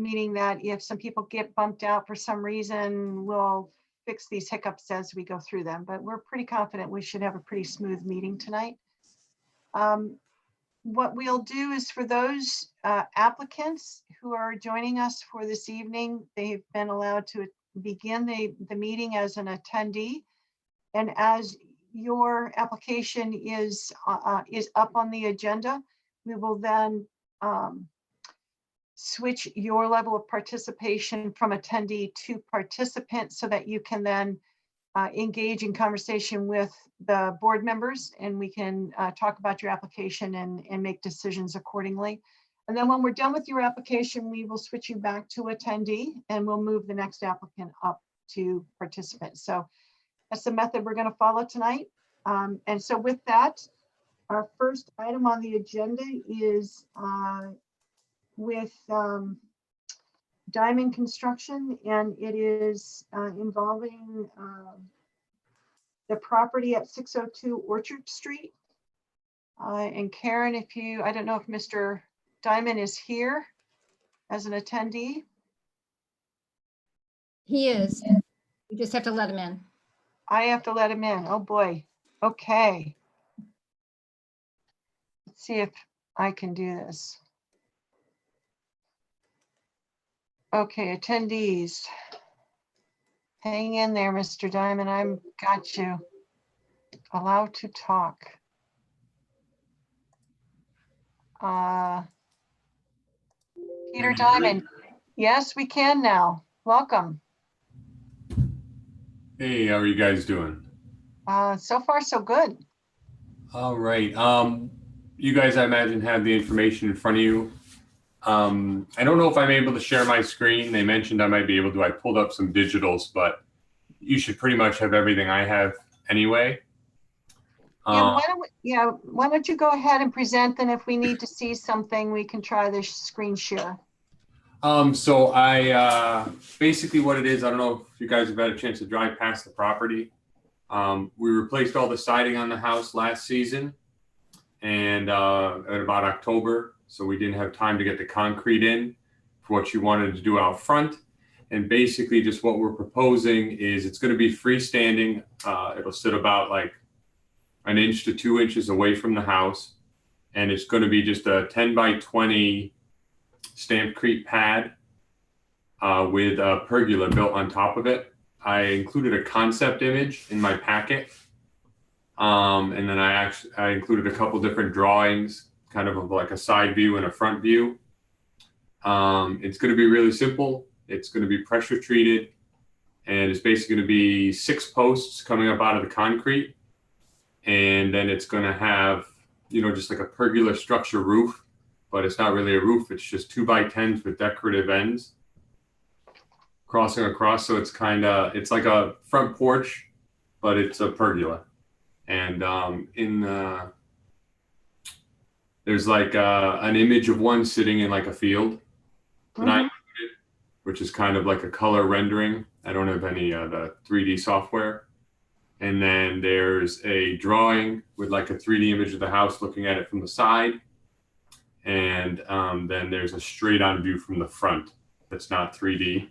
meaning that if some people get bumped out for some reason, we'll fix these hiccups as we go through them, but we're pretty confident we should have a pretty smooth meeting tonight. What we'll do is for those applicants who are joining us for this evening, they've been allowed to begin the meeting as an attendee. And as your application is up on the agenda, we will then switch your level of participation from attendee to participant so that you can then engage in conversation with the board members, and we can talk about your application and make decisions accordingly. And then when we're done with your application, we will switch you back to attendee and we'll move the next applicant up to participant. So that's the method we're going to follow tonight. And so with that, our first item on the agenda is with Diamond Construction, and it is involving the property at 602 Orchard Street. And Karen, I don't know if Mr. Diamond is here as an attendee. He is. You just have to let him in. I have to let him in. Oh boy. Okay. Let's see if I can do this. Okay, attendees. Hang in there, Mr. Diamond. I've got you. Allow to talk. Peter Diamond. Yes, we can now. Welcome. Hey, how are you guys doing? So far, so good. All right. You guys, I imagine, have the information in front of you. I don't know if I'm able to share my screen. They mentioned I might be able to. I pulled up some digitals, but you should pretty much have everything I have anyway. Why don't you go ahead and present, then if we need to see something, we can try the screen share. So I basically what it is, I don't know if you guys have had a chance to drive past the property. We replaced all the siding on the house last season and at about October. So we didn't have time to get the concrete in for what you wanted to do out front. And basically just what we're proposing is it's going to be freestanding. It'll sit about like an inch to 2 inches away from the house. And it's going to be just a 10 by 20 stampcrete pad with a pergola built on top of it. I included a concept image in my packet. And then I included a couple different drawings, kind of like a side view and a front view. It's going to be really simple. It's going to be pressure treated, and it's basically going to be 6 posts coming up out of the concrete. And then it's going to have, just like a pergola structure roof, but it's not really a roof. It's just 2 by 10s with decorative ends crossing across. So it's like a front porch, but it's a pergola. And there's like an image of one sitting in like a field, which is kind of like a color rendering. I don't have any the 3D software. And then there's a drawing with like a 3D image of the house looking at it from the side. And then there's a straight on view from the front that's not 3D.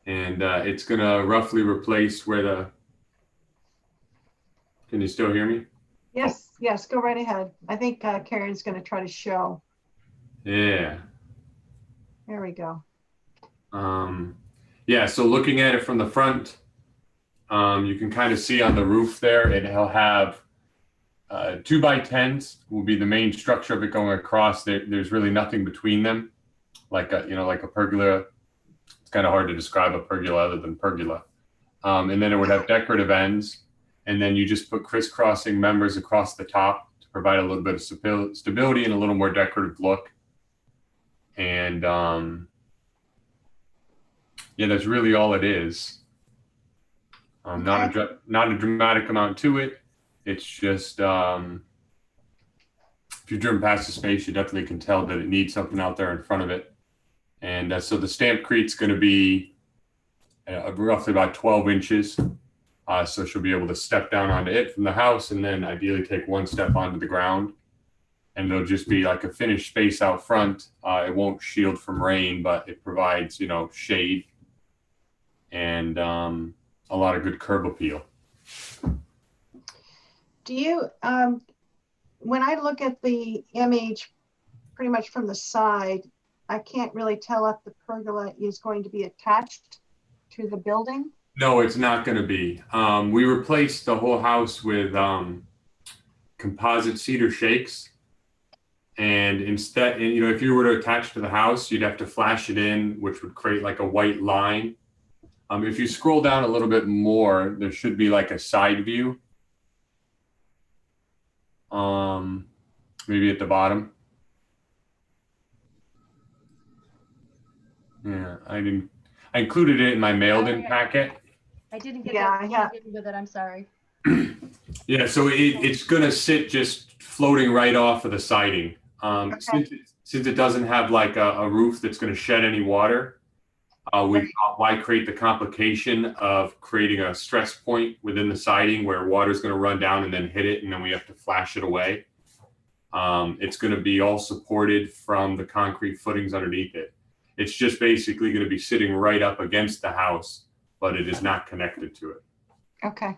And it's gonna roughly replace where can you still hear me? Yes, yes, go right ahead. I think Karen's going to try to show. Yeah. There we go. Yeah, so looking at it from the front, you can kind of see on the roof there, it'll have 2 by 10s will be the main structure of it going across. There's really nothing between them, like a pergola. It's kind of hard to describe a pergola other than pergola. And then it would have decorative ends. And then you just put crisscrossing members across the top to provide a little bit of stability and a little more decorative look. And yeah, that's really all it is. Not a dramatic amount to it. It's just if you've driven past the space, you definitely can tell that it needs something out there in front of it. And so the stampcrete's going to be roughly about 12 inches. So she'll be able to step down onto it from the house and then ideally take 1 step onto the ground. and there'll just be like a finished space out front. It won't shield from rain, but it provides, shade and a lot of good curb appeal. Do you, when I look at the image pretty much from the side, I can't really tell if the pergola is going to be attached to the building. No, it's not going to be. We replaced the whole house with composite cedar shakes. And instead, if you were to attach to the house, you'd have to flash it in, which would create like a white line. If you scroll down a little bit more, there should be like a side view. Maybe at the bottom. Yeah, I included it in my mailed-in packet. I didn't get Yeah, that with it. I'm sorry. Yeah, so it's going to sit just floating right off of the siding. Okay. Since it doesn't have like a roof that's going to shed any water, we thought, why create the complication of creating a stress point within the siding where water is going to run down and then hit it, and then we have to flash it away. It's going to be all supported from the concrete footings underneath it. It's just basically going to be sitting right up against the house, but it is not connected to it. Okay.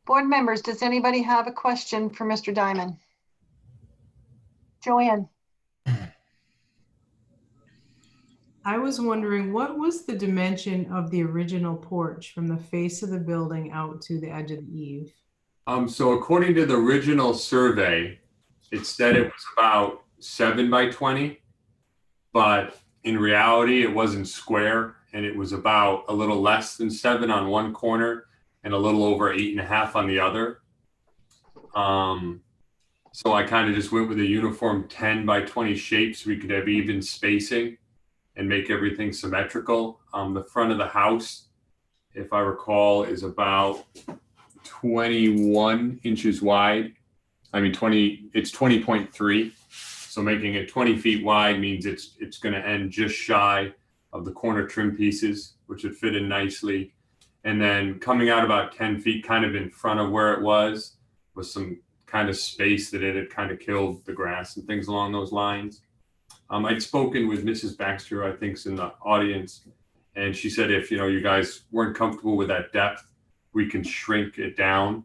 Board members, does anybody have a question for Mr. Diamond? Joanne? I was wondering, what was the dimension of the original porch from the face of the building out to the edge of the eave? So according to the original survey, it said it was about 7 by 20, but in reality, it wasn't square, and it was about a little less than 7 on one corner and a little over 8.5 on the other. So I kind of just went with a uniform 10 by 20 shape so we could have even spacing and make everything symmetrical. The front of the house, if I recall, is about 21 inches wide. I mean, it's 20.3. So making it 20 feet wide means it's going to end just shy of the corner trim pieces, which would fit in nicely. And then coming out about 10 feet, kind of in front of where it was some kind of space that it had kind of killed the grass and things along those lines. I'd spoken with Mrs. Baxter, I think's in the audience, and she said if you guys weren't comfortable with that depth, we can shrink it down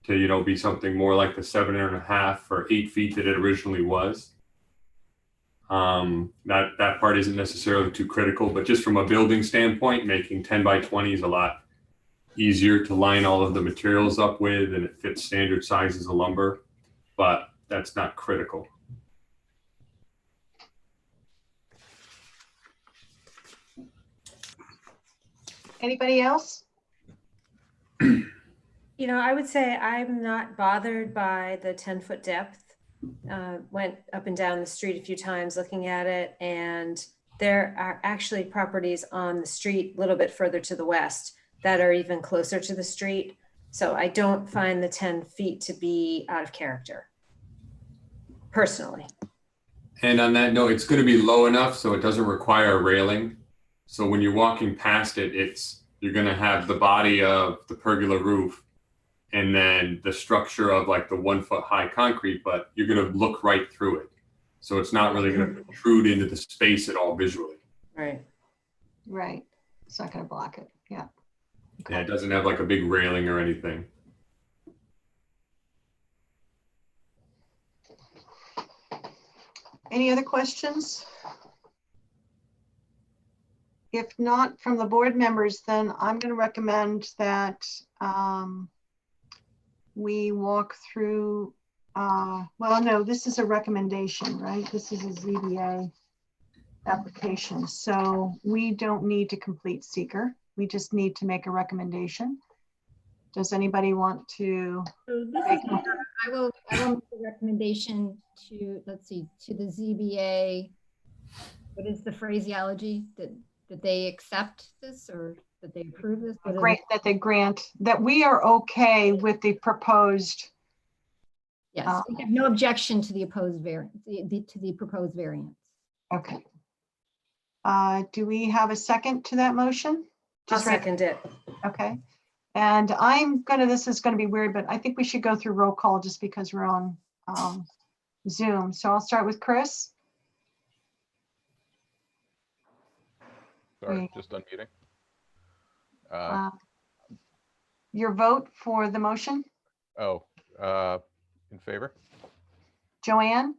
to be something more like the 7.5 or 8 feet that it originally was. That part isn't necessarily too critical, but just from a building standpoint, making 10 by 20 is a lot easier to line all of the materials up with, and it fits standard sizes of lumber, but that's not critical. Anybody else? I would say I'm not bothered by the 10-foot depth. Went up and down the street a few times looking at it, and there are actually properties on the street a little bit further to the west that are even closer to the street. So I don't find the 10 feet to be out of character, personally. And on that note, it's going to be low enough so it doesn't require a railing. So when you're walking past it, you're going to have the body of the pergola roof and then the structure of like the 1 foot high concrete, but you're going to look right through it. So it's not really going to protrude into the space at all visually. Right. Right. It's not going to block it. Yeah. Okay. Yeah, it doesn't have like a big railing or anything. Any other questions? If not from the board members, then I'm going to recommend that we walk through, well, no, this is a recommendation, right? This is a ZBA application. So we don't need to complete seeker. We just need to make a recommendation. Does anybody want to? So this is, I will make a recommendation to, let's see, to the ZBA. What is the phraseology? That they accept this or that they approve this? That they grant, that we are okay with the proposed. Yes, we have no objection to the opposed variant, to the proposed variance. Okay. Do we have a second to that motion? I'll second it. Okay. And this is gonna be weird, but I think we should go through roll call just because we're on Zoom. So I'll start with Chris. Sorry, just unmuting. Your vote for the motion, In favor? Joanne,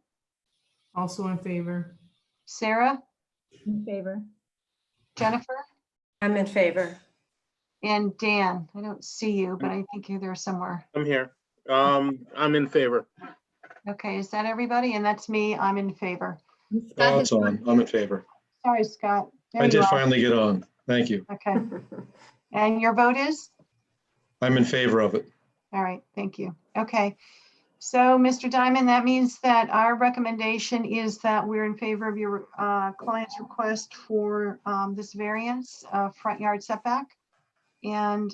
Also in favor. Sarah, In favor. Jennifer, I'm in favor. and Dan. I don't see you, but I think you're there somewhere. I'm here. I'm in favor. Okay, is that everybody? And that's me. I'm in favor. And Scott Oh, has it's on. I'm in favor. Sorry, Scott. There I you did are. finally get on. Thank you. Okay. And your vote is? I'm in favor of it. All right, thank you. Okay. So, Mr. Diamond, that means that our recommendation is that we're in favor of your client's request for this variance of front yard setback. And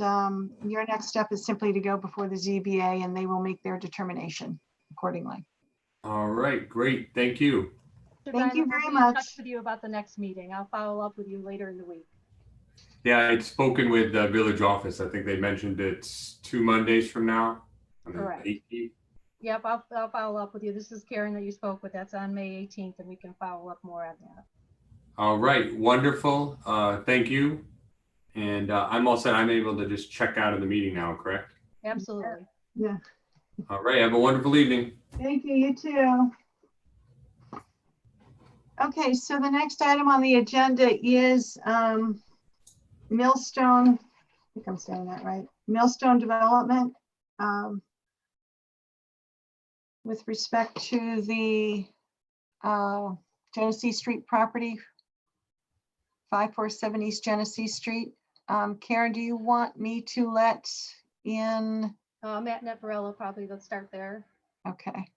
your next step is simply to go before the ZBA and they will make their determination accordingly. All right, great. Thank you. Thank you very We'll be in much. touch with you about the next meeting. I'll follow up with you later in the week. Yeah, I'd spoken with the village office. I think they mentioned it's 2 Mondays from now. On the Correct. 18th. Yep, I'll follow up with you. This is Karen that you spoke with. That's on May 18th, and we can follow up more on that. All right, wonderful. Thank you. And I'm all set. I'm able to just check out of the meeting now, correct? Absolutely. Yeah. All right, have a wonderful evening. Thank you, you too. Okay, so the next item on the agenda is Millstone, I think I'm saying that right, Millstone Development. With respect to the Genesee Street property, 547 East Genesee Street. Karen, do you want me to let in? Matt Neparello, probably, let's start there. Okay.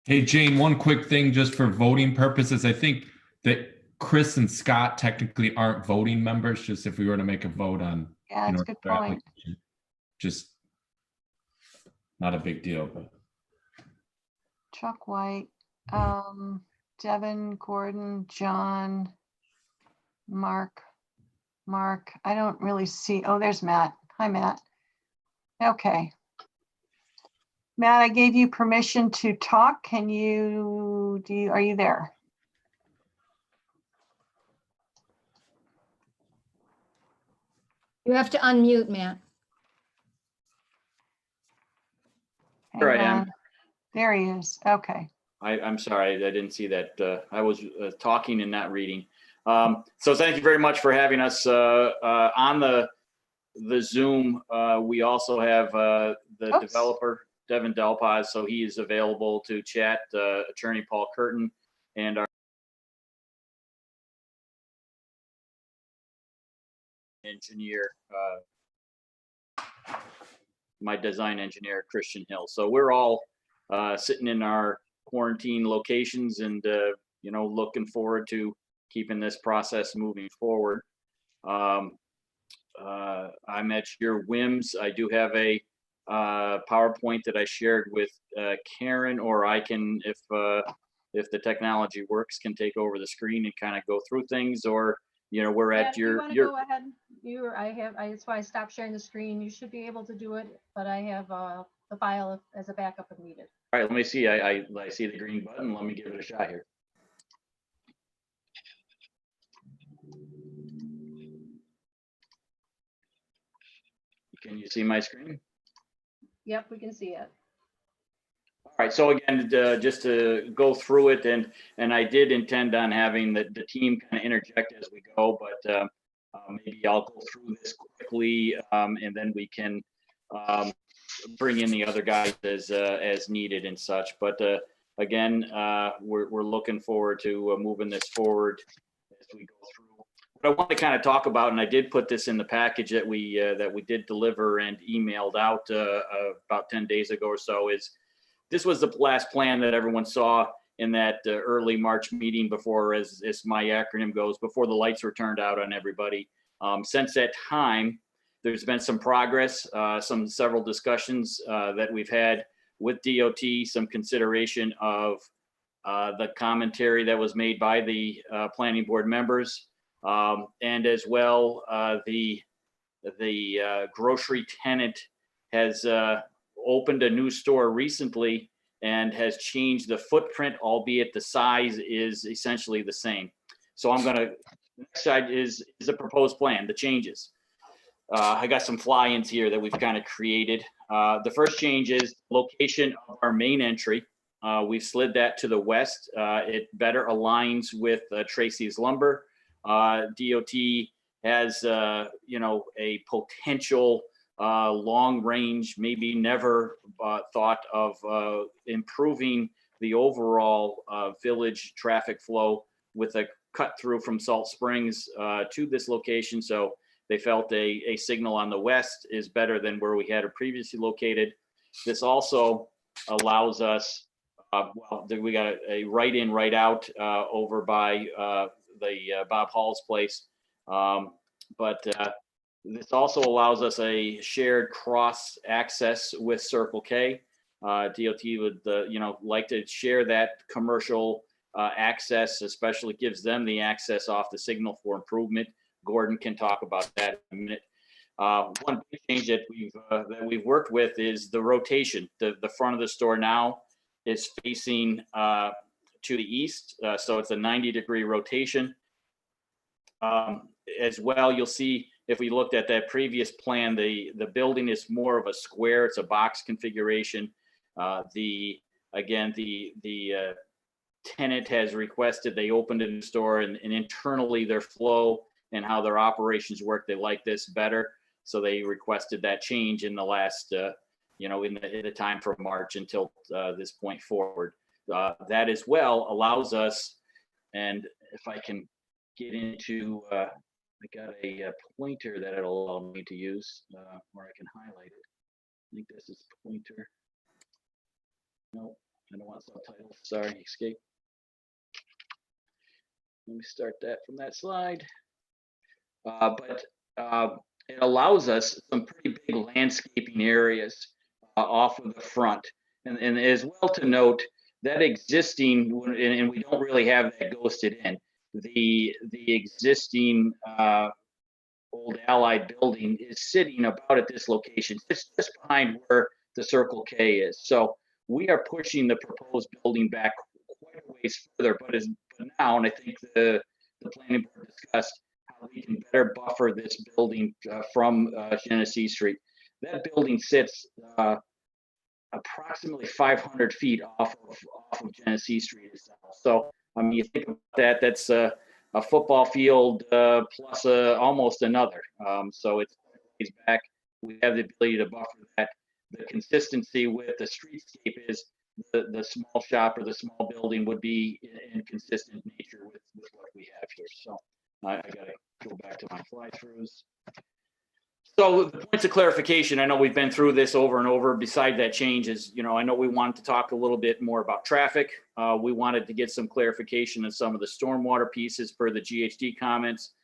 Hey, Jane, one quick thing just for voting purposes. I think that Chris and Scott technically aren't voting members, just if we were to make a vote on. Yeah, that's a good their point. application. Just not a big deal, but. Chuck White, Devin, Gordon, John, Mark, I don't really see, oh, there's Matt. Hi, Matt. Okay. Matt, I gave you permission to talk. Can you, are you there? You have to unmute, Matt. Here I Hang am. on. There he is. Okay. I'm sorry, I didn't see that. I was talking and not reading. So thank you very much for having us on the Zoom. We also have the Oops. developer, Devin Delpaz, so he is available to chat, Attorney Paul Curtin, and our engineer, my design engineer, Christian Hill. So we're all sitting in our quarantine locations and, looking forward to keeping this process moving forward. I'm at your whims. I do have a PowerPoint that I shared with Karen, or I can, if the technology works, can take over the screen and kind of go through things, or, we're Yeah, at if you your, want to go ahead, that's why I stopped sharing the screen. You should be able to do it, but I have the file as a backup if needed. all right, let me see. I see the green button. Let me give it a shot here. Can you see my screen? Yep, we can see it. All right, so again, just to go through it, and I did intend on having the team kind of interject as we go, but maybe I'll go through this quickly, and then we can bring in the other guys as needed and such. But again, we're looking forward to moving this forward as we go through. What I want to kind of talk about, and I did put this in the package that we did deliver and emailed out about 10 days ago or so, is this was the last plan that everyone saw in that early March meeting before, as my acronym goes, before the lights were turned out on everybody. Since that time, there's been some progress, several discussions that we've had with DOT, some consideration of the commentary that was made by the planning board members. And as well, the grocery tenant has opened a new store recently and has changed the footprint, albeit the size is essentially the same. So the next side is the proposed plan, the changes. I got some fly-ins here that we've kind of created. The first change is location of our main entry. We've slid that to the west. It better aligns with Tracy's Lumber. DOT has, a potential long range, maybe never thought of improving the overall village traffic flow with a cut through from Salt Springs to this location. So they felt a signal on the west is better than where we had it previously located. This also allows us, we got a right in, right out over by the Bob Hall's place. But this also allows us a shared cross access with Circle K. DOT would, like to share that commercial access, especially gives them the access off the signal for improvement. Gordon can talk about that in a minute. One big change that we've worked with is the rotation. The front of the store now is facing to the east, so it's a 90-degree rotation. As well, you'll see if we looked at that previous plan, the building is more of a square. It's a box configuration. The tenant has requested they opened a new store, and internally their flow and how their operations work, they like this better. So they requested that change in the last, in the time from March until this point forward. That as well allows us, and if I can get into, I got a pointer that it'll allow me to use, where I can highlight it. I think this is pointer. No, I don't want subtitles. Sorry, escape. Let me start that from that slide. But it allows us some pretty big landscaping areas off of the front. And as well to note, that existing, and we don't really have that ghosted in, the existing old Allied building is sitting about at this location. It's just behind where the Circle K is. So we are pushing the proposed building back quite a ways further, but now, and I think the planning board discussed how we can better buffer this building from Genesee Street. That building sits approximately 500 feet off of Genesee Street itself. So I mean, you think about that, that's a football field plus almost another. So it's back. We have the ability to buffer that. The consistency with the streetscape is the small shop or the small building would be in consistent nature with what we have here. So I gotta go back to my fly-throughs. So the points of clarification, I know we've been through this over and over. Beside that change is, I know we wanted to talk a little bit more about traffic. We wanted to get some clarification on some of the stormwater pieces per the GHD comments.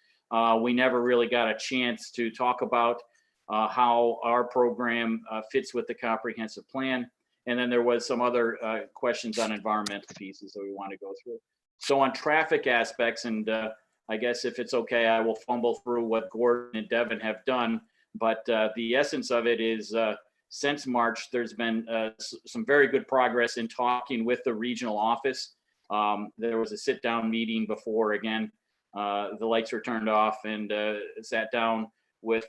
We never really got a chance to talk about how our program fits with the comprehensive plan. And then there was some other questions on environmental pieces that we want to go through. So on traffic aspects, and I guess if it's okay, I will fumble through what Gordon and Devin have done. But the essence of it is since March, there's been some very good progress in talking with the regional office. There was a sit-down meeting before, again, the lights were turned off, and sat down with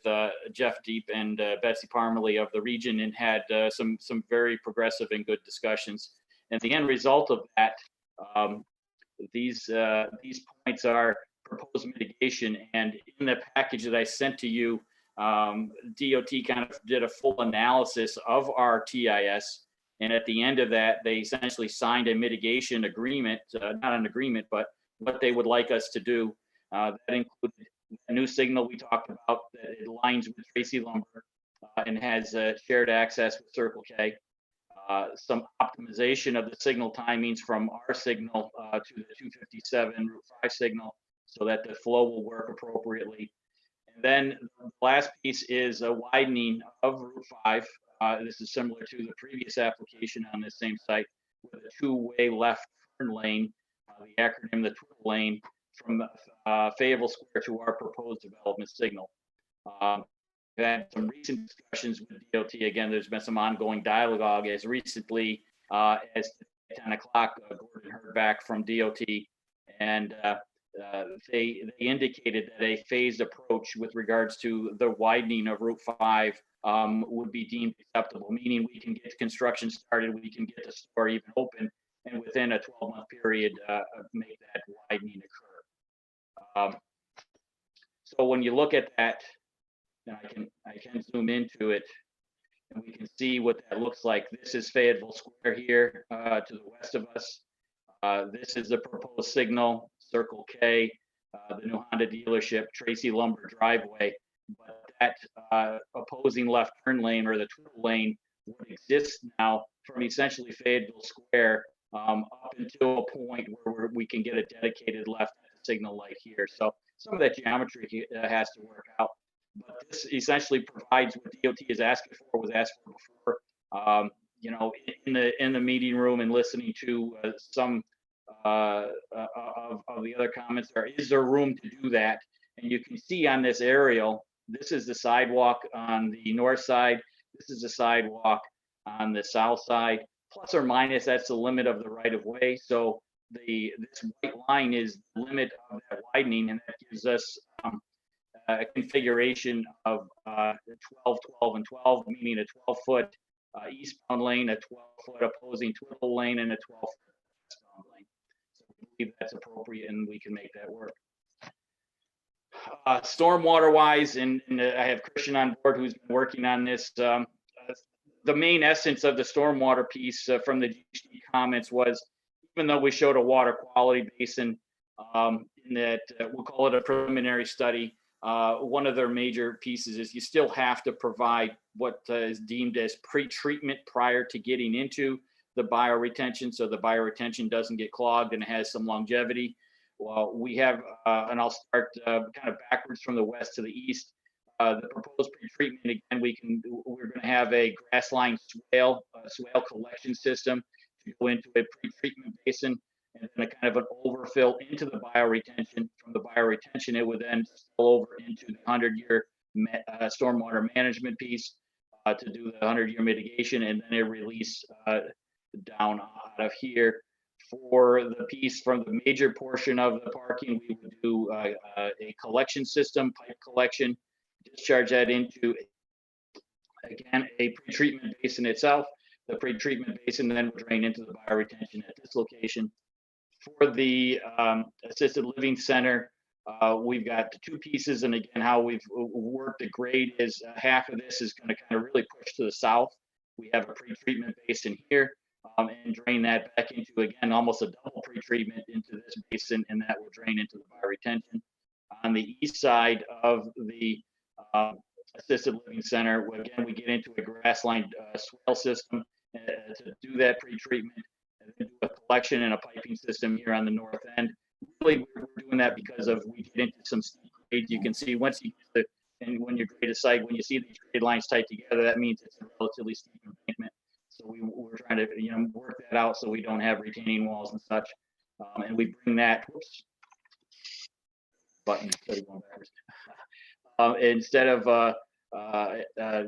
Jeff Deep and Betsy Parmalee of the region and had some very progressive and good discussions. And the end result of that, these points are proposed mitigation. And in the package that I sent to you, DOT kind of did a full analysis of our TIS. And at the end of that, they essentially signed a mitigation agreement, not an agreement, but what they would like us to do. That included a new signal we talked about that it aligns with Tracy Lumber and has shared access with Circle K. Some optimization of the signal timings from our signal to the 257 Route 5 signal so that the flow will work appropriately. And then the last piece is a widening of Route 5. This is similar to the previous application on this same site with a two-way left turn lane, the acronym, the twiddle lane, from Fayetteville Square to our proposed development signal. We've had some recent discussions with DOT. Again, there's been some ongoing dialogue as recently as 10 o'clock. Gordon heard back from DOT, and they indicated that a phased approach with regards to the widening of Route 5 would be deemed acceptable, meaning we can get construction started, we can get the store even open, and within a 12-month period, make that widening occur. So when you look at that, and I can zoom into it, and we can see what that looks like. This is Fayetteville Square here to the west of us. This is the proposed signal, Circle K, the new Honda dealership, Tracy Lumber driveway. But that opposing left turn lane, or the twiddle lane, would exist now from essentially Fayetteville Square up until a point where we can get a dedicated left signal light here. So some of that geometry has to work out. But this essentially provides what DOT is asking for, was asked for before. You know, in the meeting room and listening to some of the other comments, is there room to do that? And you can see on this aerial, this is the sidewalk on the north side. This is the sidewalk on the south side. Plus or minus, that's the limit of the right of way. So this white line is the limit of that widening, and that gives us a configuration of 12, 12, and 12, meaning a 12-foot eastbound lane, a 12-foot opposing twiddle lane, and a 12-foot westbound lane. So we believe that's appropriate, and we can make that work. Stormwater wise, and I have Christian on board who's been working on this. The main essence of the stormwater piece from the GHD comments was, even though we showed a water quality basin in that we'll call it a preliminary study, one of their major pieces is you still have to provide what is deemed as pre-treatment prior to getting into the bioretention, so the bioretention doesn't get clogged and it has some longevity. Well, we have, and I'll start kind of backwards from the west to the east. The proposed pre-treatment, again, we're going to have a grass line swale collection system to go into a pre-treatment basin, and then a kind of an overfill into the bioretention. From the bioretention, it would then spill over into the 100-year stormwater management piece to do the 100-year mitigation, and then it release down out of here. For the piece from the major portion of the parking, we would do a collection system, pipe collection, discharge that into, again, a pre-treatment basin itself. The pre-treatment basin then will drain into the bioretention at this location. For the assisted living center, we've got two pieces, and again, how we've worked the grade is half of this is going to kind of really push to the south. We have a pre-treatment basin here, and drain that back into, again, almost a double pre-treatment into this basin, and that will drain into the bioretention. On the east side of the assisted living center, again, we get into a grass lined swale system to do that pre-treatment, and then do a collection and a piping system here on the north end. Really, we're doing that because of we get into some steep grades. You can see once you get and when you grade a site, when you see these grade lines tight together, that means it's a relatively steep embankment. So we're trying to, you know, work that out so we don't have retaining walls and such. And we bring that, whoops, button instead of going backwards. Instead of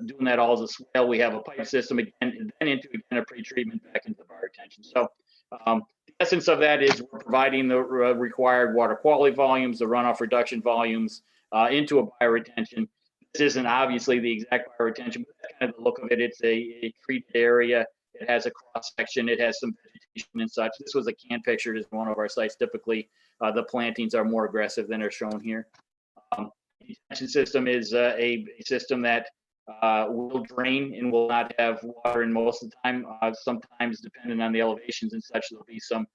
doing that all as a swale, we have a pipe system again, and then into again a pre-treatment back into the bioretention. So the essence of that is we're providing the required water quality volumes, the runoff reduction volumes into a bioretention. This isn't obviously the exact bioretention, but that's kind of the look of it. It's a treated area. It has a cross section. It has some vegetation and such. This was a can picture at one of our sites. Typically, the plantings are more aggressive than are shown here. The detention system is a system that will drain and will not have water in most of the time. Sometimes, depending on the elevations and such, there'll be some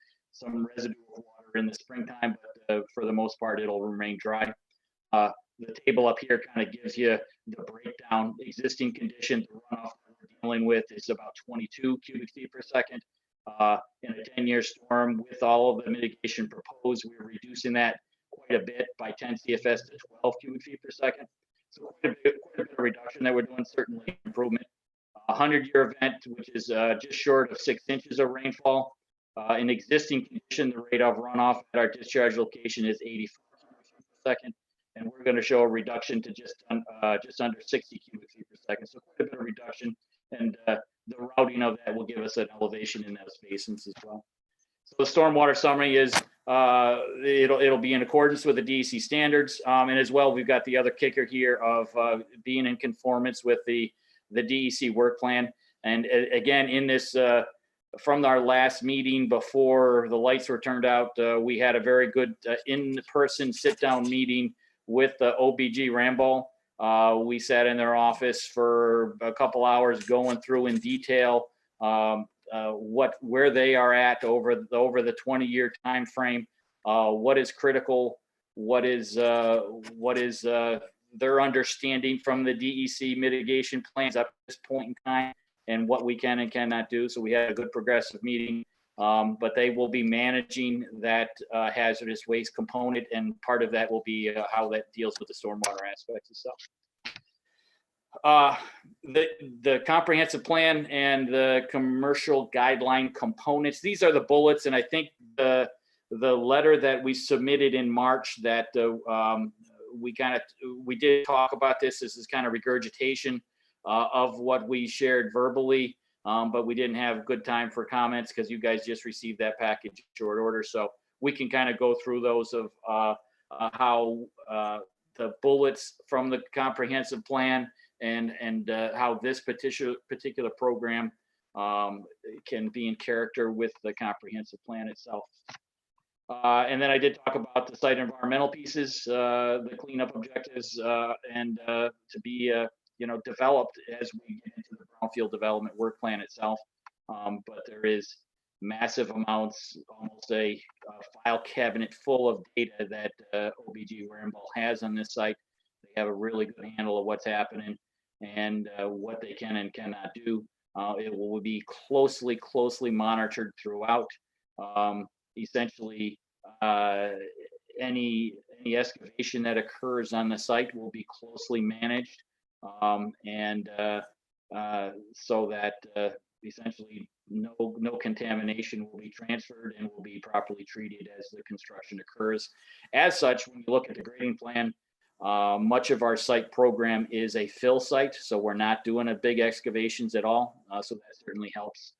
residual water in the springtime, but for the most part, it'll remain dry. The table up here kind of gives you the breakdown. Existing condition, the runoff that we're dealing with is about 22 cubic feet per second. In a 10-year storm, with all of the mitigation proposed, we're reducing that quite a bit by 10 CFS to 12 cubic feet per second. So quite a bit of reduction that we're doing, certainly improvement. A 100-year event, which is just short of 6 inches of rainfall. In existing condition, the rate of runoff at our discharge location is 84 cubic feet per second, and we're going to show a reduction to just under 60 cubic feet per second. So quite a bit of reduction, and the routing of that will give us an elevation in those basins as well. So the stormwater summary is it'll be in accordance with the DEC standards, and as well we've got the other kicker here of being in conformance with the DEC work plan. And again, in this from our last meeting before the lights were turned out, we had a very good in-person sit-down meeting with the OBG Rambo. We sat in their office for a couple hours going through in detail where they are at over the 20-year time frame, what is critical, what is their understanding from the DEC mitigation plans up to this point in time, and what we can and cannot do. So we had a good progressive meeting, but they will be managing that hazardous waste component, and part of that will be how that deals with the stormwater aspects itself. The comprehensive plan and the commercial guideline components, these are the bullets, and I think the letter that we submitted in March that we did talk about this. This is kind of regurgitation of what we shared verbally, but we didn't have good time for comments because you guys just received that package in short order. So we can kind of go through those of how the bullets from the comprehensive plan and how this particular program can be in character with the comprehensive plan itself. And then I did talk about the site environmental pieces, the cleanup objectives, and to be developed as we get into the brownfield development work plan itself. But there is massive amounts, almost a file cabinet full of data that OBG Rambo has on this site. They have a really good handle of what's happening and what they can and cannot do. It will be closely monitored throughout. Essentially, any excavation that occurs on the site will be closely managed, and so that essentially no contamination will be transferred and will be properly treated as the construction occurs. As such, when you look at the grading plan, much of our site program is a fill site, so we're not doing a big excavations at all. So that certainly helps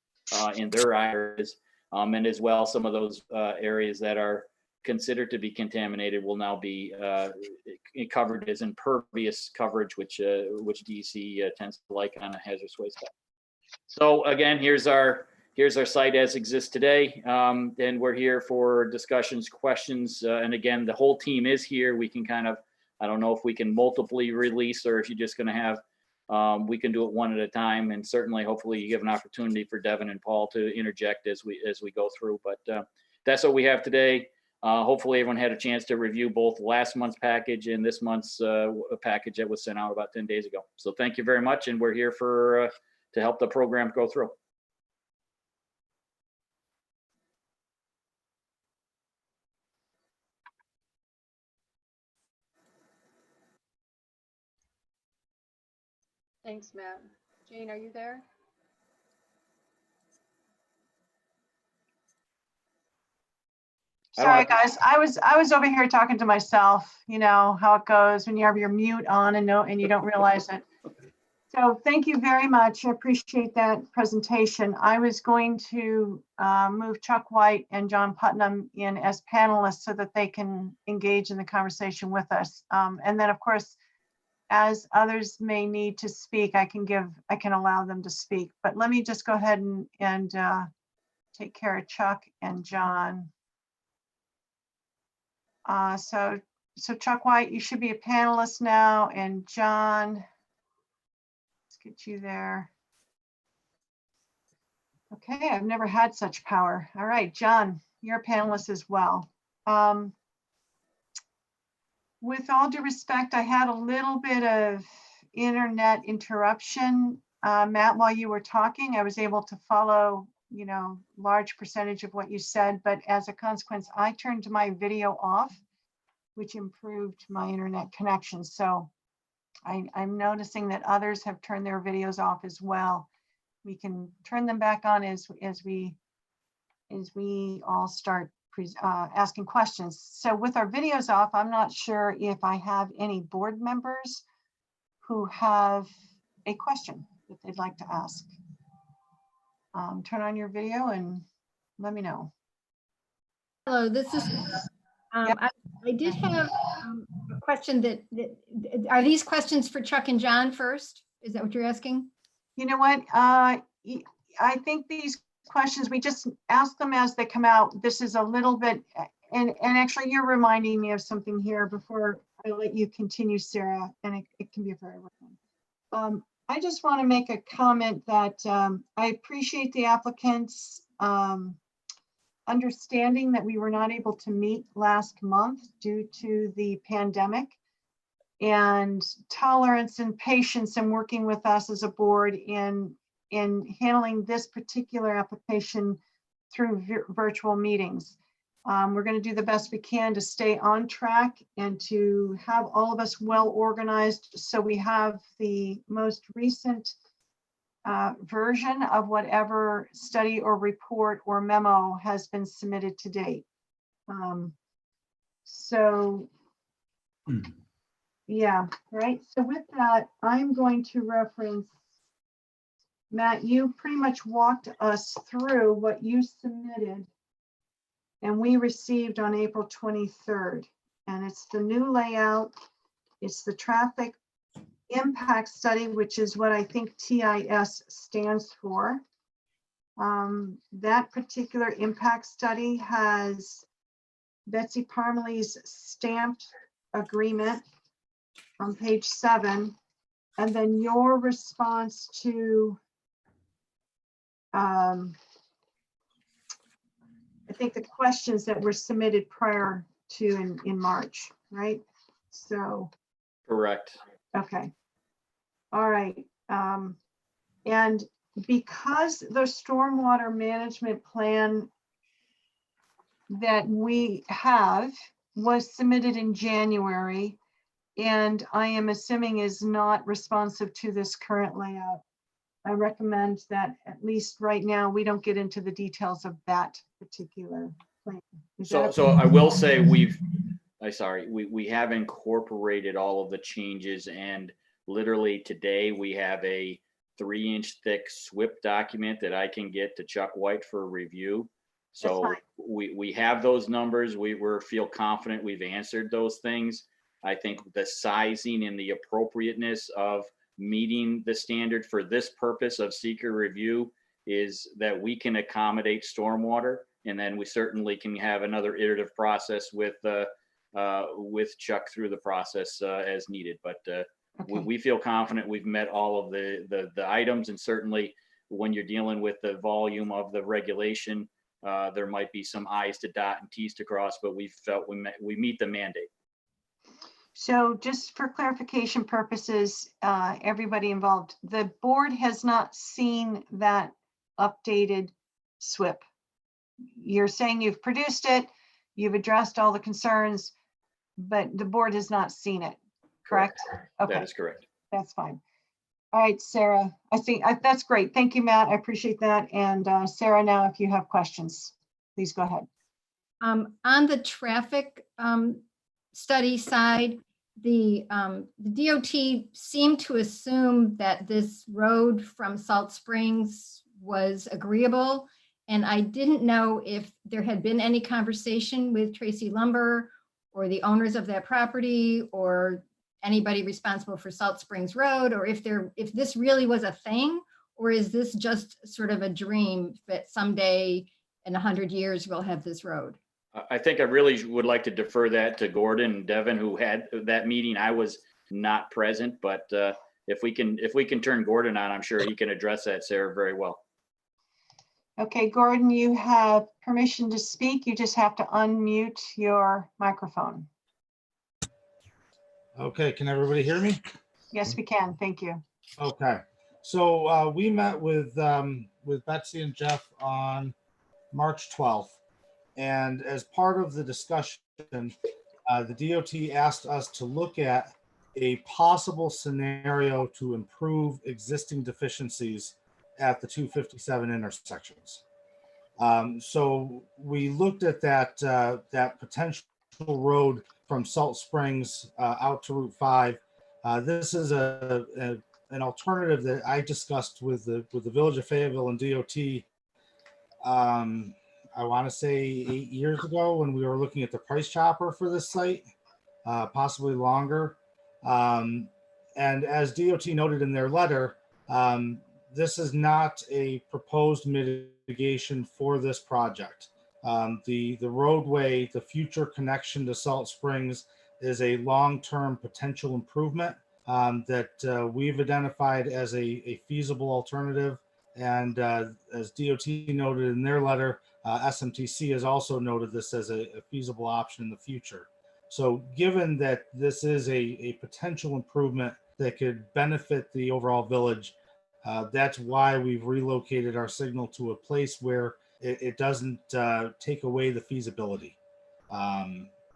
in their areas. And as well, some of those areas that are considered to be contaminated will now be covered as impervious coverage, which DEC tends to like on a hazardous waste site. So again, here's our site as exists today, and we're here for discussions, questions, and again, the whole team is here. We can kind of, I don't know if we can multiply release or if you're just going to have. We can do it one at a time, and certainly, hopefully, you give an opportunity for Devin and Paul to interject as we go through. But that's what we have today. Hopefully, everyone had a chance to review both last month's package and this month's package that was sent out about 10 days ago. So thank you very much, and we're here for to help the program go through. Thanks, Matt. Jane, are you there? Sorry, guys. I was over here talking to myself. You know how it goes when you have your mute on and you don't realize it. So thank you very much. I appreciate that presentation. I was going to move Chuck White and John Putnam in as panelists so that they can engage in the conversation with us. And then, of course, as others may need to speak, I can allow them to speak. But let me just go ahead and take care of Chuck and John. So Chuck White, you should be a panelist now, and John, let's get you there. Okay, I've never had such power. All right, John, you're a panelist as well. With all due respect, I had a little bit of internet interruption. Matt, while you were talking, I was able to follow, large percentage of what you said, but as a consequence, I turned my video off, which improved my internet connection. So I'm noticing that others have turned their videos off as well. We can turn them back on as we as we all start asking questions. So with our videos off, I'm not sure if I have any board members who have a question that they'd like to ask. Turn on your video and let me know. Hello, this is, I did have a question that, are these questions for Chuck and John first? Is that what you're asking? You know what? I think these questions, we just ask them as they come out. This is a little bit, and actually you're reminding me of something here before I let you continue, Sarah, and it can be a very one. I just want to make a comment that I appreciate the applicants understanding that we were not able to meet last month due to the pandemic, and tolerance and patience and working with us as a board in handling this particular application through virtual meetings. We're going to do the best we can to stay on track and to have all of us well organized, so we have the most recent version of whatever study or report or memo has been submitted to date. Yeah, right. So with that, I'm going to reference, Matt, you pretty much walked us through what you submitted and we received on April 23rd. And it's the new layout. It's the traffic impact study, which is what I think TIS stands for. That particular impact study has Betsy Parmley's stamped agreement on page 7, and then your response to I think the questions that were submitted prior to in March, right? So Correct. okay, all right. And because the stormwater management plan that we have was submitted in January, and I am assuming is not responsive to this current layout, I recommend that at least right now, we don't get into the details of that particular plan. So I will say we have incorporated all of the changes, and literally today we have a 3-inch thick SWIP document that I can get to Chuck White for review. So we have those numbers. We feel confident we've answered those things. I think the sizing and the appropriateness of meeting the standard for this purpose of seeker review is that we can accommodate stormwater, and then we certainly can have another iterative process with Chuck through the process as needed. But we feel confident we've met all of the items, and certainly when you're dealing with the volume of the regulation, there might be some I's to dot and T's to cross, but we felt we meet the mandate. So just for clarification purposes, everybody involved, the board has not seen that updated SWIP. You're saying you've produced it, you've addressed all the concerns, but the board has not seen it, correct? Okay. That is correct. That's fine. All right, Sarah, I think that's great. Thank you, Matt. I appreciate that. And Sarah, now if you have questions, please go ahead. On the traffic study side, the DOT seemed to assume that this road from Salt Springs was agreeable. And I didn't know if there had been any conversation with Tracy Lumber or the owners of that property or anybody responsible for Salt Springs Road, or if this really was a thing, or is this just sort of a dream that someday in 100 years we'll have this road? I think I really would like to defer that to Gordon and Devin, who had that meeting. I was not present, but if we can turn Gordon on, I'm sure he can address that, Sarah, very well. Okay, Gordon, you have permission to speak. You just have to unmute your microphone. Okay, can everybody hear me? Yes, we can. Thank you. Okay, so we met with Betsy and Jeff on March 12th. And as part of the discussion, the DOT asked us to look at a possible scenario to improve existing deficiencies at the 257 intersections. So we looked at that potential road from Salt Springs out to Route 5. This is an alternative that I discussed with the Village of Fayetteville and DOT. I want to say 8 years ago when we were looking at the price chopper for this site, possibly longer. And as DOT noted in their letter, this is not a proposed mitigation for this project. The roadway, the future connection to Salt Springs is a long-term potential improvement that we've identified as a feasible alternative. And as DOT noted in their letter, SMTC has also noted this as a feasible option in the future. So given that this is a potential improvement that could benefit the overall village, that's why we've relocated our signal to a place where it doesn't take away the feasibility.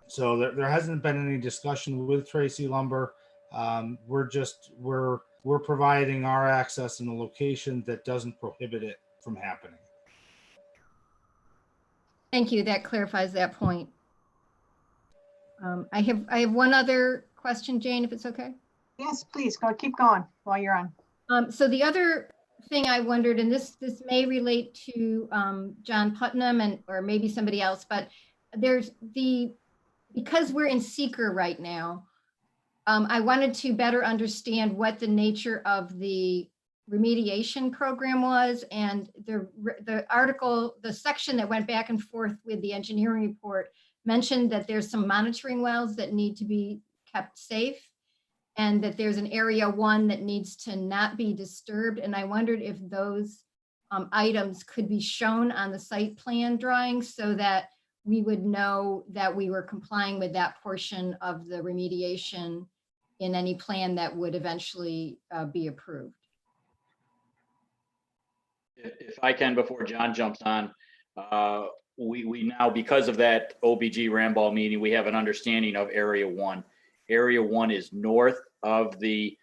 So there hasn't been any discussion with Tracy Lumber. We're providing our access in a location that doesn't prohibit it from happening. Thank you. That clarifies that point. I have one other question, Jane, if it's okay. Yes, please go, keep going while you're on. So the other thing I wondered, and this may relate to John Putnam or maybe somebody else, but because we're in seeker right now, I wanted to better understand what the nature of the remediation program was, and the article, the section that went back and forth with the engineering report mentioned that there's some monitoring wells that need to be kept safe, and that there's an area 1 that needs to not be disturbed. And I wondered if those items could be shown on the site plan drawing so that we would know that we were complying with that portion of the remediation in any plan that would eventually be approved. If I can, before John jumps on, we now, because of that OBG Ramball meeting, we have an understanding of Area 1. Area 1 is north of the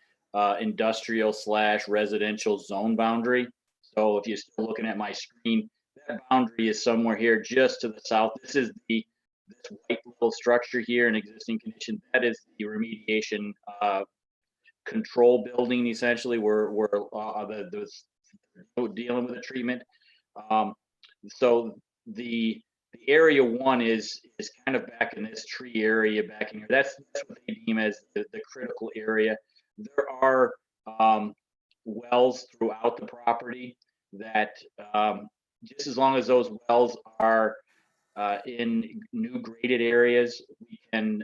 industrial/residential zone boundary. So if you're still looking at my screen, that boundary is somewhere here just to the south. This is this white little structure here in existing condition. That is the remediation control building, essentially, where dealing with the treatment. So the area 1 is kind of back in this tree area back in here. That's what they deem as the critical area. There are wells throughout the property that just as long as those wells are in new graded areas, we can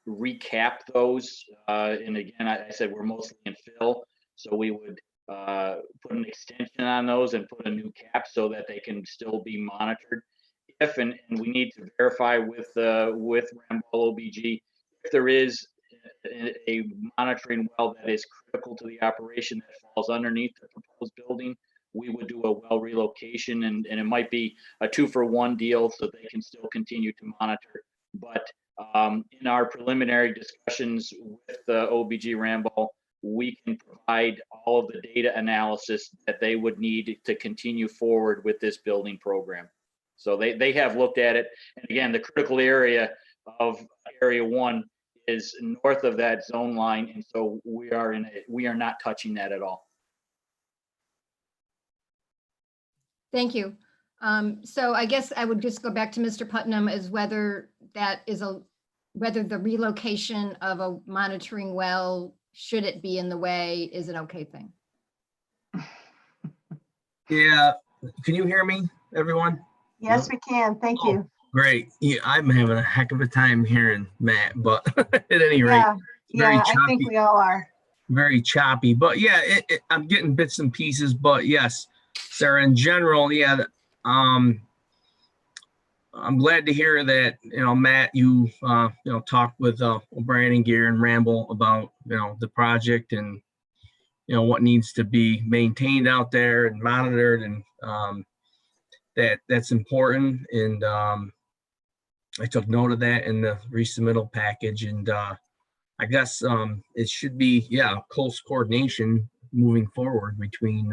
recap those. And again, I said we're mostly in fill, so we would put an extension on those and put a new cap so that they can still be monitored. If and we need to verify with Ramball OBG if there is a monitoring well that is critical to the operation that falls underneath the proposed building, we would do a well relocation, and it might be a 2-for-1 deal so they can still continue to monitor. But in our preliminary discussions with the OBG Ramball, we can provide all of the data analysis that they would need to continue forward with this building program. So they have looked at it. And again, the critical area of Area 1 is north of that zone line. And so we are not touching that at all. Thank you. So I guess I would just go back to Mr. Putnam as whether the relocation of a monitoring well, should it be in the way, is an okay thing. Yeah. Can you hear me, everyone? Yes, we can. Thank you. Great. Yeah, I'm having a heck of a time hearing Matt, but at any rate, yeah, I think we all are. Very choppy, but yeah, I'm getting bits and pieces, but yes, Sarah, in general, yeah, I'm glad to hear that, Matt, you talked with O'Brien and Gear and Ramball about, the project and, what needs to be maintained out there and monitored, and that's important. And I took note of that in the resubmittal package, and I guess it should be, close coordination moving forward between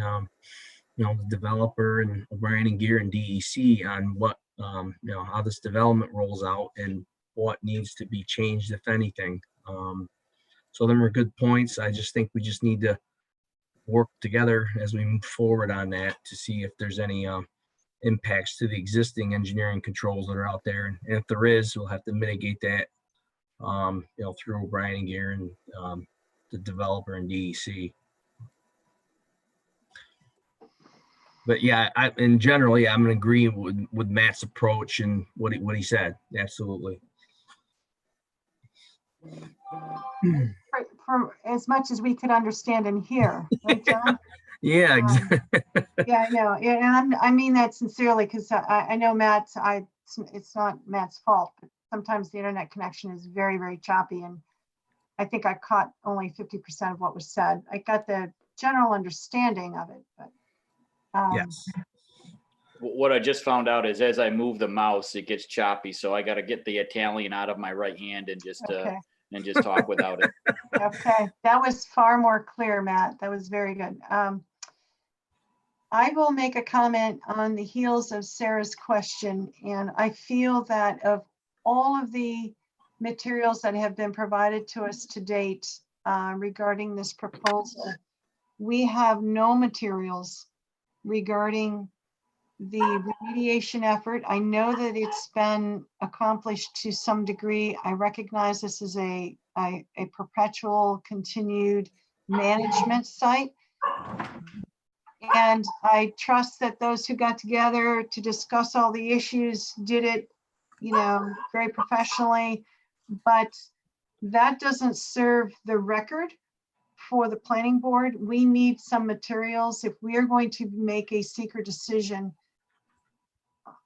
the developer and O'Brien and Gear and DEC on what, how this development rolls out and what needs to be changed, if anything. So them are good points. I just think we just need to work together as we move forward on that to see if there's any impacts to the existing engineering controls that are out there. And if there is, we'll have to mitigate that, through O'Brien and Gear and the developer and DEC. But yeah, in general, yeah, I'm going to agree with Matt's approach and what he said. Absolutely. For as much as we could understand and hear, right, John? Yeah, exactly. Yeah, I know. Yeah, and I mean that sincerely, because I know Matt's, it's not Matt's fault, but sometimes the internet connection is very, very choppy. And I think I caught only 50% of what was said. I got the general understanding of it, but. Yes. What I just found out is as I move the mouse, it gets choppy. So I got to get the Italian out of my right hand and just talk without it. Okay, that was far more clear, Matt. That was very good. I will make a comment on the heels of Sarah's question, and I feel that of all of the materials that have been provided to us to date regarding this proposal, we have no materials regarding the remediation effort. I know that it's been accomplished to some degree. I recognize this is a perpetual continued management site. And I trust that those who got together to discuss all the issues did it, very professionally, but that doesn't serve the record for the planning board. We need some materials. If we are going to make a secret decision,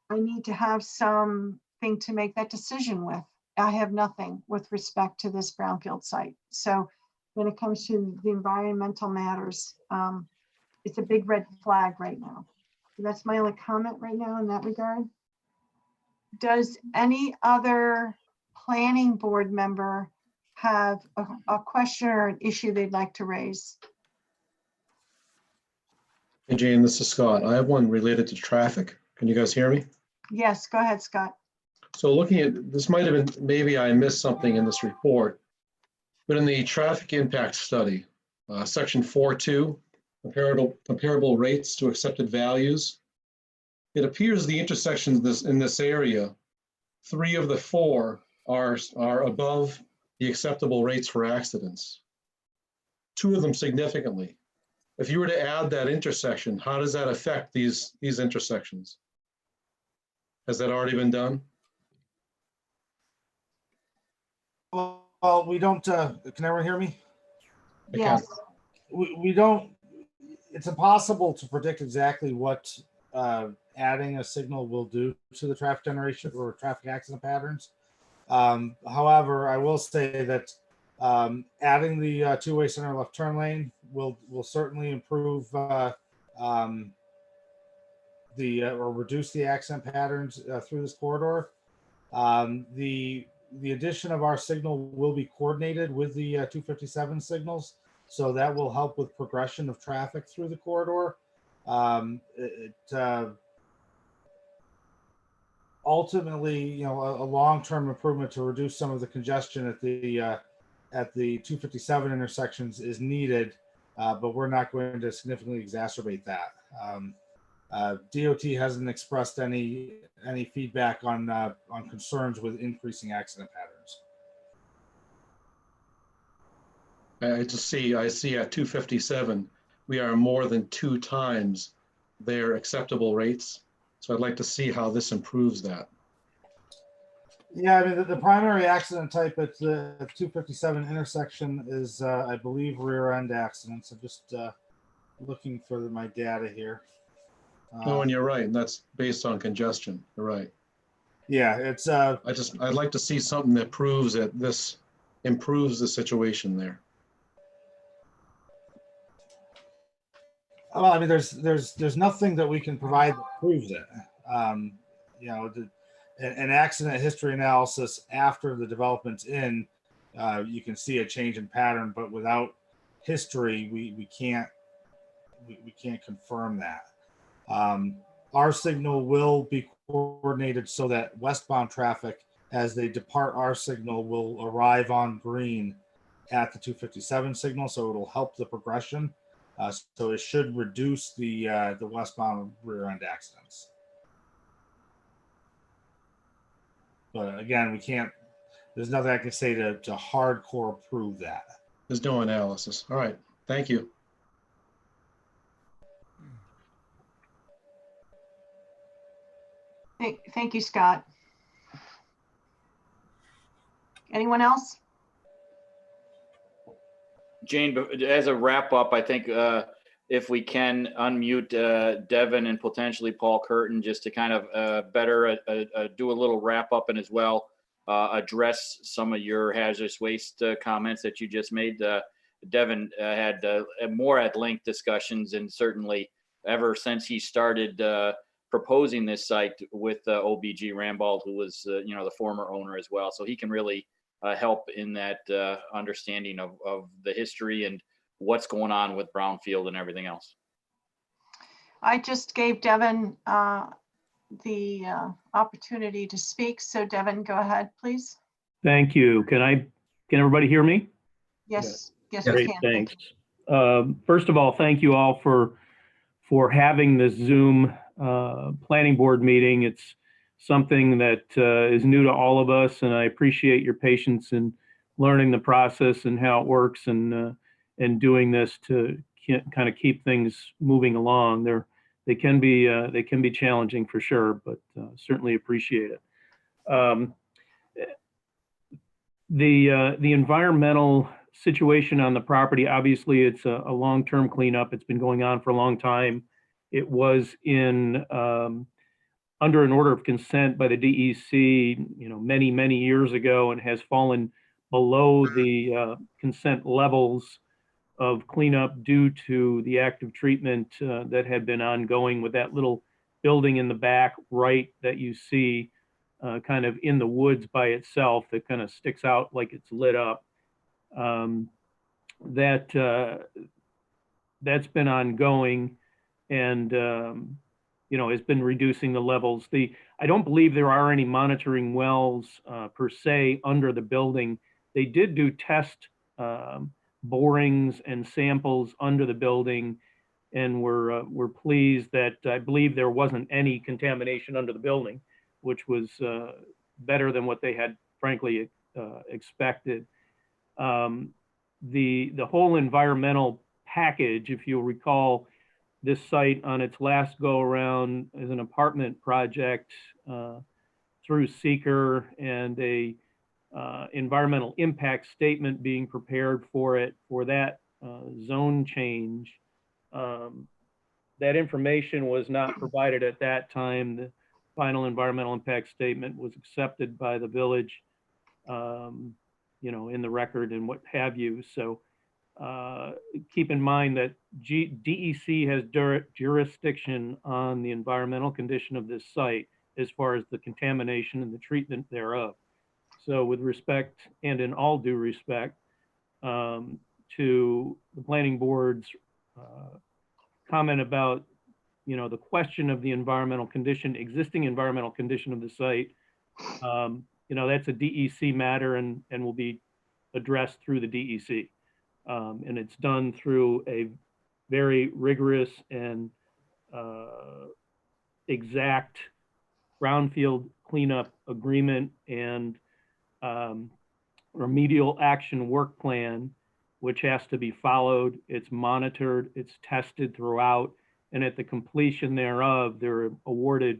I need to have something to make that decision with. I have nothing with respect to this brownfield site. So when it comes to the environmental matters, it's a big red flag right now. So that's my only comment right now in that regard. Does any other planning board member have a question or an issue they'd like to raise? Hey, Jane, this is Scott. I have one related to traffic. Can you guys hear me? Yes, go ahead, Scott. So looking at, this might have been, maybe I missed something in this report, but in the traffic impact study, section 4.2, comparable rates to accepted values, it appears the intersections in this area, 3 of the 4 are above the acceptable rates for accidents. 2 of them significantly. If you were to add that intersection, how does that affect these intersections? Has that already been done? Well, we don't, can everyone hear me? Yes. We don't, it's impossible to predict exactly what adding a signal will do to the traffic generation or traffic accident patterns. However, I will say that adding the two-way center left turn lane will certainly improve or reduce the accident patterns through this corridor. The addition of our signal will be coordinated with the 257 signals, so that will help with progression of traffic through the corridor. Ultimately, a long-term improvement to reduce some of the congestion at the 257 intersections is needed, but we're not going to significantly exacerbate that. DOT hasn't expressed any feedback on concerns with increasing accident patterns. I see at 257, we are more than 2 times their acceptable rates. So I'd like to see how this improves that. Yeah, I mean, the primary accident type at the 257 intersection is, I believe, rear end accidents. I'm just looking for my data here. Oh, and you're right. And that's based on congestion. You're right. Yeah, it's. I'd like to see something that proves that this improves the situation there. Well, I mean, there's nothing that we can provide that proves it. An accident history analysis after the development's in, you can see a change in pattern, but without history, we can't confirm that. Our signal will be coordinated so that westbound traffic, as they depart our signal, will arrive on green at the 257 signal, so it'll help the progression. So it should reduce the westbound rear end accidents. But again, we can't. There's nothing I can say to hardcore prove that. There's no analysis. All right, thank you. Thank you, Scott. Anyone else? Jane, as a wrap up, I think if we can unmute Devin and potentially Paul Curtin, just to kind of better do a little wrap up and as well address some of your hazardous waste comments that you just made. Devin had more at length discussions, and certainly ever since he started proposing this site with OBG Rambald, who was the former owner as well, so he can really help in that understanding of the history and what's going on with Brownfield and everything else. I just gave Devin the opportunity to speak. So Devin, go ahead, please. Thank you. Can everybody hear me? Yes, yes, Great, we can. thanks. First of all, thank you all for having this Zoom planning board meeting. It's something that is new to all of us, and I appreciate your patience in learning the process and how it works, and doing this to kind of keep things moving along. They can be challenging for sure, but certainly appreciate it. The environmental situation on the property, obviously it's a long-term cleanup. It's been going on for a long time. It was in under an order of consent by the DEC, many years ago, and has fallen below the consent levels of cleanup due to the active treatment that had been ongoing with that little building in the back right that you see kind of in the woods by itself that kind of sticks out like it's lit up. That's been ongoing, and has been reducing the levels. I don't believe there are any monitoring wells per se under the building. They did do test borings and samples under the building, and we're pleased that I believe there wasn't any contamination under the building, which was better than what they had frankly expected. The whole environmental package, if you'll recall, this site on its last go around as an apartment project through seeker, and a environmental impact statement being prepared for it for that zone change. That information was not provided at that time. The final environmental impact statement was accepted by the village, in the record and what have you. So keep in mind that DEC has jurisdiction on the environmental condition of this site as far as the contamination and the treatment thereof. So with respect, and in all due respect, to the planning board's comment about, the question of the environmental condition, existing environmental condition of the site, that's a DEC matter and will be addressed through the DEC. And it's done through a very rigorous and exact brownfield cleanup agreement and remedial action work plan, which has to be followed. It's monitored, it's tested throughout, and at the completion thereof, they're awarded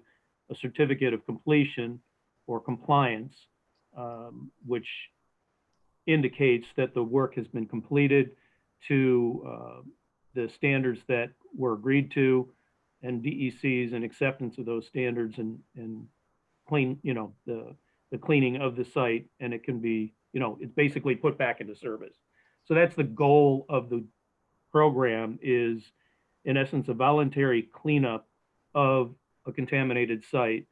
a certificate of completion or compliance, which indicates that the work has been completed to the standards that were agreed to, and DEC's and acceptance of those standards, and clean, the cleaning of the site, and it can be, it's basically put back into service. So that's the goal of the program, is in essence a voluntary cleanup of a contaminated site,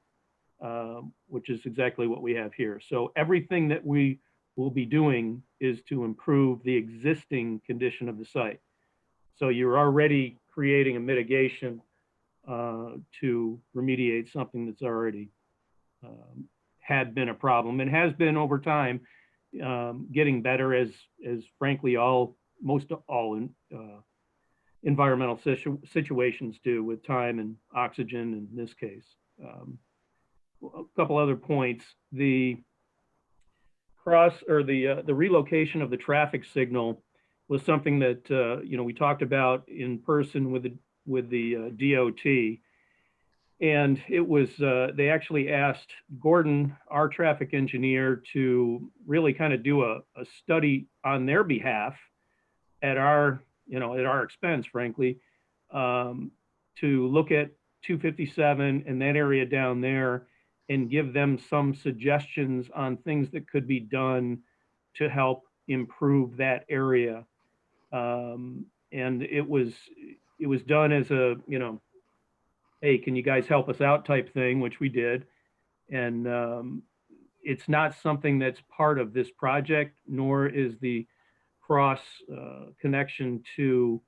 which is exactly what we have here. So everything that we will be doing is to improve the existing condition of the site. So you're already creating a mitigation to remediate something that's already had been a problem and has been over time getting better as frankly most all environmental situations do with time and oxygen in this case. A couple other points. The relocation of the traffic signal was something that we talked about in person with the DOT, and it was they actually asked Gordon, our traffic engineer, to really kind of do a study on their behalf at our expense, frankly, to look at 257 and that area down there and give them some suggestions on things that could be done to help improve that area. And it was done as a, hey, can you guys help us out type thing, which we did. And it's not something that's part of this project, nor is the cross connection to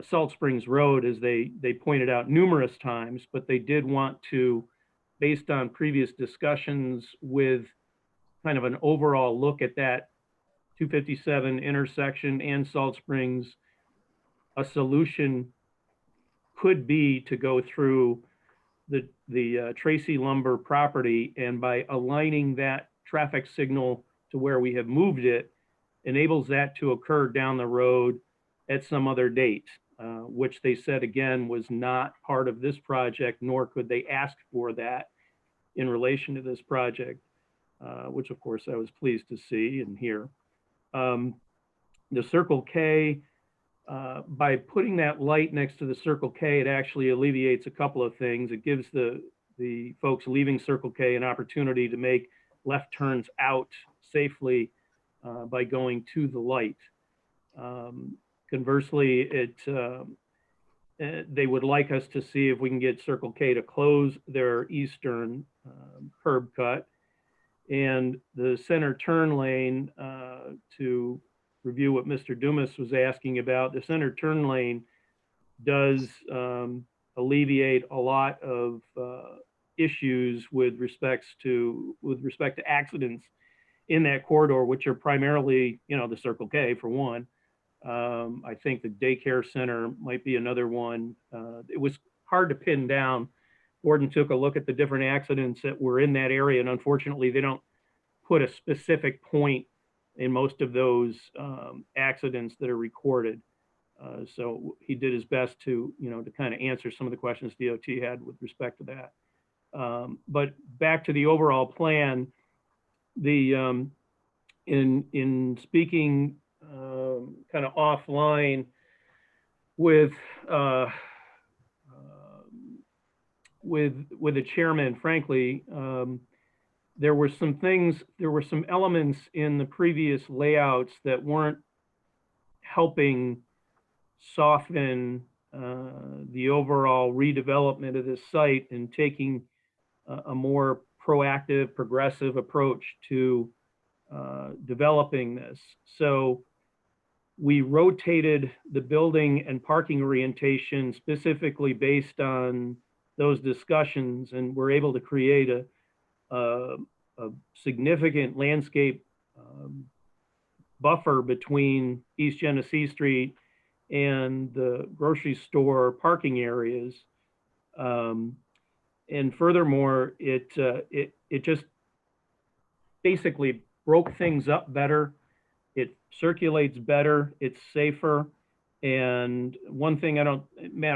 Salt Springs Road, as they pointed out numerous times, but they did want to, based on previous discussions with kind of an overall look at that 257 intersection and Salt Springs, a solution could be to go through the Tracy Lumber property, and by aligning that traffic signal to where we have moved it, enables that to occur down the road at some other date, which they said again was not part of this project, nor could they ask for that in relation to this project, which of course I was pleased to see and hear. The Circle K, by putting that light next to the Circle K, it actually alleviates a couple of things. It gives the folks leaving Circle K an opportunity to make left turns out safely by going to the light. Conversely, they would like us to see if we can get Circle K to close their eastern curb cut, and the center turn lane, to review what Mr. Dumas was asking about. The center turn lane does alleviate a lot of issues with respect to accidents in that corridor, which are primarily, the Circle K for one. I think the daycare center might be another one. It was hard to pin down. Gordon took a look at the different accidents that were in that area, and unfortunately they don't put a specific point in most of those accidents that are recorded. So he did his best to, to kind of answer some of the questions DOT had with respect to that. But back to the overall plan, in speaking kind of offline with the chairman, frankly, there were some elements in the previous layouts that weren't helping soften the overall redevelopment of this site and taking a more proactive, progressive approach to developing this. So we rotated the building and parking orientation specifically based on those discussions, and we're able to create a significant landscape buffer between East Genesee Street and the grocery store parking areas. And furthermore, it just basically broke things up better. It circulates better, it's safer. And one thing I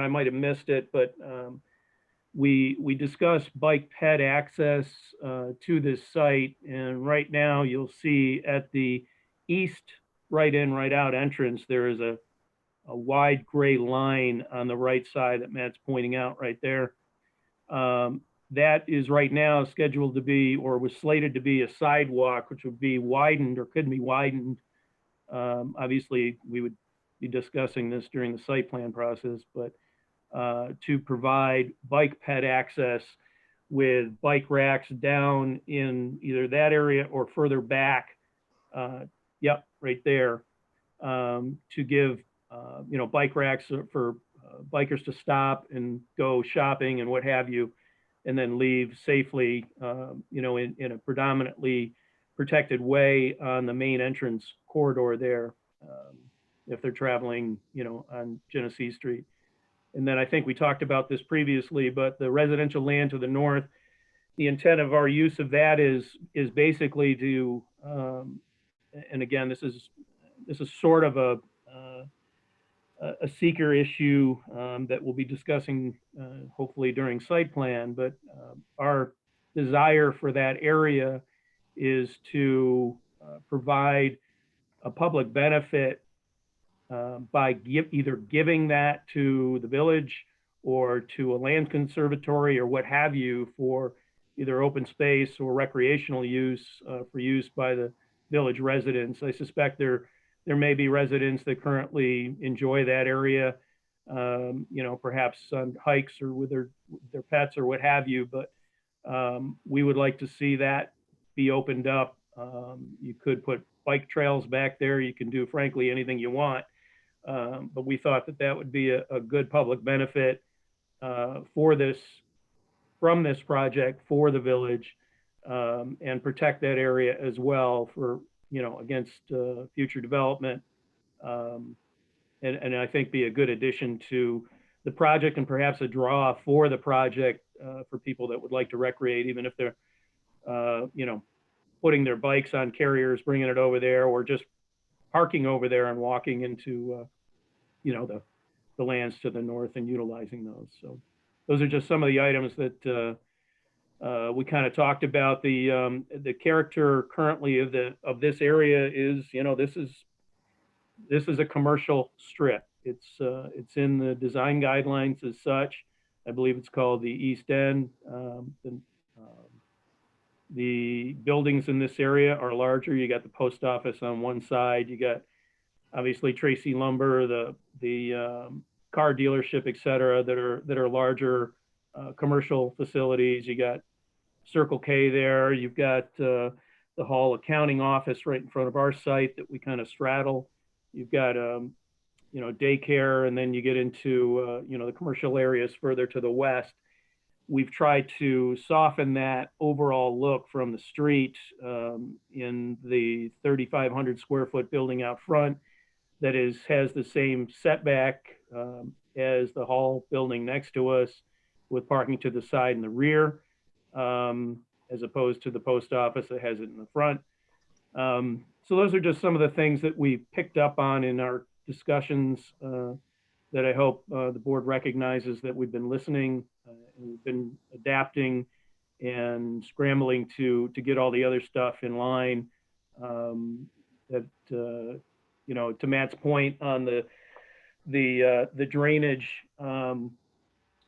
might have missed it, but we discussed bike ped access to this site. And right now you'll see at the east right in, right out entrance, there is a wide gray line on the right side that Matt's pointing out right there. That is right now scheduled to be, or was slated to be, a sidewalk, which would be widened or could be widened. Obviously, we would be discussing this during the site plan process, but to provide bike ped access with bike racks down in either that area or further back, yep, right there, to give bike racks for bikers to stop and go shopping and what have you, and then leave safely, in a predominantly protected way on the main entrance corridor there, if they're traveling, on Genesee Street. And then I think we talked about this previously, but the residential land to the north, the intent of our use of that is basically to, and again, this is sort of a seeker issue that we'll be discussing hopefully during site plan, but our desire for that area is to provide a public benefit by either giving that to the village or to a land conservatory or what have you for either open space or recreational use for use by the village residents. I suspect there may be residents that currently enjoy that area, perhaps on hikes or with their pets or what have you, but we would like to see that be opened up. You could put bike trails back there. You can do, frankly, anything you want. But we thought that would be a good public benefit from this project for the village, and protect that area as well for, against future development. And I think be a good addition to the project and perhaps a draw for the project for people that would like to recreate, even if they're, putting their bikes on carriers, bringing it over there, or just parking over there and walking into, the lands to the north and utilizing those. So those are just some of the items that we kind of talked about. The character currently of this area is, this is a commercial strip. It's in the design guidelines as such. I believe it's called the East End. The buildings in this area are larger. You got the post office on one side. You got obviously Tracy Lumber, the car dealership, et cetera, that are larger commercial facilities. You got Circle K there. You've got the Hall Accounting Office right in front of our site that we kind of straddle. You've got daycare, and then you get into the commercial areas further to the west. We've tried to soften that overall look from the street in the 3,500 square foot building out front that has the same setback as the Hall building next to us, with parking to the side and the rear, as opposed to the post office that has it in the front. So those are just some of the things that we picked up on in our discussions that I hope the board recognizes that we've been listening and we've been adapting and scrambling to get all the other stuff in line. To Matt's point on the drainage,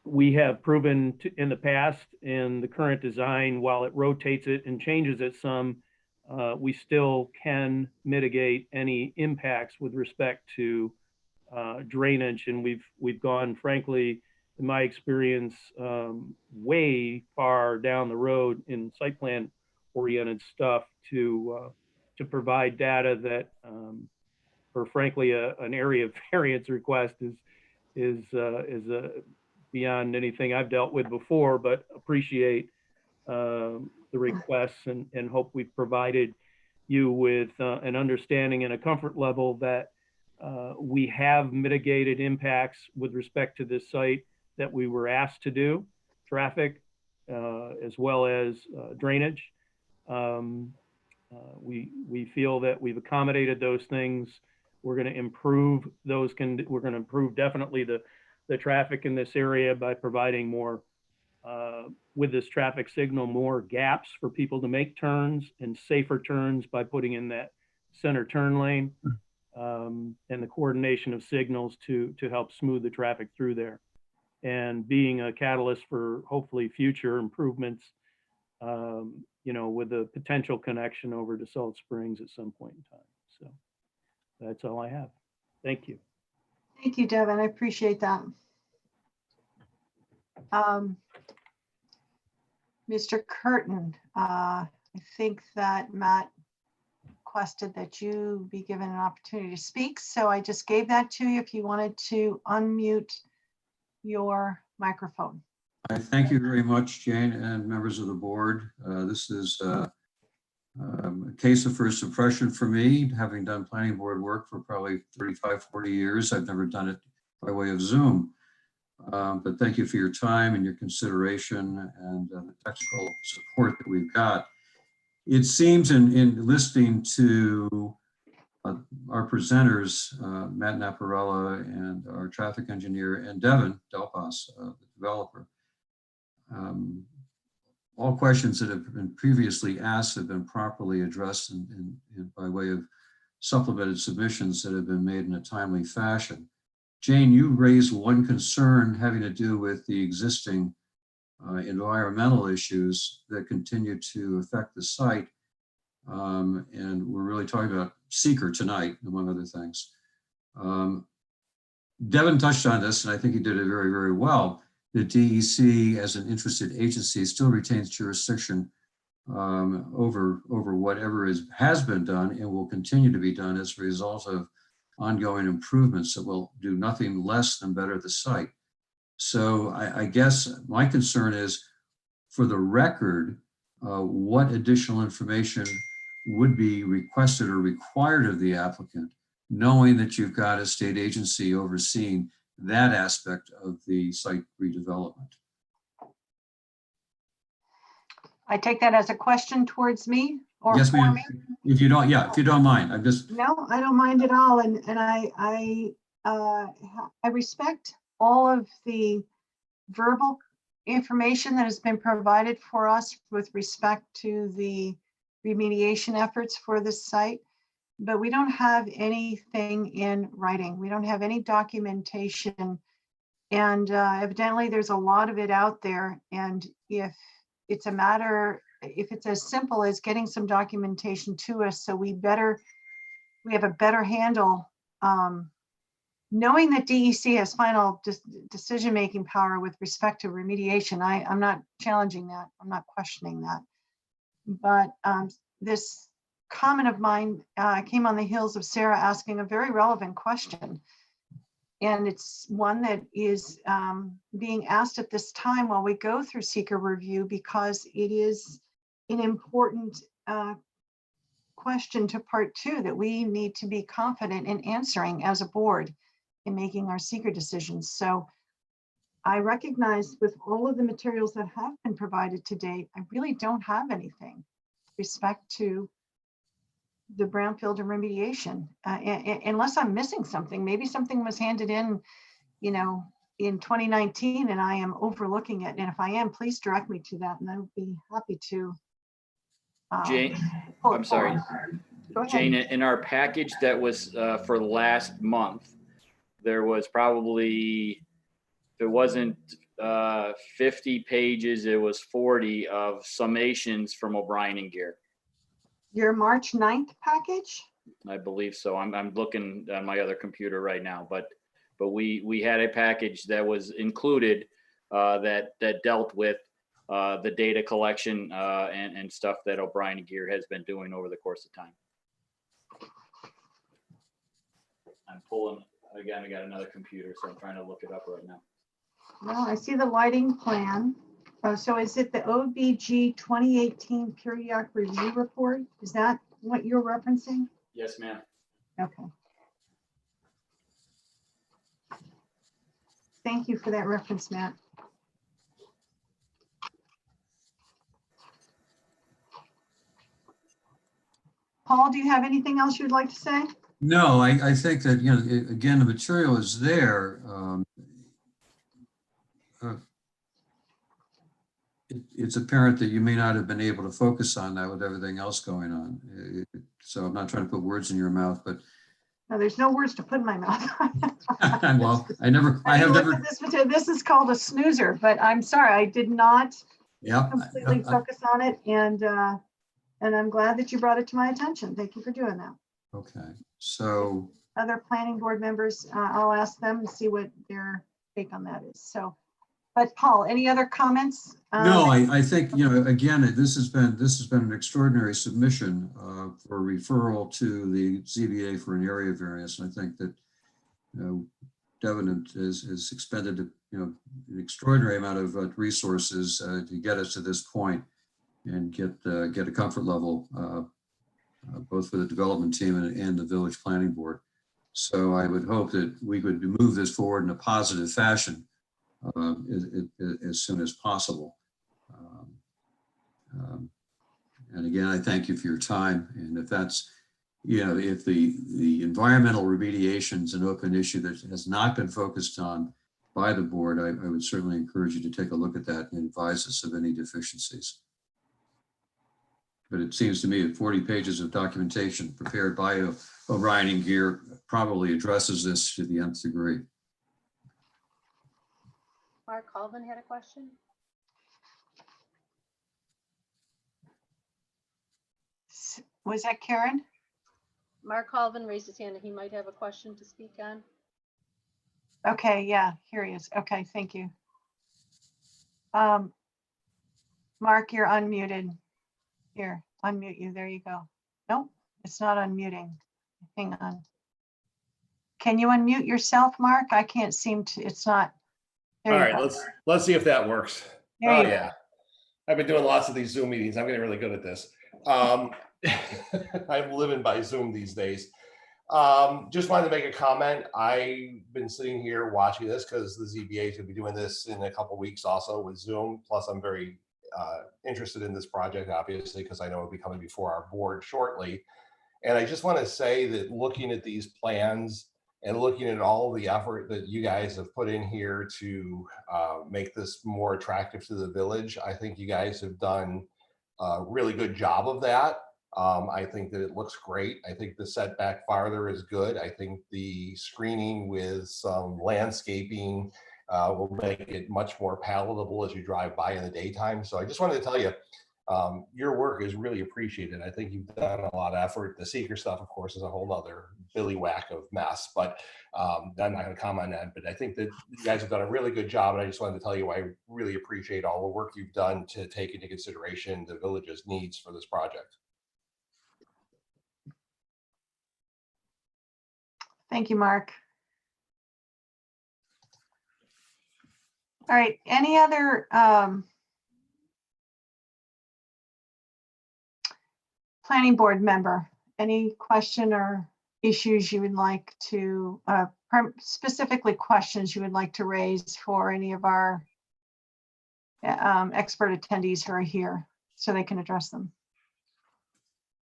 we have proven in the past in the current design, while it rotates it and changes it some, we still can mitigate any impacts with respect to drainage. And we've gone, frankly, in my experience, way far down the road in site plan oriented stuff to provide data that, for frankly, an area variance request is beyond anything I've dealt with before, but appreciate the requests and hope we've provided you with an understanding and a comfort level that we have mitigated impacts with respect to this site that we were asked to do, traffic, as well as drainage. We feel that we've accommodated those things. We're going to improve those. We're going to improve definitely the traffic in this area by providing more, with this traffic signal, more gaps for people to make turns and safer turns by putting in that center turn lane, and the coordination of signals to help smooth the traffic through there, and being a catalyst for hopefully future improvements, with a potential connection over to Salt Springs at some point in time. So that's all I have. Thank you. Thank you, Devin. I appreciate that. Mr. Curtin, I think that Matt requested that you be given an opportunity to speak. So I just gave that to you. If you wanted to unmute your microphone. I thank you very much, Jane, and members of the board. This is a case of first impression for me, having done planning board work for probably 35, 40 years. I've never done it by way of Zoom. But thank you for your time and your consideration and the technical support that we've got. It seems in listening to our presenters, Matt Naparella and our traffic engineer, and Devin Delpas, the developer, all questions that have been previously asked have been properly addressed by way of supplemented submissions that have been made in a timely fashion. Jane, you raised one concern having to do with the existing environmental issues that continue to affect the site. And we're really talking about seeker tonight, among other things. Devin touched on this, and I think he did it very, very well. The DEC, as an interested agency, still retains jurisdiction over whatever has been done and will continue to be done as a result of ongoing improvements that will do nothing less than better the site. So I guess my concern is, for the record, what additional information would be requested or required of the applicant, knowing that you've got a state agency overseeing that aspect of the site redevelopment? I take that as a question towards me or Yes, for ma'am. me? If you don't, yeah, if you don't mind, I'm just. No, I don't mind at all. And I respect all of the verbal information that has been provided for us with respect to the remediation efforts for this site, but we don't have anything in writing. We don't have any documentation. And evidently there's a lot of it out there. And if it's as simple as getting some documentation to us, so we have a better handle, knowing that DEC has final decision-making power with respect to remediation. I'm not challenging that. I'm not questioning that. But this comment of mine came on the heels of Sarah asking a very relevant question. And it's one that is being asked at this time while we go through seeker review, because it is an important question to part two that we need to be confident in answering as a board in making our seeker decisions. So I recognize with all of the materials that have been provided to date, I really don't have anything with respect to the brownfield and remediation, unless I'm missing something. Maybe something was handed in, in 2019 and I am overlooking it. And if I am, please direct me to that and I would be happy to. Jane, I'm sorry. Jane, in our package that was for last month, there was probably, if it wasn't 50 pages, it was 40 of summations from O'Brien and Gear. Your March 9th package? I believe so. I'm looking on my other computer right now, but we had a package that was included that dealt with the data collection and stuff that O'Brien and Gear has been doing over the course of time. I'm pulling, again, I got another computer, so I'm trying to look it up right now. Well, I see the lighting plan. So is it the OBG 2018 periodic review report? Is that what you're referencing? Yes, ma'am. Okay. Thank you for that reference, Matt. Paul, do you have anything else you'd like to say? No, I think that, again, the material is there. It's apparent that you may not have been able to focus on that with everything else going on. So I'm not trying to put words in your mouth, but. No, there's no words to put in my mouth. Well, I have never. This is called a snoozer, but I'm sorry, I did not completely Yep. focus on it. And I'm glad that you brought it to my attention. Thank you for doing that. Okay, so. Other planning board members, I'll ask them and see what their take on that is. So, but Paul, any other comments? No, I think, again, this has been an extraordinary submission for referral to the ZBA for an area variance. And I think that, Devin has expended, an extraordinary amount of resources to get us to this point and get a comfort level, both for the development team and the village planning board. So I would hope that we could move this forward in a positive fashion as soon as possible. And again, I thank you for your time. And if that's, if the environmental remediation is an open issue that has not been focused on by the board, I would certainly encourage you to take a look at that and advise us of any deficiencies. But it seems to me that 40 pages of documentation prepared by O'Brien and Gear probably addresses this to the nth degree. Mark Colvin had a question. Was that Karen? Mark Colvin raised his hand and he might have a question to speak on. Okay, yeah, here he is. Okay, thank you. Mark, you're unmuted. Here, unmute you. There you go. Nope, it's not unmuting. Hang on. Can you unmute yourself, Mark? I can't seem to, it's not. There All you right, go. let's see if that works. There Oh you yeah. I've been doing lots of these Zoom meetings. I'm getting really good at this. I'm living by Zoom these days. Just wanted to make a comment. I've been sitting here watching this because the ZBA is going to be doing this in a couple of weeks also with Zoom. Plus, I'm very interested in this project, obviously, because I know it'll be coming before our board shortly. And I just want to say that looking at these plans and looking at all the effort that you guys have put in here to make this more attractive to the village, I think you guys have done a really good job of that. I think that it looks great. I think the setback farther is good. I think the screening with some landscaping will make it much more palatable as you drive by in the daytime. So I just wanted to tell you, your work is really appreciated. I think you've done a lot of effort. The seeker stuff, of course, is a whole other billy whack of mess, but I'm not going to comment on that. But I think that you guys have done a really good job. And I just wanted to tell you, I really appreciate all the work you've done to take into consideration the village's needs for this project. Thank you, Mark. All right, any other planning board member, any question or issues you would like to, specifically questions you would like to raise for any of our expert attendees who are here so they can address them?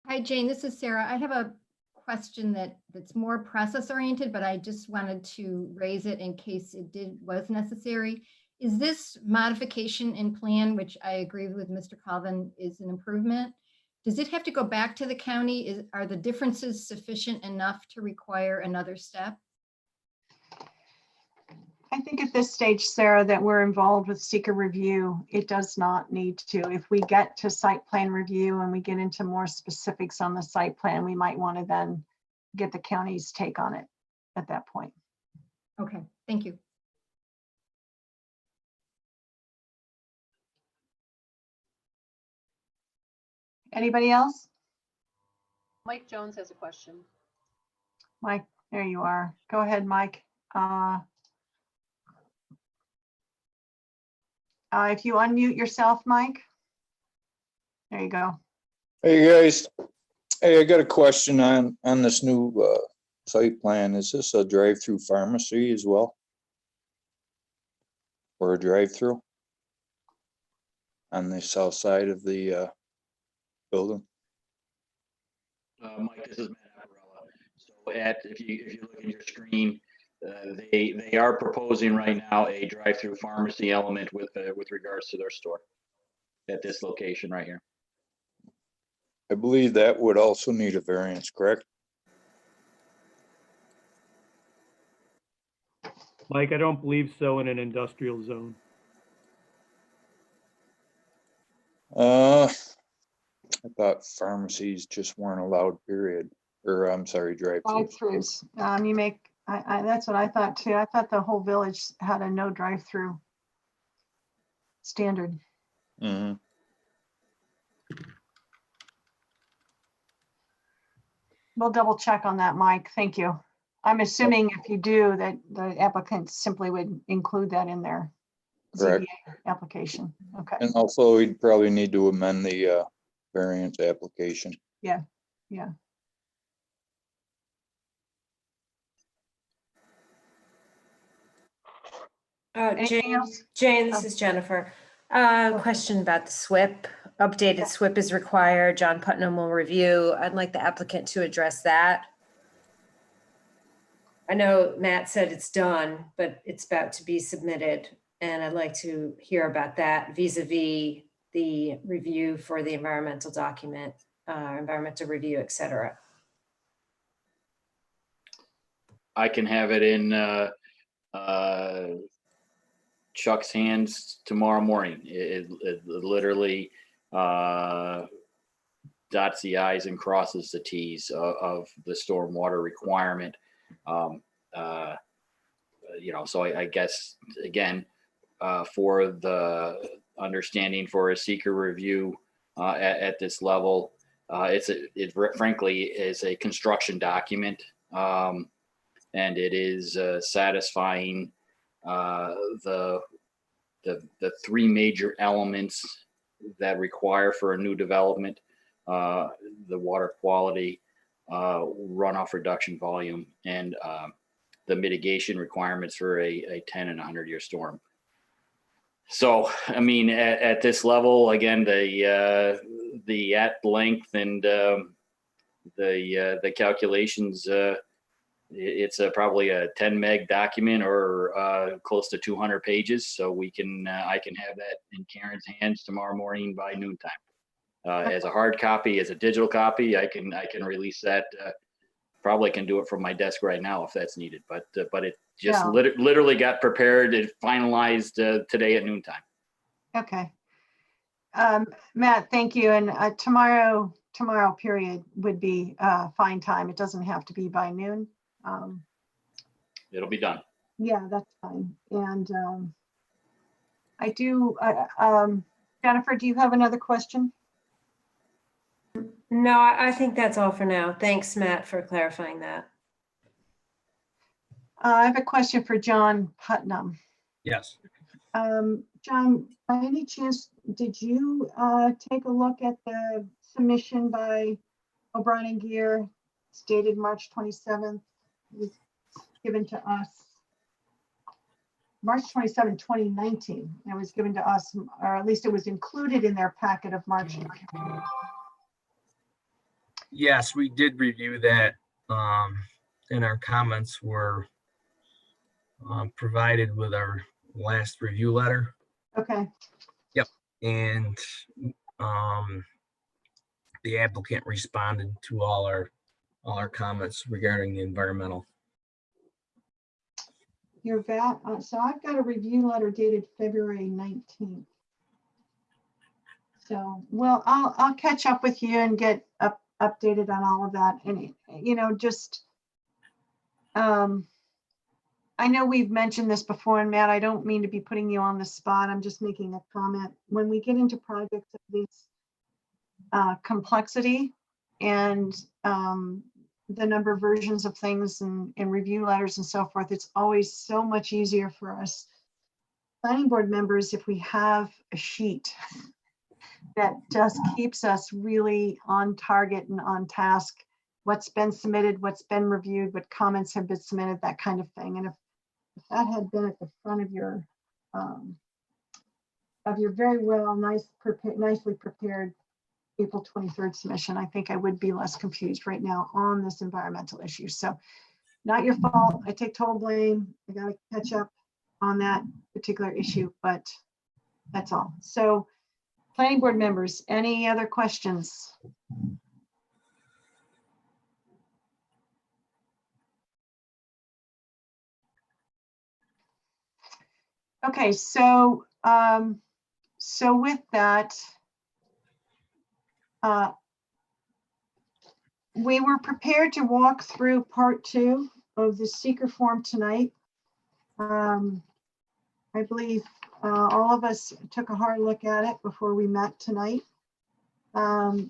Hi, Jane, this is Sarah. I have a question that's more process oriented, but I just wanted to raise it in case it was necessary. Is this modification in plan, which I agree with Mr. Colvin is an improvement? Does it have to go back to the county? Are the differences sufficient enough to require another step? I think at this stage, Sarah, that we're involved with seeker review, it does not need to. If we get to site plan review and we get into more specifics on the site plan, we might want to then get the county's take on it at that point. Okay, thank you. Anybody else? Mike Jones has a question. Mike, there you are. Go ahead, Mike. If you unmute yourself, Mike. There you go. Hey guys, hey, I got a question on this new site plan. Is this a drive-through pharmacy as well? Or a drive-through on the south side of the building? Mike, this is Matt Aparella. So if you look at your screen, they are proposing right now a drive-through pharmacy element with regards to their store at this location right here. I believe that would also need a variance, correct? Mike, I don't believe so in an industrial zone. I thought pharmacies just weren't allowed, period. Or I'm sorry, drive-throughs. Drive-throughs. You make, that's what I thought too. I thought the whole village had a no drive-through standard. Mm-hmm. We'll double check on that, Mike. Thank you. I'm assuming if you do, that the applicant simply would include that in their Correct. ZBA application. Okay, And also we'd probably need to amend the variance application. yeah. Anything Jane, else? Jane, Oh. this is Jennifer. Question about the SWIP. Updated SWIP is required. John Putnam will review. I'd like the applicant to address that. I know Matt said it's done, but it's about to be submitted. And I'd like to hear about that vis-a-vis the review for the environmental document, environmental review, et cetera. I can have it in Chuck's hands tomorrow morning. It literally dots the I's and crosses the T's of the stormwater requirement. So I guess, again, for the understanding for a seeker review at this level, it frankly is a construction document, and it is satisfying the three major elements that require for a new development: the water quality, runoff reduction volume, and the mitigation requirements for a 10 and 100-year storm. So, I mean, at this level, again, the at length and the calculations, it's probably a 10 meg document or close to 200 pages. So I can have that in Karen's hands tomorrow morning by noontime. As a hard copy, as a digital copy, I can release that. Probably can do it from my desk right now if that's needed, but it just literally got prepared and finalized today at noontime. Okay. Matt, thank you. And tomorrow period would be fine time. It doesn't have to be by noon. It'll be done. Yeah, that's fine. And I do, Jennifer, do you have another question? No, I think that's all for now. Thanks, Matt, for clarifying that. I have a question for John Putnam. Yes. John, by any chance, did you take a look at the submission by O'Brien and Gear, stated March 27th? It was given to us March 27, 2019. It was given to us, or at least it was included in their packet of March. Yes, we did review that, and our comments were provided with our last review letter. Okay. Yep. And the applicant responded to all our comments regarding the environmental. Your VAT, so I've got a review letter dated February 19th. So, well, I'll catch up with you and get updated on all of that. And, just, I know we've mentioned this before, and Matt, I don't mean to be putting you on the spot. I'm just making a comment. When we get into projects of this complexity and the number of versions of things and review letters and so forth, it's always so much easier for us planning board members if we have a sheet that just keeps us really on target and on task. What's been submitted, what's been reviewed, what comments have been submitted, that kind of thing. And if that had been at the front of your very well, nicely prepared April 23rd submission, I think I would be less confused right now on this environmental issue. So not your fault. I take total blame. I got to catch up on that particular issue, but that's all. So planning board members, any other questions? Okay, so with that, we were prepared to walk through part 2 of the seeker form tonight. I believe all of us took a hard look at it before we met tonight. I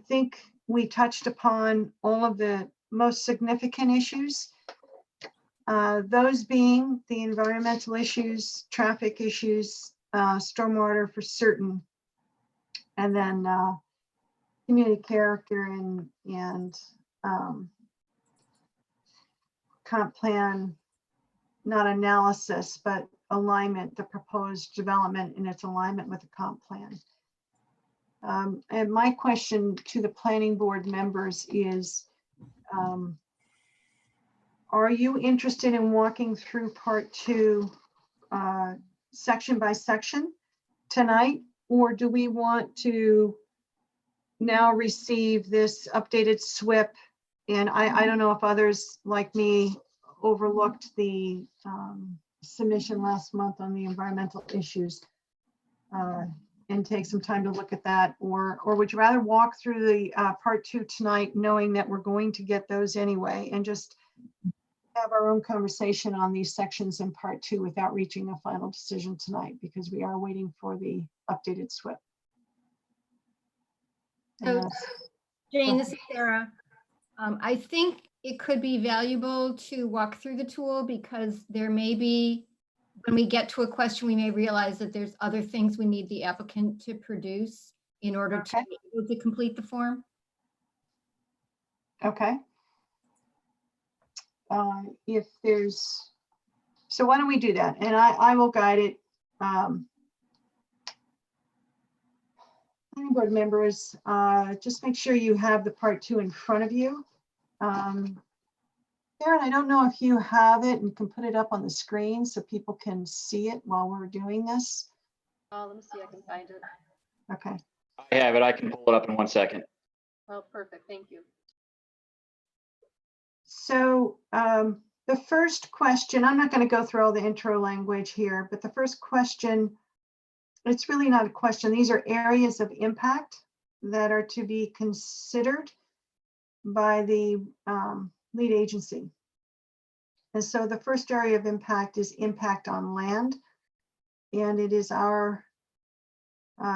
think we touched upon all of the most significant issues. Those being the environmental issues, traffic issues, stormwater for certain, and then community character and comp plan, not analysis, but alignment, the proposed development in its alignment with the comp plan. And my question to the planning board members is, are you interested in walking through part 2 section by section tonight? Or do we want to now receive this updated SWIP? And I don't know if others like me overlooked the submission last month on the environmental issues and take some time to look at that, or would you rather walk through the part 2 tonight, knowing that we're going to get those anyway, and just have our own conversation on these sections in part 2 without reaching a final decision tonight, because we are waiting for the updated SWIP. So, Jane, this is Sarah. I think it could be valuable to walk through the tool, because there may be, when we get to a question, we may realize that there's other things we need the applicant to produce in order to be able to complete the form. Okay. If there's, so why don't we do that? And I will guide it. Planning board members, just make sure you have the part 2 in front of you. Karen, I don't know if you have it and can put it up on the screen so people can see it while we're doing this. Let me see, I can find it. Okay. I have it. I can pull it up in 1 second. Oh, perfect, thank you. So the first question, I'm not going to go through all the intro language here, but the first question, it's really not a question. These are areas of impact that are to be considered by the lead agency. And so the first area of impact is impact on land. And it is our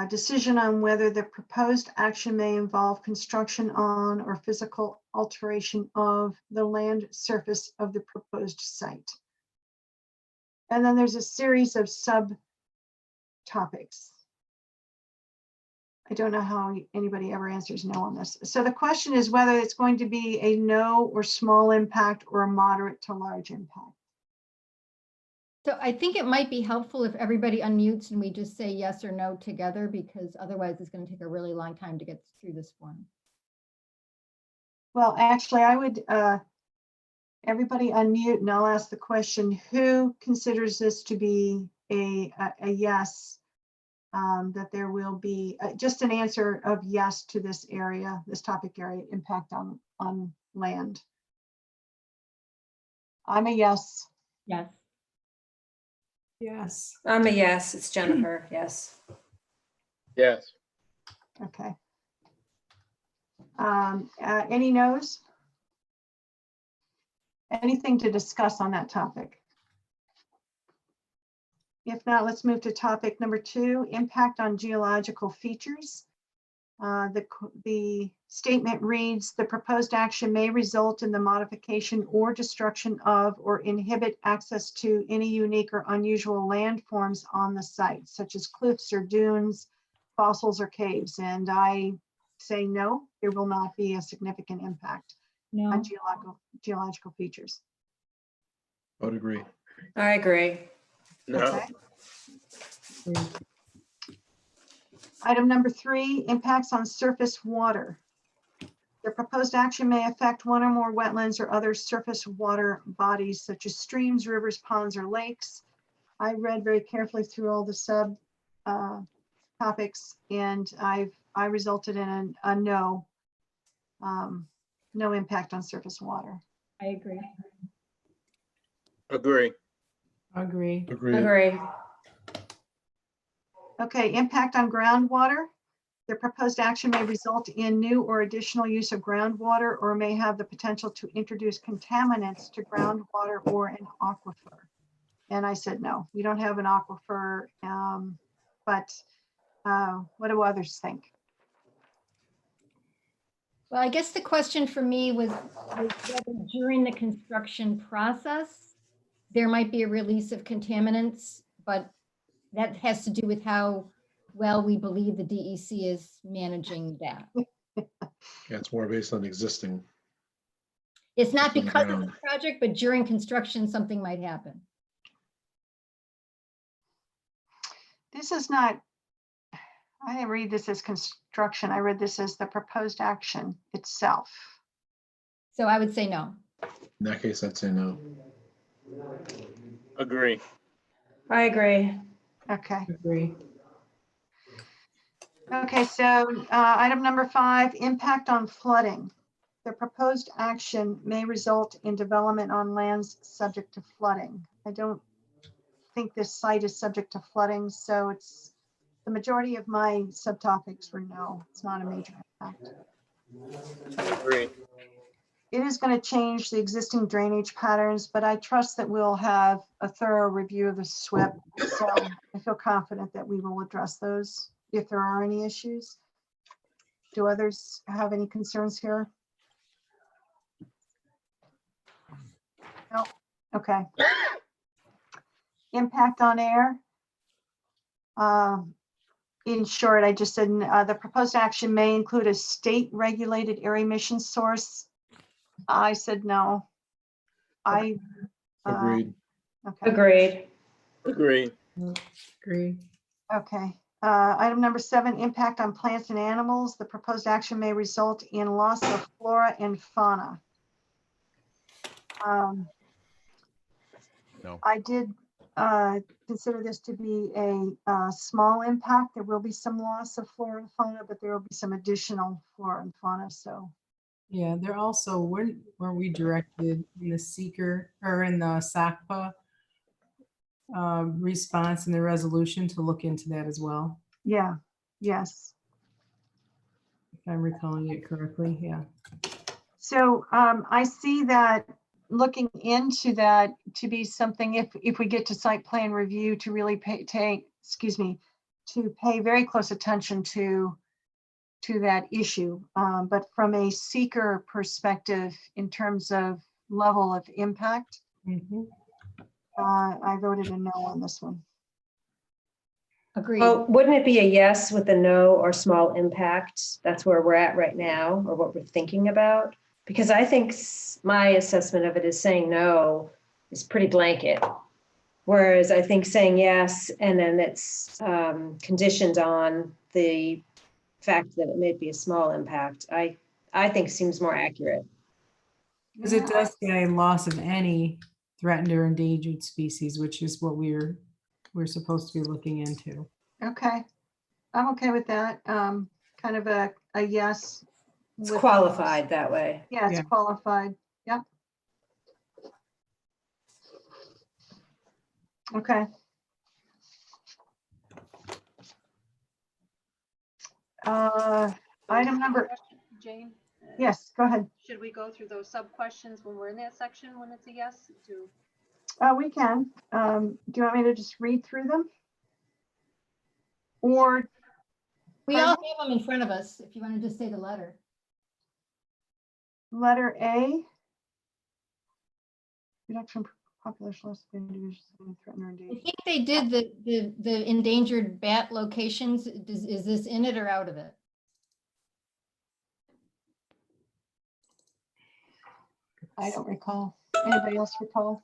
decision on whether the proposed action may involve construction on or physical alteration of the land surface of the proposed site. And then there's a series of subtopics. I don't know how anybody ever answers no on this. So the question is whether it's going to be a no or small impact or a moderate to large impact. So I think it might be helpful if everybody unmutes and we just say yes or no together, because otherwise it's going to take a really long time to get through this form. Well, actually, I would, everybody unmute and I'll ask the question, who considers this to be a yes, that there will be just an answer of yes to this area, this topic area, impact on land? I'm a yes. Yes. Yes. I'm a yes. It's Jennifer. Yes. Yes. Okay. Any no's? Anything to discuss on that topic? If not, let's move to topic number 2, impact on geological features. The statement reads, the proposed action may result in the modification or destruction of or inhibit access to any unique or unusual landforms on the site, such as cliffs or dunes, fossils or caves. And I say no, there will not be a significant impact on geological features. I would agree. I agree. No. Okay. Item number 3, impacts on surface water. The proposed action may affect one or more wetlands or other surface water bodies such as streams, rivers, ponds, or lakes. I read very carefully through all the sub topics, and I resulted in a no, no impact on surface water. I agree. Agree. Agree. Agree. Okay, impact on groundwater. The proposed action may result in new or additional use of groundwater or may have the potential to introduce contaminants to groundwater or an aquifer. And I said, no, we don't have an aquifer, but what do others think? Well, I guess the question for me was whether during the construction process, there might be a release of contaminants, but that has to do with how well we believe the DEC is managing that. Yeah, it's more based on existing. It's not It's on the because of the ground. project, but during construction, something might happen. This is not, I didn't read this as construction. I read this as the proposed action itself. So I would say no. In that case, I'd say no. Agree. I agree. Okay. Agree. Okay, so item number 5, impact on flooding. The proposed action may result in development on lands subject to flooding. I don't think this site is subject to flooding, so it's the majority of my subtopics were no, it's not a major impact. Agree. It is going to change the existing drainage patterns, but I trust that we'll have a thorough review of the SWIP. So I feel confident that we will address those if there are any issues. Do others have any concerns here? No. Okay. Impact on air. In short, I just said the proposed action may include a state regulated air emission source. I said no. I Agreed. okay. Agreed. Agree. Agree. Okay. Item number 7, impact on plants and animals. The proposed action may result in loss of flora and fauna. No. I did consider this to be a small impact. There will be some loss of flora and fauna, but there will be some additional flora and fauna. So Yeah, they're also, weren't we directed in the seeker or in the SACPA response in the resolution to look into that as well? yeah, yes. If I'm recalling it correctly, yeah. So I see that looking into that to be something, if we get to site plan review, to really pay very close attention to that issue. But from a seeker perspective, in terms of level of impact, I voted a no on this one. Agreed. Well, wouldn't it be a yes with a no or small impact? That's where we're at right now, or what we're thinking about. Because I think my assessment of it is saying no is pretty blanket. Whereas I think saying yes, and then it's conditioned on the fact that it may be a small impact, I think seems more accurate. Because it does say loss of any threatened or endangered species, which is what we're supposed to be looking into. Okay, I'm okay with that. Kind of a yes. It's with- qualified that way. Yeah, it's Yeah. qualified. Yep. Okay. Item number, Jane, yes, go ahead. should we go through those sub questions when we're in that section, when it's a yes to? We can. Do you want me to just read through them? Or We all have them in front of us, if you want to just say the letter. letter A? Reduction population loss of individuals threatened or I endangered. think they did the endangered bat locations. Is this in it or out of it? I don't recall. Anybody else recall?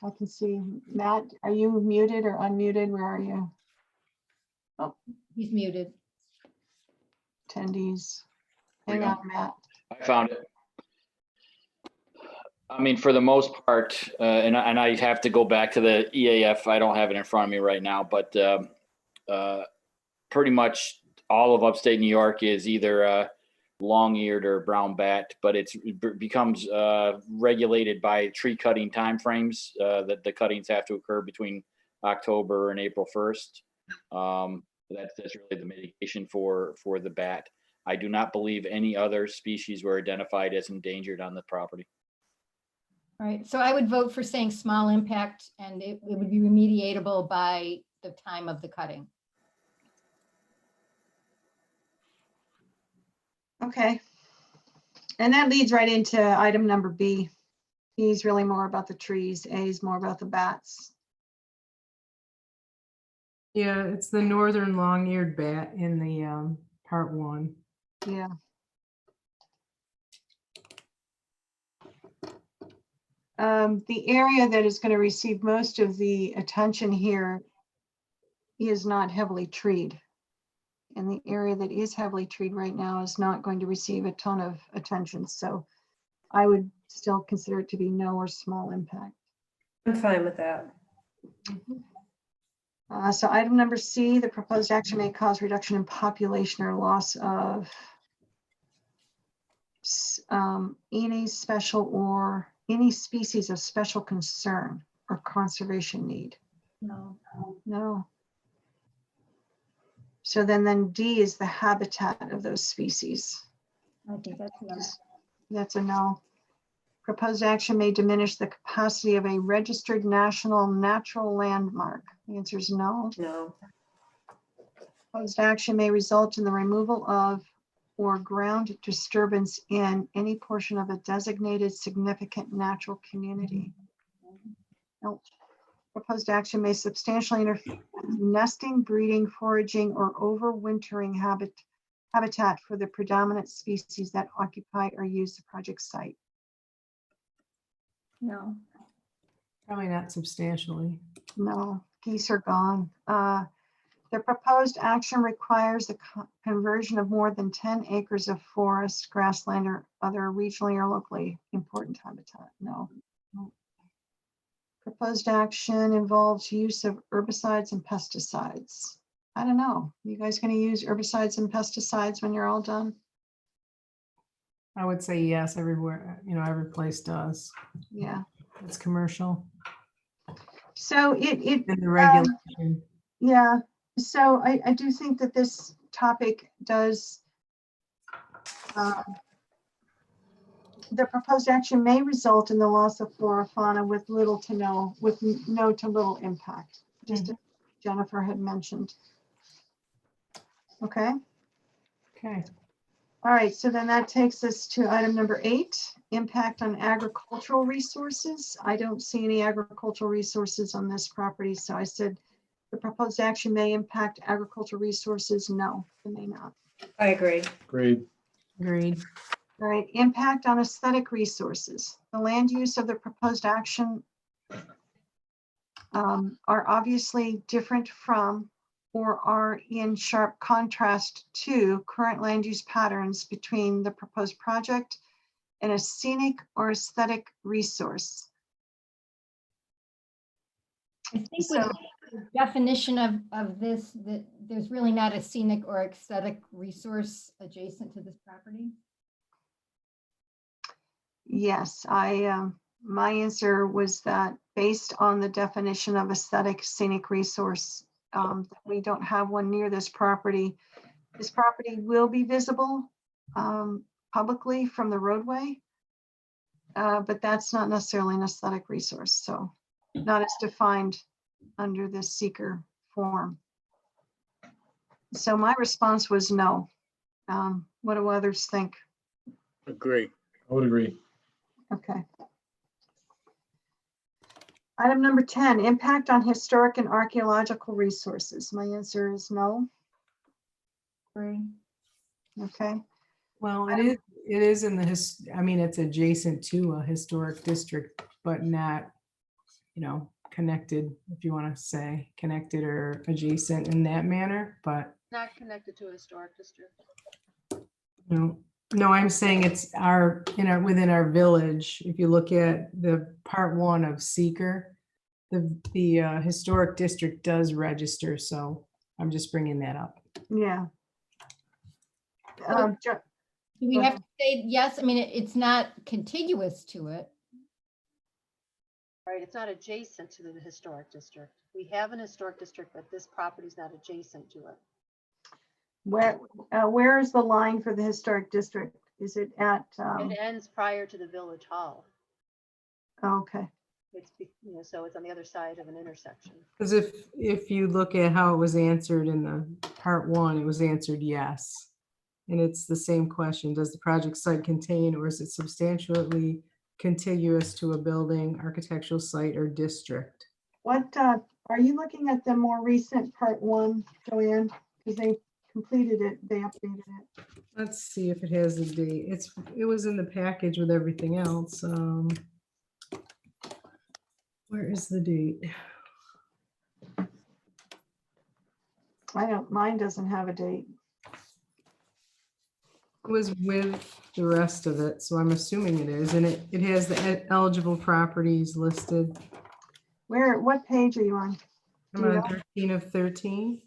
I can see Matt. Are you muted or unmuted? Where are you? Oh, He's muted. attendees. There Hang you go. on, Matt. I found it. I mean, for the most part, and I have to go back to the EAF. I don't have it in front of me right now, but pretty much all of upstate New York is either long-eared or brown bat, but it becomes regulated by tree cutting timeframes that the cuttings have to occur between October and April 1st. That's really the mitigation for the bat. I do not believe any other species were identified as endangered on the property. All right, so I would vote for saying small impact, and it would be remediatable by the time of the cutting. Okay. And that leads right into item number B. E is really more about the trees. A is more about the bats. Yeah, it's the northern long-eared bat in the part 1. Yeah. The area that is going to receive most of the attention here is not heavily treed. And the area that is heavily treed right now is not going to receive a ton of attention. So I would still consider it to be no or small impact. I'm fine with that. So item number C, the proposed action may cause reduction in population or loss of any special or any species of special concern or conservation need. No. No. So then D is the habitat of those species. I think that's no. That's a no. Proposed action may diminish the capacity of a registered national natural landmark. The answer is no. No. Proposed action may result in the removal of or ground disturbance in any portion of a designated significant natural community. No. Proposed action may substantially interfere with nesting, breeding, foraging, or overwintering habitat for the predominant species that occupy or use the project site. No. Probably not substantially. No, geese are gone. The proposed action requires the conversion of more than 10 acres of forest, grassland, or other regionally or locally important habitat. No. Proposed action involves use of herbicides and pesticides. I don't know. You guys going to use herbicides and pesticides when you're all done? I would say yes, everywhere, every place does. Yeah. It's commercial. So it in the regulation. Yeah. So I do think that this topic does, the proposed action may result in the loss of flora fauna with no to little impact, just as Jennifer had mentioned. Okay. Okay. All right, so then that takes us to item number 8, impact on agricultural resources. I don't see any agricultural resources on this property, so I said the proposed action may impact agricultural resources. No, it may not. I agree. Agreed. Agreed. All right, impact on aesthetic resources. The land use of the proposed action are obviously different from or are in sharp contrast to current land use patterns between the proposed project and a scenic or aesthetic resource. I think with the definition of this, that there's really not a scenic or aesthetic resource adjacent to this property. Yes, my answer was that based on the definition of aesthetic scenic resource, we don't have one near this property. This property will be visible publicly from the roadway, but that's not necessarily an aesthetic resource, so not as defined under this seeker form. So my response was no. What do others think? Agree. I would agree. Okay. Item number 10, impact on historic and archaeological resources. My answer is no. Agree. Okay. Well, it is in the it's adjacent to a historic district, but not, connected, if you want to say connected or adjacent in that manner, but Not connected to a historic district. no, I'm saying it's within our village. If you look at the part 1 of seeker, the historic district does register. So I'm just bringing that up. Yeah. Do we have to say yes? I mean, it's not contiguous to it. Right, it's not adjacent to the historic district. We have an historic district, but this property is not adjacent to it. Where is the line for the historic district? Is it at? It ends prior to the village hall. Okay. It's, so it's on the other side of an intersection. Because if you look at how it was answered in the part 1, it was answered yes. And it's the same question. Does the project site contain or is it substantially contiguous to a building, architectural site, or district. What, are you looking at the more recent part one, Joanne? Because they completed it, they updated it. Let's see if it has the date. It was in the package with everything else. Where is the date? Mine doesn't have a date. It was with the rest of it, so I'm assuming it is, and it has the eligible properties listed. What page are you on? I'm Do you on know? 13 of 13.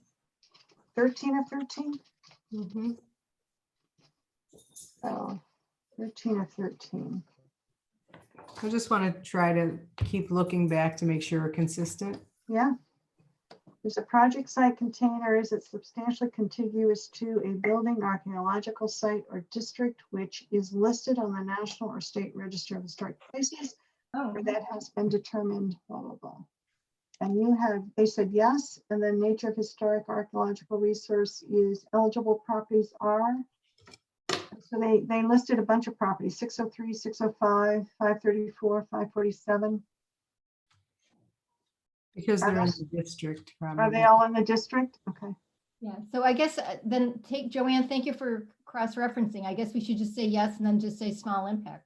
13 of 13? Mm-hmm. Oh, 13 of 13. I just want to try to keep looking back to make sure we're consistent. Yeah. Is a project site container, is it substantially contiguous to a building, archaeological site, or district which is listed on the National or State Register of Historic Places, or that has been determined, blah, blah, blah. And they said yes, and then nature of historic archaeological resource is eligible properties are. So they listed a bunch of properties, 603, 605, 534, 547. Because they're in the district. Are Probably. they all in the district? Okay. Yeah, so I guess then Joanne, thank you for cross-referencing. I guess we should just say yes and then just say small impact.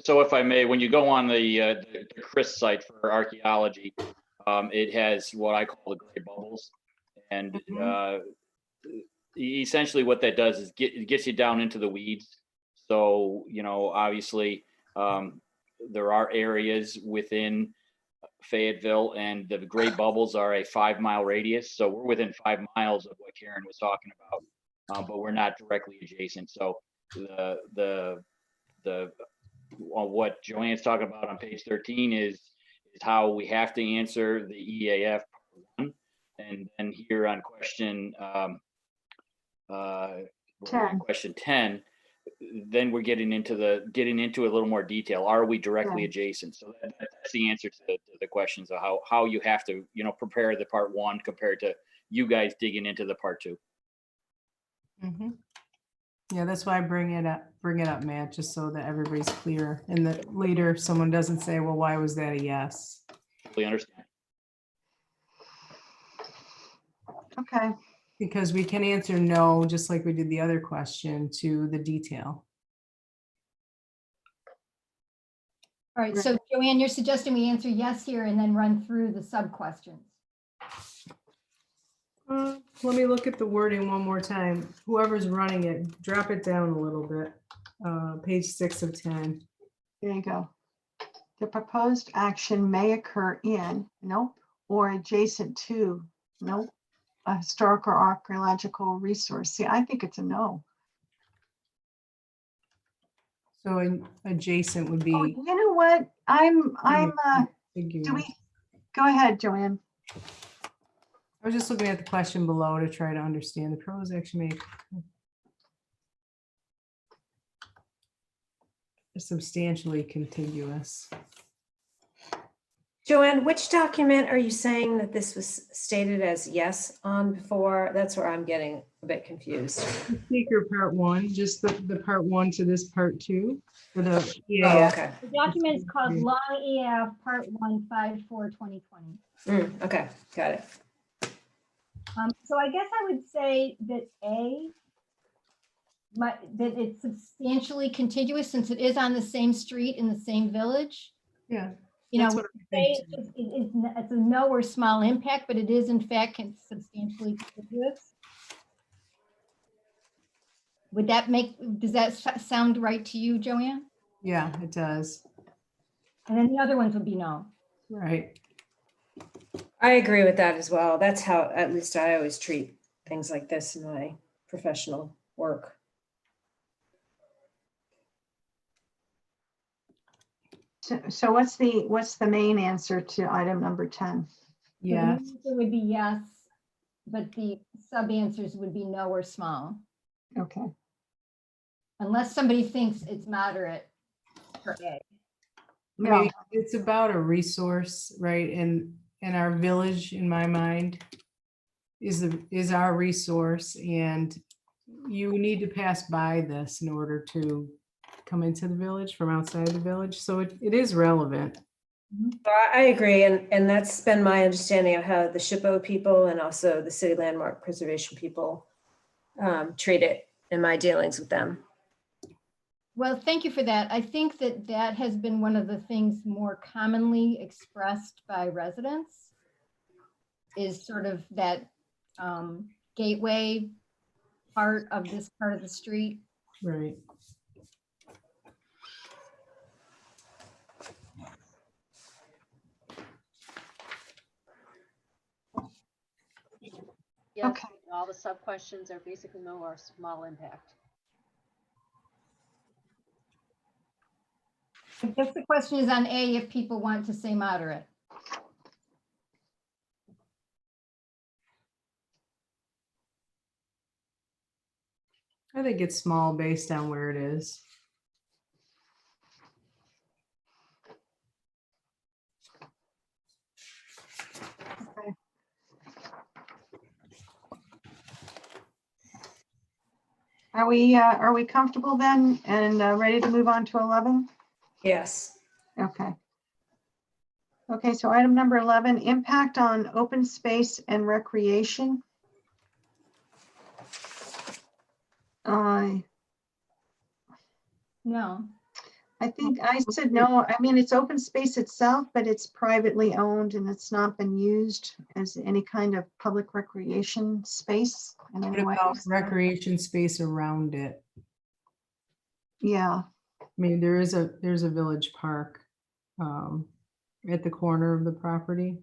So if I may, when you go on the Chris site for archaeology, it has what I call the gray bubbles. And essentially what that does is it gets you down into the weeds. So, obviously there are areas within Fayetteville and the gray bubbles are a 5-mile radius. So we're within 5 miles of what Karen was talking about, but we're not directly adjacent. So what Joanne's talking about on page 13 is how we have to answer the EAF part 1, and then here on question 10, then we're getting into a little more detail. Are we directly adjacent? So that's the answer to the questions of how you have to prepare the part 1 compared to you guys digging into the part 2. Mm-hmm. Yeah, that's why I bring it up, Matt, just so that everybody's clear. And that later someone doesn't say, well, why was that a yes? We understand. Okay. Because we can answer no, just like we did the other question, to the detail. All right, so Joanne, you're suggesting we answer yes here and then run through the sub-questions. Let me look at the wording one more time. Whoever's running it, drop it down a little bit. Page 6 of 10. There you go. The proposed action may occur in, or adjacent to, a historic or archaeological resource. See, I think it's a no. So adjacent would be. Oh, you know what? Do we go ahead, Joanne? I was just looking at the question below to try to understand the pros actually make substantially contiguous. Joanne, which document are you saying that this was stated as yes on before? That's where I'm getting a bit confused. Speaker part 1, just the part 1 to this part 2. For the okay. The document is called Long EAF Part 1, 5/4/2020. Okay, got it. So I guess I would say that that it's substantially contiguous since it is on the same street in the same village. Yeah. It's a no or small impact, but it is in fact substantially contiguous. Does that sound right to you, Joanne? Yeah, it does. And then the other ones would be no. Right. I agree with that as well. That's how, at least I always treat things like this in my professional work. So what's the main answer to item number 10? Yeah. So the answer would be yes, but the sub answers would be no or small. Okay. Unless somebody thinks it's moderate for A. I mean, it's about a resource, right? And our village, in my mind, is our resource, and you need to pass by this in order to come into the village from outside the village. So it is relevant. I agree, and that's been my understanding of how the SHPO people and also the city landmark preservation people treat it in my dealings with them. Well, thank you for that. I think that that has been one of the things more commonly expressed by residents is sort of that gateway part of this part of the street. Right. Yes, Okay. all the sub questions are basically no or small impact. I guess the question is on A, if people want to say moderate. I think it's small based on where it is. Okay. Are we comfortable then and ready to move on to 11? Yes. Okay. Okay, so item number 11, impact on open space and recreation. No. I think I said no. I mean, it's open space itself, but it's privately owned and it's not been used as any kind of public recreation space in any way. What about recreation space around it? Yeah. I mean, there's a village park at the corner of the property.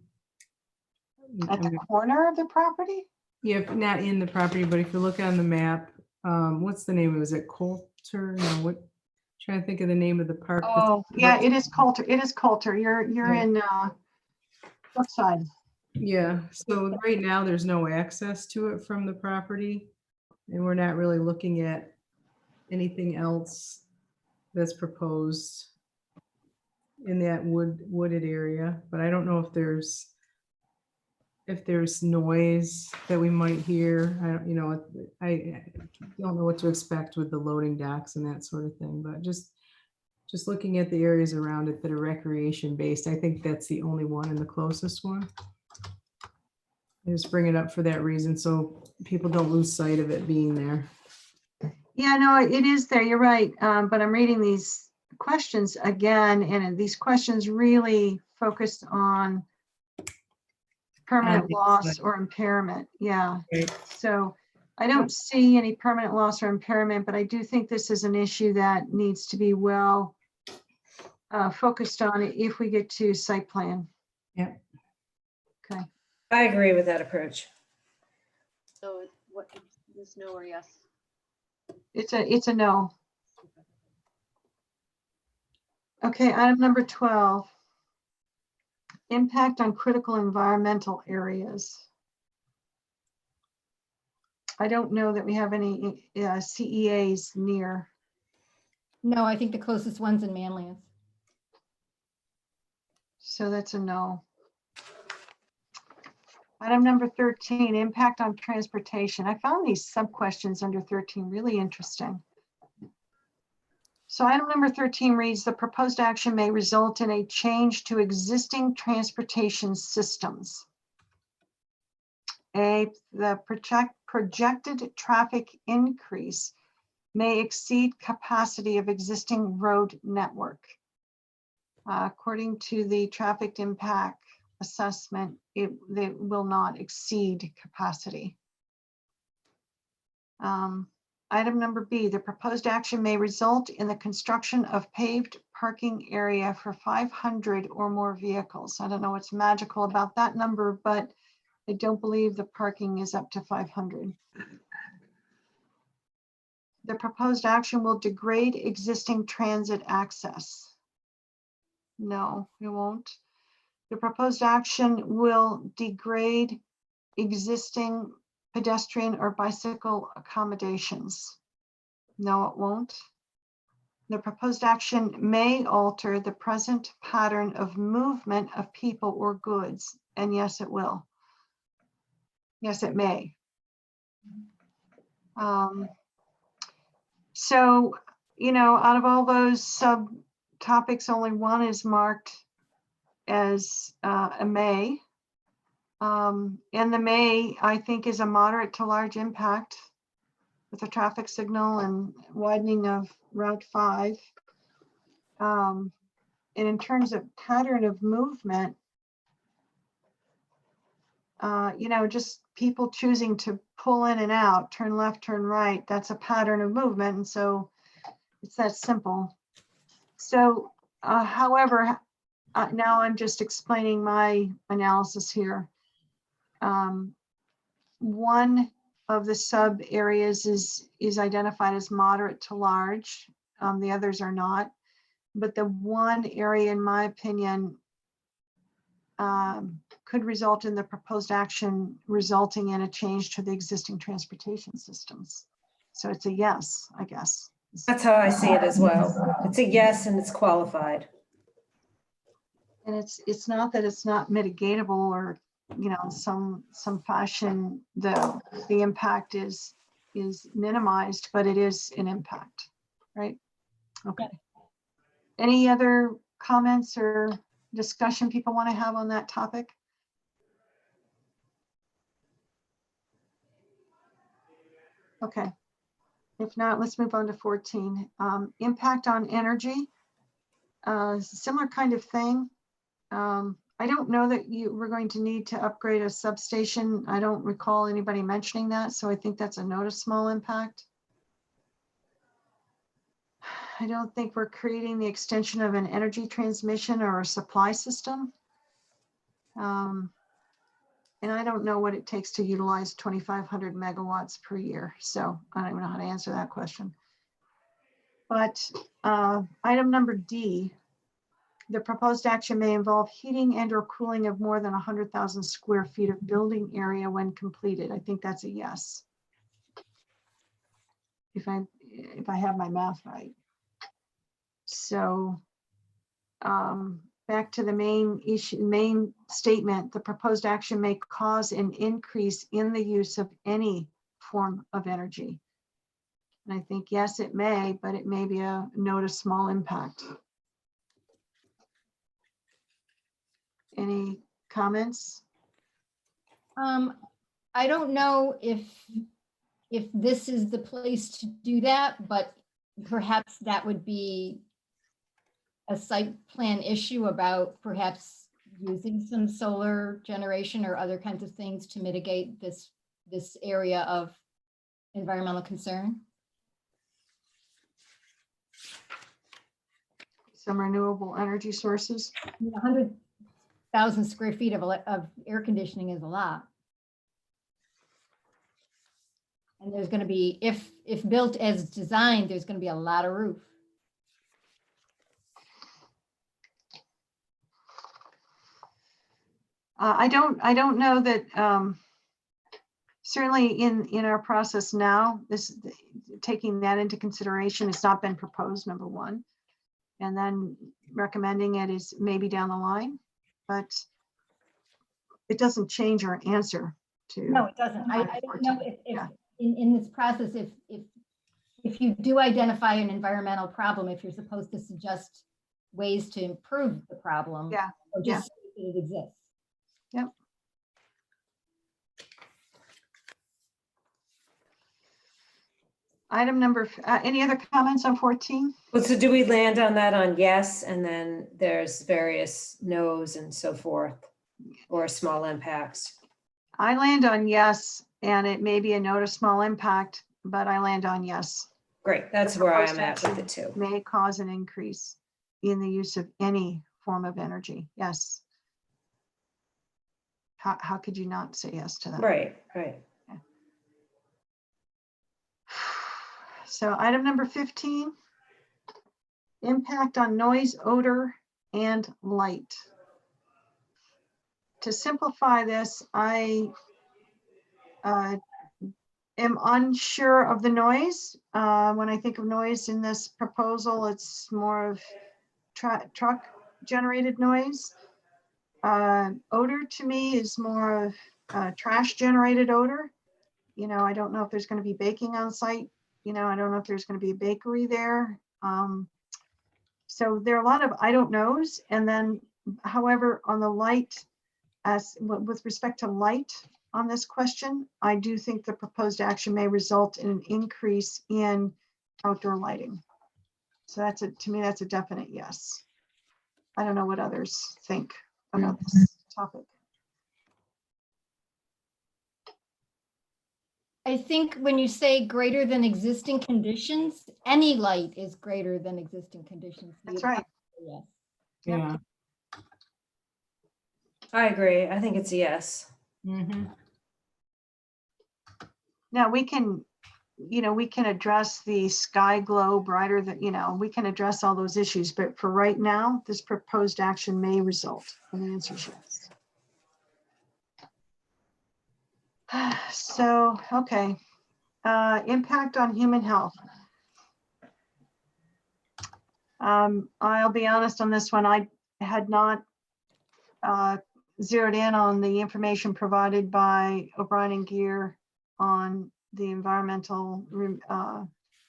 At the corner of the property? Yeah, but not in the property, but if you look on the map, what's the name? Was it Coulter? No, what? Trying to think of the name of the park. Oh, yeah, it is Coulter. It is Coulter. You're Yeah. in what side? Yeah, so right now there's no access to it from the property. And we're not really looking at anything else that's proposed in that wooded area, but I don't know if there's noise that we might hear. I don't, you know, I don't know what to expect with the loading docks and that sort of thing, but just looking at the areas around it that are recreation based, I think that's the only one and the closest one. I just bring it up for that reason, so people don't lose sight of it being there. Yeah, no, it is there. You're right. But I'm reading these questions again, and these questions really focused on permanent loss or impairment. Yeah. Right. So I don't see any permanent loss or impairment, but I do think this is an issue that needs to be well focused on if we get to site plan. Yeah. Okay. I agree with that approach. So what is no or yes? It's a no. Okay, item number 12. Impact on critical environmental areas. I don't know that we have any CEAs near. No, I think the closest one's in Manlius. So that's a no. Item number 13, impact on transportation. I found these sub-questions under 13 really interesting. So item number 13 reads, the proposed action may result in a change to existing transportation systems. The projected traffic increase may exceed capacity of existing road network. According to the traffic impact assessment, they will not exceed capacity. Item number B, the proposed action may result in the construction of paved parking area for 500 or more vehicles. I don't know what's magical about that number, but I don't believe the parking is up to 500. The proposed action will degrade existing transit access. No, it won't. The proposed action will degrade existing pedestrian or bicycle accommodations. No, it won't. The proposed action may alter the present pattern of movement of people or goods. And yes, it will. Yes, it may. So, you know, out of all those subtopics, only one is marked as a may. And the may, I think, is a moderate to large impact with a traffic signal and widening of Route 5. And in terms of pattern of movement, you know, just people choosing to pull in and out, turn left, turn right, that's a pattern of movement. And so it's that simple. So, however, now I'm just explaining my analysis here. One of the sub areas is identified as moderate to large. The others are not. But the one area, in my opinion, could result in the proposed action resulting in a change to the existing transportation systems. So it's a yes, I guess. That's how I see it as well. It's a yes and it's qualified. And it's not that it's not mitigatable or, you know, some fashion the impact is minimized, but it is an impact, right? Okay. Any other comments or discussion people want to have on that topic? Okay. If not, let's move on to 14. Impact on energy. Similar kind of thing. I don't know that we're going to need to upgrade a substation. I don't recall anybody mentioning that, so I think that's a note of small impact. I don't think we're creating the extension of an energy transmission or a supply system. And I don't know what it takes to utilize 2,500 megawatts per year. So I don't even know how to answer that question. But item number D, the proposed action may involve heating and or cooling of more than 100,000 square feet of building area when completed. I think that's a yes. If I have my math right. So back to the main statement, the proposed action may cause an increase in the use of any form of energy. And I think, yes, it may, but it may be a note of small impact. Any comments? I don't know if this is the place to do that, but perhaps that would be a site plan issue about perhaps using some solar generation or other kinds of things to mitigate this area of environmental concern. Some renewable energy sources. 100,000 square feet of air conditioning is a lot. And there's going to be, if built as designed, there's going to be a lot of roof. I don't know that certainly in our process now, taking that into consideration has not been proposed, number one, and then recommending it is maybe down the line, but it doesn't change our answer to. No, it doesn't. I don't know if in this process, if you do identify an environmental problem, if you're supposed to suggest ways to improve the problem, or just say that it exists. Yep. Item number, any other comments on 14? Well, so do we land on that on yes, and then there's various no's and so forth, or small impacts? I land on yes, and it may be a note of small impact, but I land on yes. Great, that's where I'm at with it too. May cause an increase in the use of any form of energy. Yes. How could you not say yes to that? Right. Okay. So item number 15, impact on noise, odor, and light. To simplify this, I am unsure of the noise. When I think of noise in this proposal, it's more of truck generated noise. Odor to me is more of trash generated odor. You know, I don't know if there's going to be baking on site. You know, I don't know if there's going to be a bakery there. So there are a lot of I don't knows. And then, however, on the light, with respect to light on this question, I do think the proposed action may result in an increase in outdoor lighting. So that's to me, that's a definite yes. I don't know what others think about this topic. I think when you say greater than existing conditions, any light is greater than existing conditions. So That's you'd right. have to say yes. Yeah. I agree. I think it's a yes. Mhm. Now we can, you know, we can address the sky glow brighter than, you know, we can address all those issues, but for right now, this proposed action may result, and the answer is yes. So, okay. Impact on human health. I'll be honest on this one. I had not zeroed in on the information provided by O'Brien and Gear on the environmental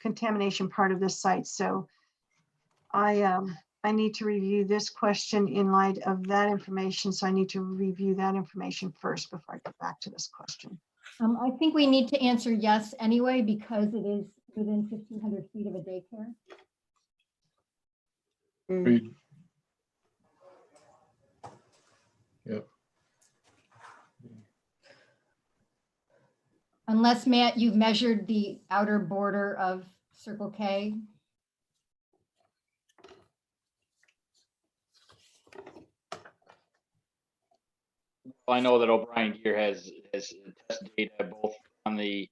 contamination part of this site. So I need to review this question in light of that information. So I need to review that information first before I get back to this question. I think we need to answer yes anyway, because it is within 1,500 feet of a daycare. Agreed. Yep. Unless, Matt, you've measured the outer border of Circle K. I know that O'Brien Gear has test data both on the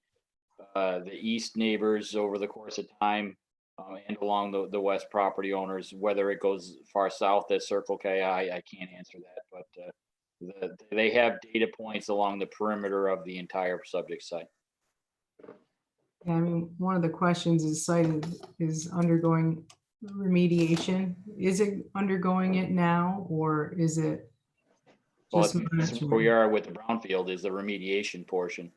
east neighbors over the course of time and along the west property owners. Whether it goes far south as Circle K, I can't answer that, but they have data points along the perimeter of the entire subject site. Yeah, I mean, one of the questions is site is undergoing remediation. Is it undergoing it now, or is it Well, just that's where we monitoring? are with the brownfield is the remediation portion.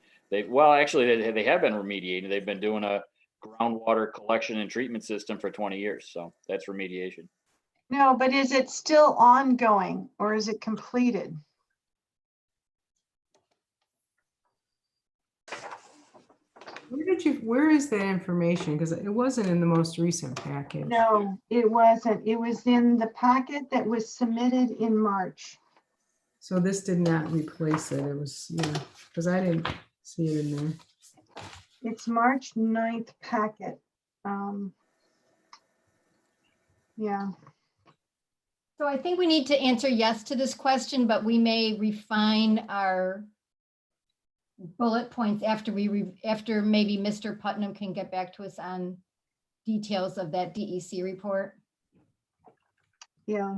Well, actually, they have been remediating. They've been doing a groundwater collection and treatment system for 20 years. So that's remediation. No, but is it still ongoing or is it completed? Where is that information? Because it wasn't in the most recent package. No, it wasn't. It was in the packet that was submitted in March. So this did not replace it. It was, yeah, because I didn't see it in there. It's March 9th packet. Yeah. So I think we need to answer yes to this question, but we may refine our bullet points after after maybe Mr. Putnam can get back to us on details of that DEC report. Yeah,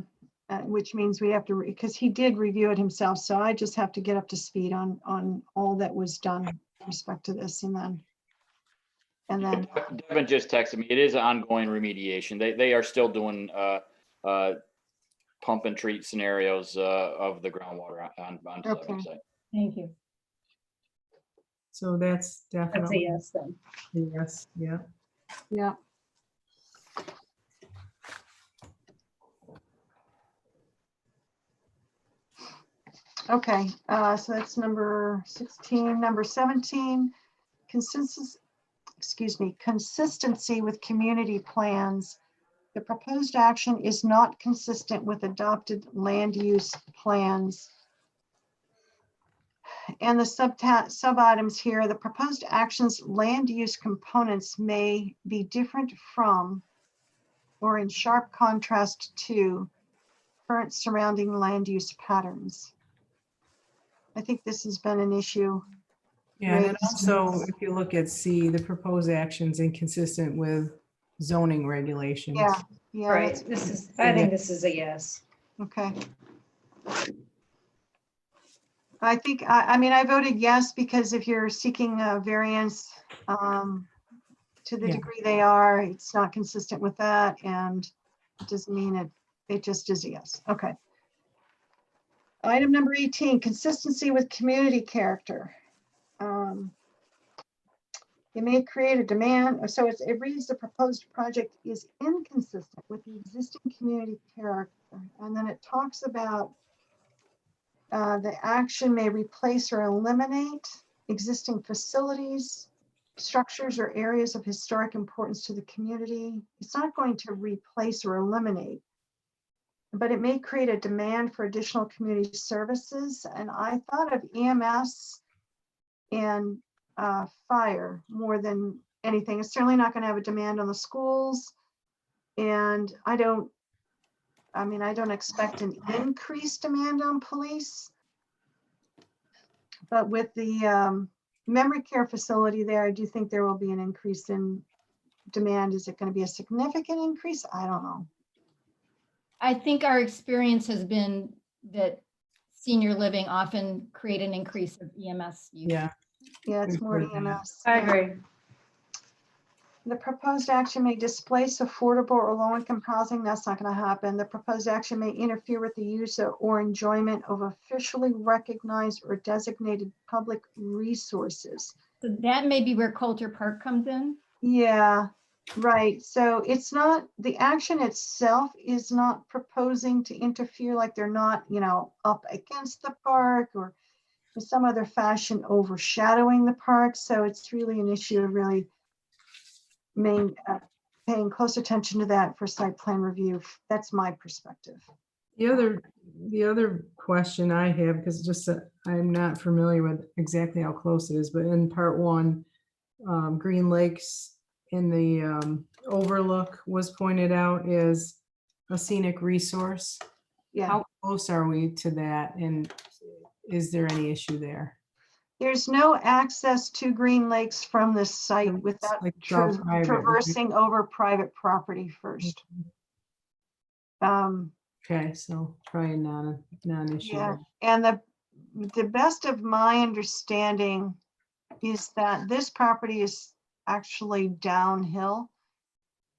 which means we have to, because he did review it himself. So I just have to get up to speed on all that was done with respect to this, and then Devin just texted me. It is ongoing remediation. They are still doing pump and treat scenarios of the groundwater on the subject site. Thank you. So that's definitely. yes then. Yes, yeah. Yeah. Okay, so that's number 16. Number 17, consistency with community plans. The proposed action is not consistent with adopted land use plans. And the sub items here, the proposed action's land use components may be different from or in sharp contrast to current surrounding land use patterns. I think this has been an issue. Yeah, and then raised. also, if you look at C, the proposed actions inconsistent with zoning regulations. Yeah, yeah. Right. that's- I think this is a yes. Okay. I think, I mean, I voted yes, because if you're seeking a variance to the Yeah. degree they are, it's not consistent with that, and it doesn't mean it just is a yes. Okay. Item number 18, consistency with community character. It may create a demand, so it reads the proposed project is inconsistent with the existing community character. And then it talks about the action may replace or eliminate existing facilities, structures, or areas of historic importance to the community. It's not going to replace or eliminate, but it may create a demand for additional community services. And I thought of EMS and fire more than anything. It's certainly not going to have a demand on the schools. And I don't expect an increased demand on police. But with the memory care facility there, I do think there will be an increase in demand. Is it going to be a significant increase? I don't know. I think our experience has been that senior living often create an increase of EMS use. Yeah. Yeah, it's more EMS. I agree. The proposed action may displace affordable or low-income housing. That's not going to happen. The proposed action may interfere with the use or enjoyment of officially recognized or designated public resources. So that may be where Coulter Park comes in. Yeah, right. So it's not, the action itself is not proposing to interfere, like they're not, up against the park or in some other fashion overshadowing the park. So it's really an issue of really paying close attention to that for site plan review. That's my perspective. The other question I have, because just I'm not familiar with exactly how close it is, but in part 1, Green Lakes in the overlook was pointed out as a scenic resource. Yeah. How close are we to that, and is there any issue there? There's no access to Green Lakes from this site without like private, right? traversing over private property first. Okay, so probably not an issue. Yeah, and the best of my understanding is that this property is actually downhill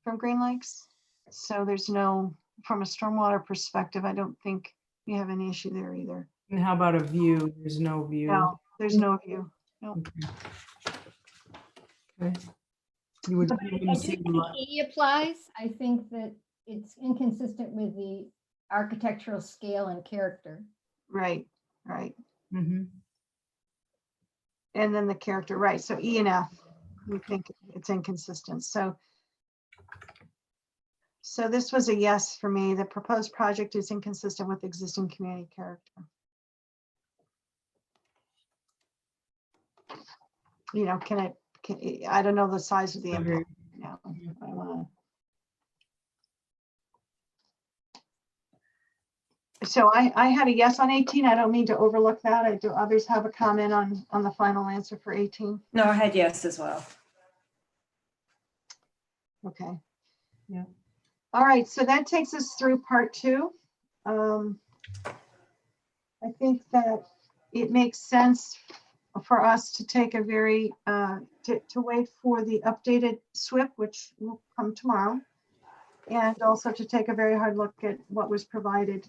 from Green Lakes. So there's no, from a stormwater perspective, I don't think you have any issue there either. And how about a view? There's no view. No, there's no view. No. Okay. You would, I do think E applies. I think that it's inconsistent with the architectural scale and character. Right. Mm-hmm. And then the character, right. So E and F, we think it's inconsistent. So this was a yes for me. The proposed project is inconsistent with existing community character. I don't know the size of the impact. No, I wanna. So I had a yes on 18. I don't mean to overlook that. Do others have a comment on the final answer for 18? No, I had yes as well. Okay. Yeah. All right, so that takes us through part 2. I think that it makes sense for us to take a very, to wait for the updated SWIP, which will come tomorrow, and also to take a very hard look at what was provided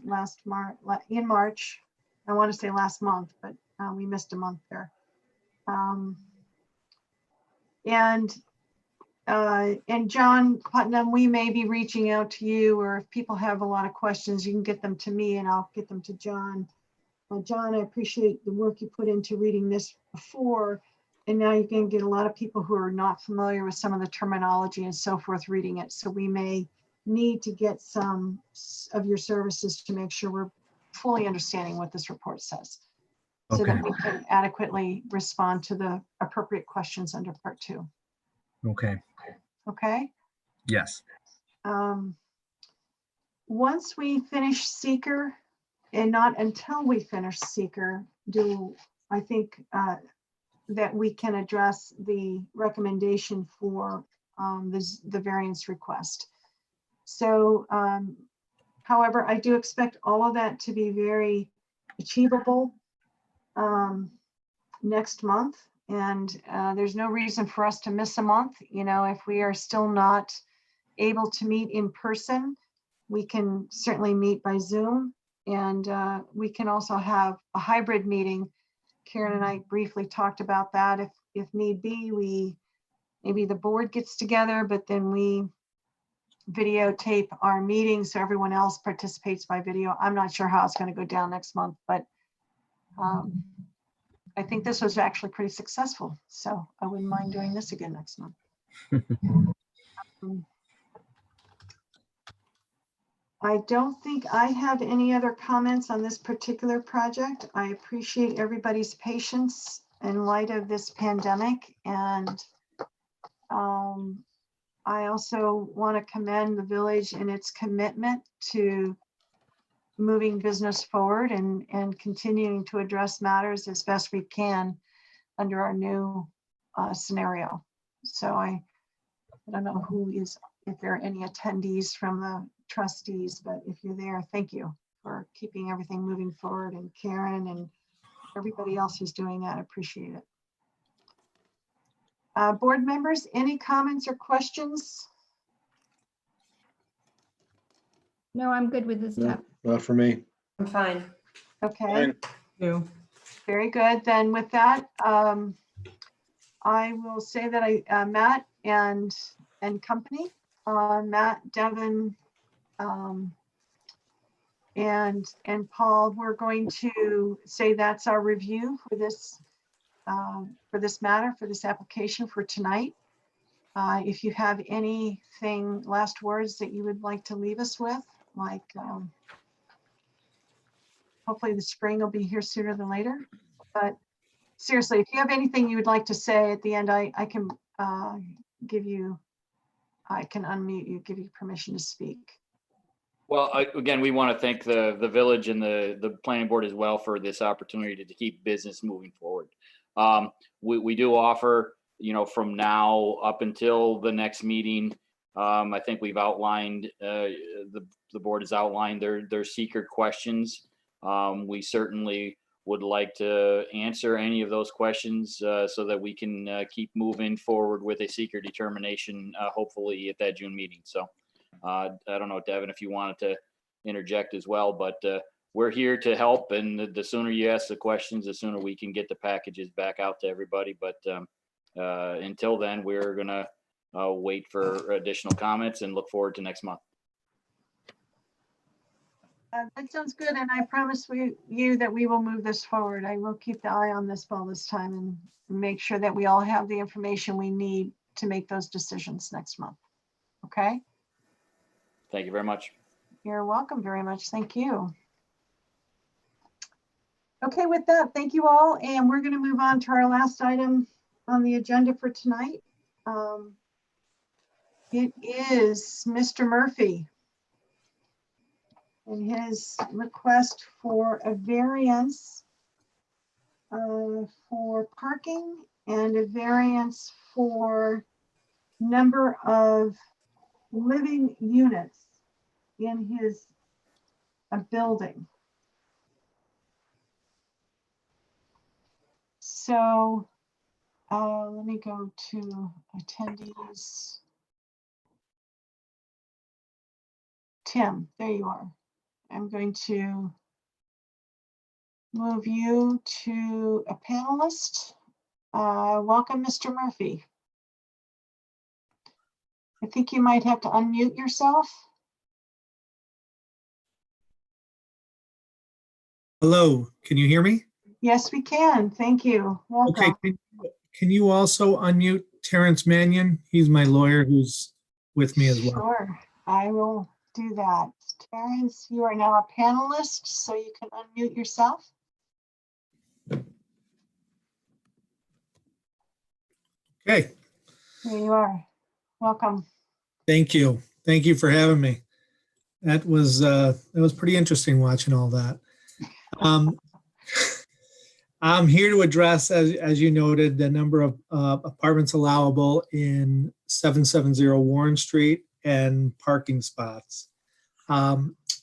in March. I want to say last month, but we missed a month there. And John Putnam, we may be reaching out to you, or if people have a lot of questions, you can get them to me and I'll get them to John. John, I appreciate the work you put into reading this before, and now you can get a lot of people who are not familiar with some of the terminology and so forth reading it. So we may need to get some of your services to make sure we're fully understanding what this report says, so that we can adequately respond to the appropriate questions under part 2. Okay. Okay. Yes. Once we finish seeker, and not until we finish seeker, do I think that we can address the recommendation for the variance request. So, however, I do expect all of that to be very achievable next month. And there's no reason for us to miss a month. If we are still not able to meet in person, we can certainly meet by Zoom. And we can also have a hybrid meeting. Karen and I briefly talked about that. If need be, we maybe the board gets together, but then we videotape our meetings so everyone else participates by video. I'm not sure how it's going to go down next month, but I think this was actually pretty successful. So I wouldn't mind doing this again next month. I don't think I have any other comments on this particular project. I appreciate everybody's patience in light of this pandemic. And I also want to commend the village in its commitment to moving business forward and continuing to address matters as best we can under our new scenario. So I don't know if there are any attendees from the trustees, but if you're there, thank you for keeping everything moving forward, and Karen and everybody else who's doing that. I appreciate it. Board members, any comments or questions? No, I'm good with this No, topic. not for me. I'm fine. Okay, You. very good. Then with that, I will say that Matt and company, Matt, Devin, and Paul, we're going to say that's our review for this matter, for this application for tonight. If you have anything, last words that you would like to leave us with, like hopefully the spring will be here sooner than later. But seriously, if you have anything you would like to say at the end, I can unmute you, give you permission to speak. Well, again, we want to thank the village and the planning board as well for this opportunity to keep business moving forward. We do offer, from now up until the next meeting, I think we've outlined, the board has outlined their seeker questions. We certainly would like to answer any of those questions so that we can keep moving forward with a seeker determination, hopefully at that June meeting. So I don't know, Devin, if you wanted to interject as well, but we're here to help. And the sooner you ask the questions, the sooner we can get the packages back out to everybody. But until then, we're going to wait for additional comments and look forward to next month. That sounds good, and I promise you that we will move this forward. I will keep the eye on this ball this time and make sure that we all have the information we need to make those decisions next month. Okay? Thank you very much. You're welcome very much. Thank you. Okay, with that, thank you all, and we're going to move on to our last item on the agenda for tonight. It is Mr. Murphy and his request for a variance for parking and a variance for number of living units in his building. So let me go to attendees. Tim, there you are. I'm going to move you to a panelist. Welcome, Mr. Murphy. I think you might have to unmute yourself. Hello, can you hear me? Yes, we can. Thank you. Welcome. Okay, can you also unmute Terrence Mannion? He's my lawyer who's with me as well. Sure, I will do that. Terrence, you are now a panelist, so you can unmute yourself. Okay. There you are. Welcome. Thank you. Thank you for having me. That was pretty interesting watching all that. I'm here to address, as you noted, the number of apartments allowable in 770 Warren Street and parking spots.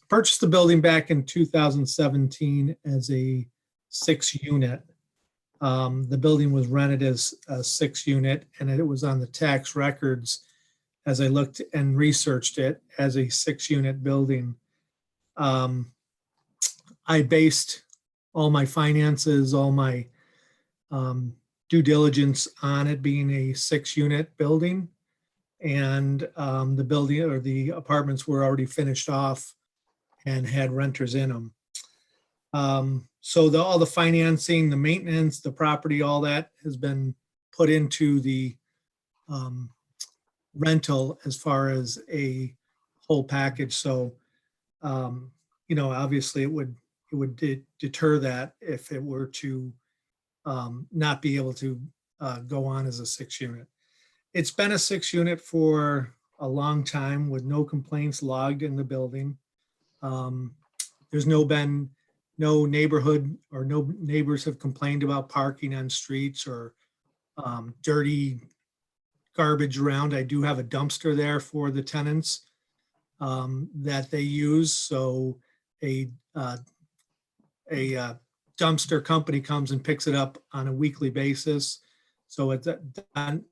Purchased the building back in 2017 as a 6-unit. The building was rented as a 6-unit, and it was on the tax records as I looked and researched it as a 6-unit building. I based all my finances, all my due diligence on it being a 6-unit building. And the building or the apartments were already finished off and had renters in them. So all the financing, the maintenance, the property, all that has been put into the rental as far as a whole package. So, obviously it would deter that if it were to not be able to go on as a 6-unit. It's been a 6-unit for a long time with no complaints logged in the building. There's been no neighborhood or no neighbors have complained about parking on streets or dirty garbage around. I do have a dumpster there for the tenants that they use. So a dumpster company comes and picks it up on a weekly basis. So it's done.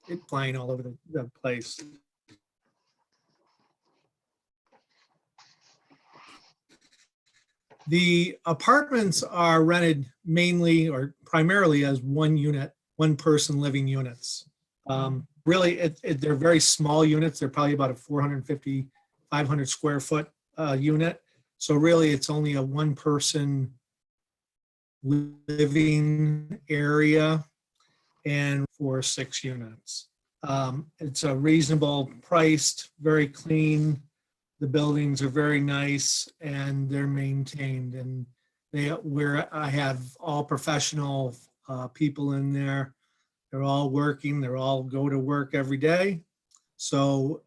It flying all over the place. The apartments are rented mainly or primarily as 1-unit, 1-person living units. Really, they're very small units. They're probably about a 450, 500 square foot unit. So really, it's only a 1-person living area and for 6 units. It's a reasonable priced, very clean. The buildings are very nice and they're maintained, and I have all professional people in there. They're all working. They're all go to work every day. So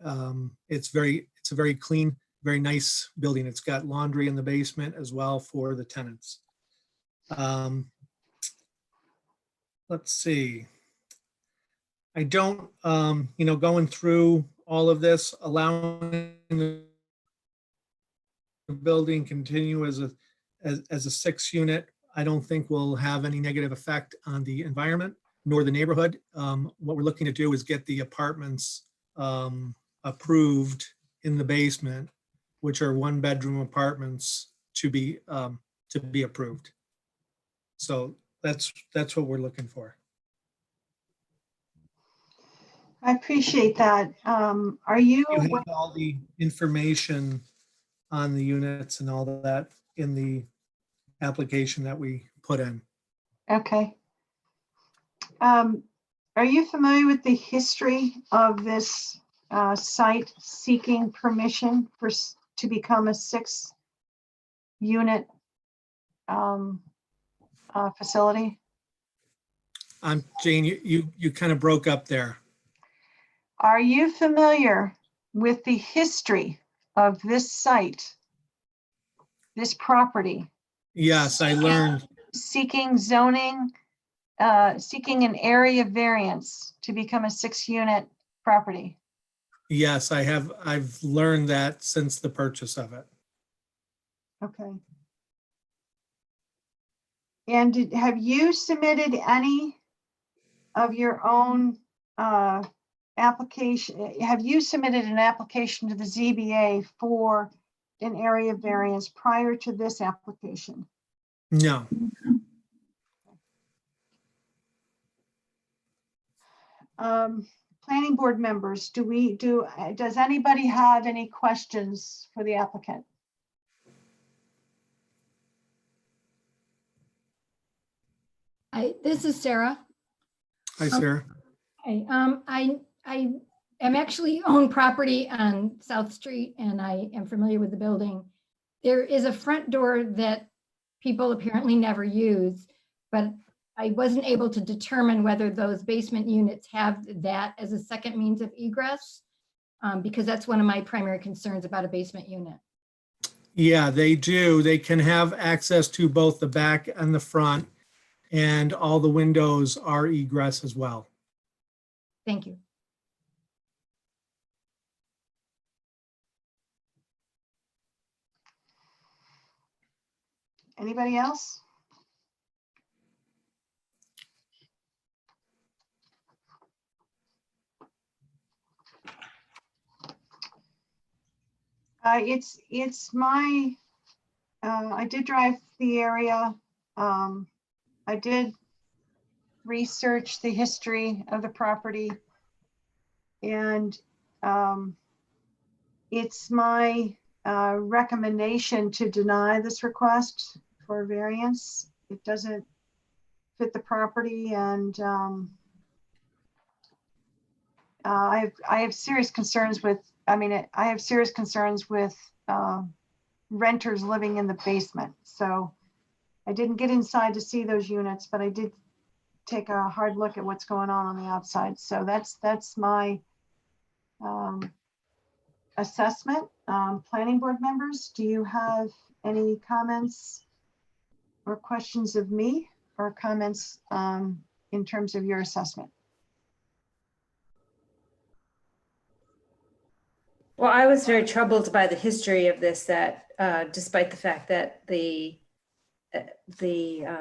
it's a very clean, very nice building. It's got laundry in the basement as well for the tenants. Let's see. I don't, going through all of this, allowing the building continue as a 6-unit, I don't think will have any negative effect on the environment nor the neighborhood. What we're looking to do is get the apartments approved in the basement, which are 1-bedroom apartments, to be approved. So that's what we're looking for. I appreciate that. Are you? You have all the information on the units and all that in the application that we put in. Okay. Are you familiar with the history of this site seeking permission to become a 6-unit facility? Jane, you kind of broke up there. Are you familiar with the history of this site, this property? Yes, I learned. Seeking zoning, seeking an area variance to become a 6-unit property. Yes, I have. I've learned that since the purchase of it. Okay. And have you submitted any of your own application? Have you submitted an application to the ZBA for an area variance prior to this application? No. Planning board members, does anybody have any questions for the applicant? This is Sarah. Hi, Sarah. Hi, I am actually own property on South Street and I am familiar with the building. There is a front door that people apparently never use, but I wasn't able to determine whether those basement units have that as a second means of egress, because that's one of my primary concerns about a basement unit. Yeah, they do. They can have access to both the back and the front, and all the windows are egress as well. Thank you. Anybody else? It's my I did drive the area. I did research the history of the property. And it's my recommendation to deny this request for variance. It doesn't fit the property, and I have serious concerns with, I have serious concerns with renters living in the basement. So I didn't get inside to see those units, but I did take a hard look at what's going on the outside. So that's my assessment. Planning board members, do you have any comments or questions of me, or comments in terms of your assessment? Well, I was very troubled by the history of this, that despite the fact that the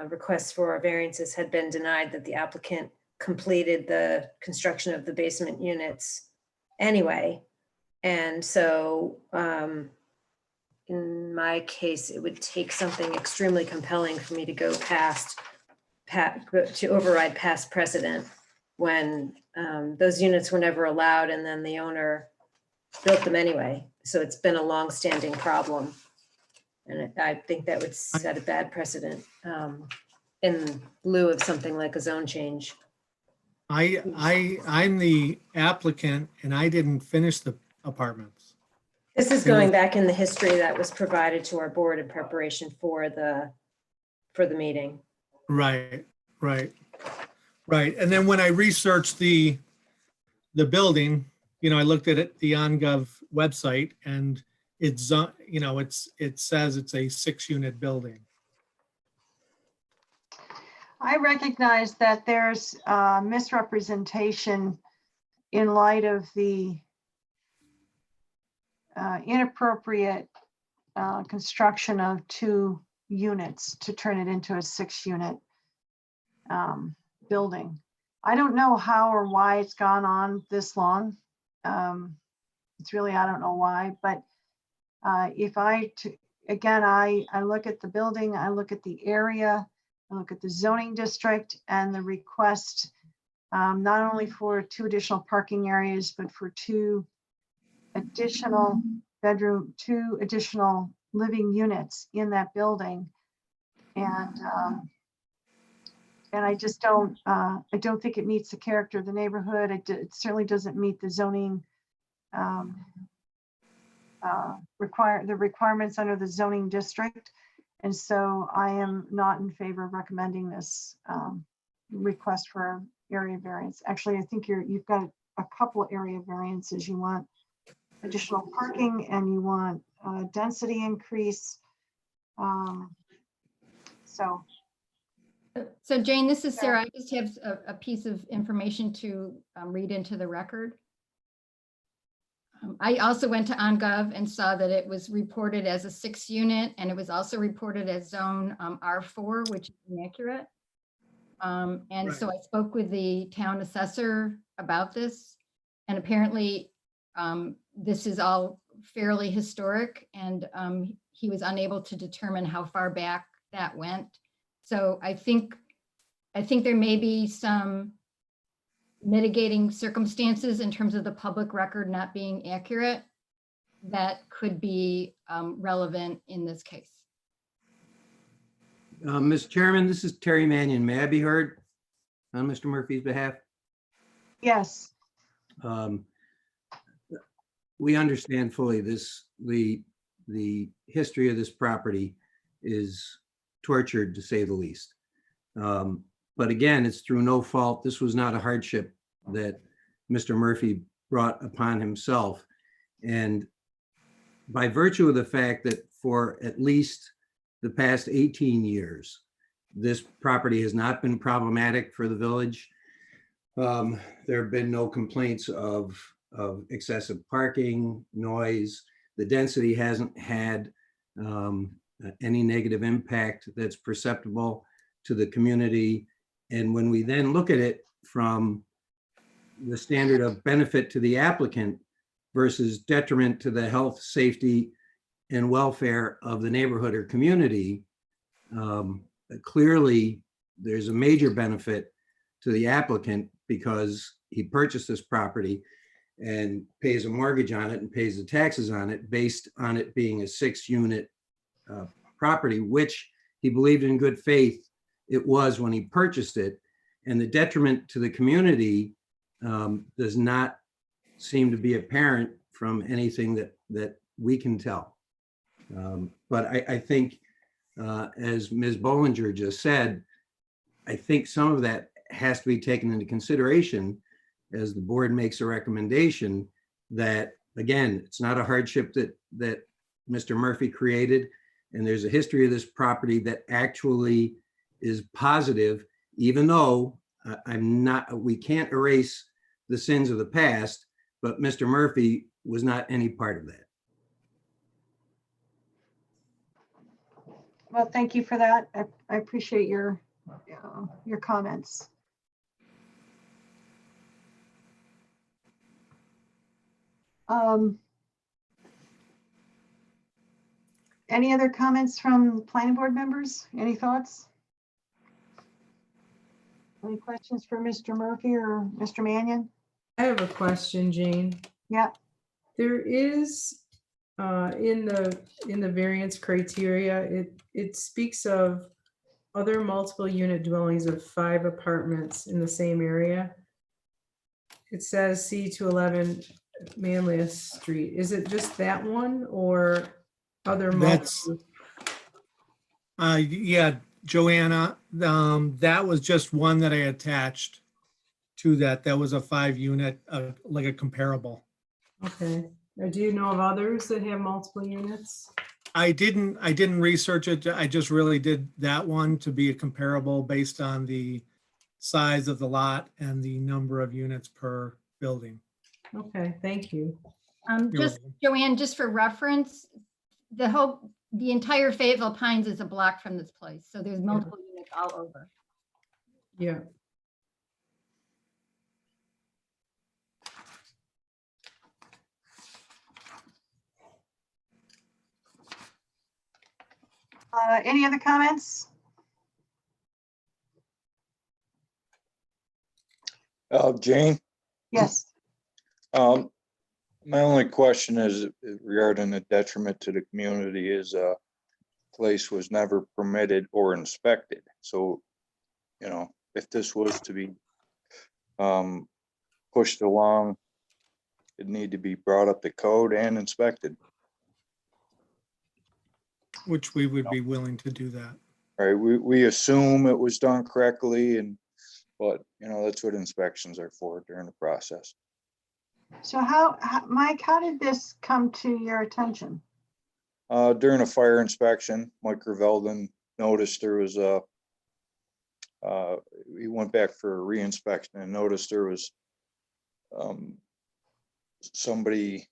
request for variances had been denied, that the applicant completed the construction of the basement units anyway. And so in my case, it would take something extremely compelling for me to go to override past precedent when those units were never allowed, and then the owner built them anyway. So it's been a long-standing problem. And I think that would set a bad precedent in lieu of something like a zone change. I'm the applicant and I didn't finish the apartments. This is going back in the history that was provided to our board in preparation for the meeting. Right. And then when I researched the building, I looked at it, the OnGov website, and it's, it says it's a 6-unit building. I recognize that there's misrepresentation in light of the inappropriate construction of 2 units to turn it into a 6-unit building. I don't know how or why it's gone on this long. It's really, I don't know why, but if I look at the building, I look at the area, I look at the zoning district and the request, not only for 2 additional parking areas, but for 2 additional bedroom, 2 additional living units in that building. And I just don't, I don't think it meets the character of the neighborhood. It certainly doesn't meet the zoning requirements under the zoning district. And so I am not in favor of recommending this request for area variance. Actually, I think you've got a couple of area variances. You want additional parking and you want density increase. So Jane, this is Sarah. I just have a piece of information to read into the record. I also went to OnGov and saw that it was reported as a 6-unit, and it was also reported as zone R4, which is inaccurate. And so I spoke with the town assessor about this, and apparently this is all fairly historic, and he was unable to determine how far back that went. So I think there may be some mitigating circumstances in terms of the public record not being accurate that could be relevant in this case. Mr. Chairman, this is Terry Mannion. May I be heard on Mr. Murphy's behalf? Yes. We understand fully the history of this property is tortured, to say the least. But again, it's through no fault. This was not a hardship that Mr. Murphy brought upon himself. And by virtue of the fact that for at least the past 18 years, this property has not been problematic for the village. There have been no complaints of excessive parking, noise. The density hasn't had any negative impact that's perceptible to the community. And when we then look at it from the standard of benefit to the applicant versus detriment to the health, safety, and welfare of the neighborhood or community, clearly there's a major benefit to the applicant because he purchased this property and pays a mortgage on it and pays the taxes on it based on it being a 6-unit property, which he believed in good faith it was when he purchased it. And the detriment to the community does not seem to be apparent from anything that we can tell. But I think, as Ms. Bollinger just said, I think some of that has to be taken into consideration as the board makes a recommendation that, again, it's not a hardship that Mr. Murphy created. And there's a history of this property that actually is positive, even though we can't erase the sins of the past, but Mr. Murphy was not any part of that. Well, thank you for that. I appreciate your comments. Any other comments from planning board members? Any thoughts? Any questions for Mr. Murphy or Mr. Mannion? I have a question, Jane. Yeah. There is in the variance criteria, it speaks of other multiple unit dwellings of 5 apartments in the same area. It says C211 Manlius Street. Is it just that one or other That's, multiple? yeah, Joanna, that was just one that I attached to that. That was a 5-unit, like a comparable. Okay. Now, do you know of others that have multiple units? I didn't research it. I just really did that one to be a comparable based on the size of the lot and the number of units per building. Okay, thank you. Just Joanne, just for reference, the entire Fayetteville Pines is a block from this place. So there's multiple units all over. Yeah. Any other comments? Jane? Yes. My only question is regarding the detriment to the community is place was never permitted or inspected. So, you know, if this was to be pushed along, it need to be brought up to code and inspected. Which we would be willing to do that. Right, we assume it was done correctly, but you know, that's what inspections are for during the process. So Mike, how did this come to your attention? During a fire inspection, Mike Revelden noticed there was he went back for a re-inspection and noticed there was somebody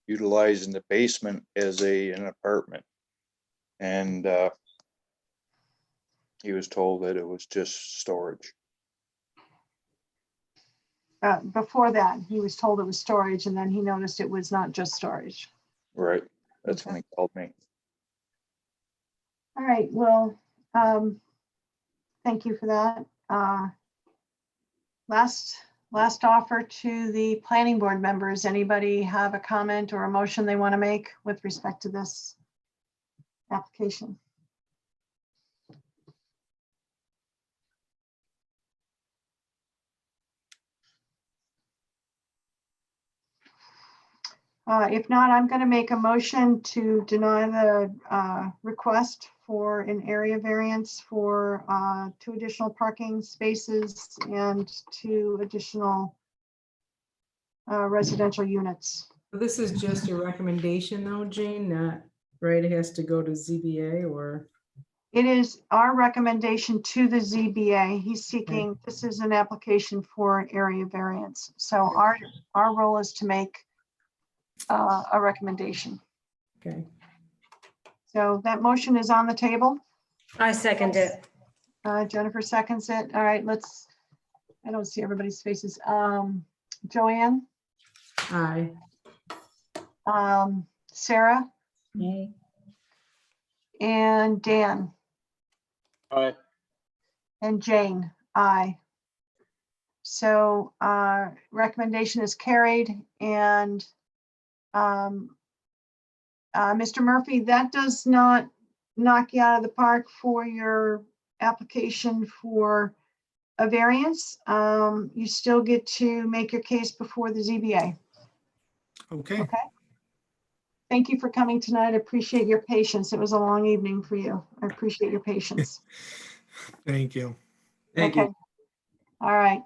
utilizing the basement as an apartment, and he was told that it was just storage. Before that, he was told it was storage, and then he noticed it was not just storage. Right, that's when he called me. All right, well, thank you for that. Last offer to the planning board members. Anybody have a comment or a motion they want to make with respect to this application? If not, I'm going to make a motion to deny the request for an area variance for 2 additional parking spaces and 2 additional residential units. This is just a recommendation though, Jane, not, right? It has to go to ZBA or? It is our recommendation to the ZBA. He's seeking, this is an application for an area variance. So our role is to make a recommendation. Okay. So that motion is on the table. I second it. Jennifer seconds it. All right, I don't see everybody's faces. Joanne? Aye. Sarah, Nay. and Dan, Aye. and Jane, aye. So recommendation is carried, and Mr. Murphy, that does not knock you out of the park for your application for a variance. You still get to make your case before the ZBA. Okay. Okay. Thank you for coming tonight. I appreciate your patience. It was a long evening for you. I appreciate your patience. Thank you. Thank Okay. you. All right.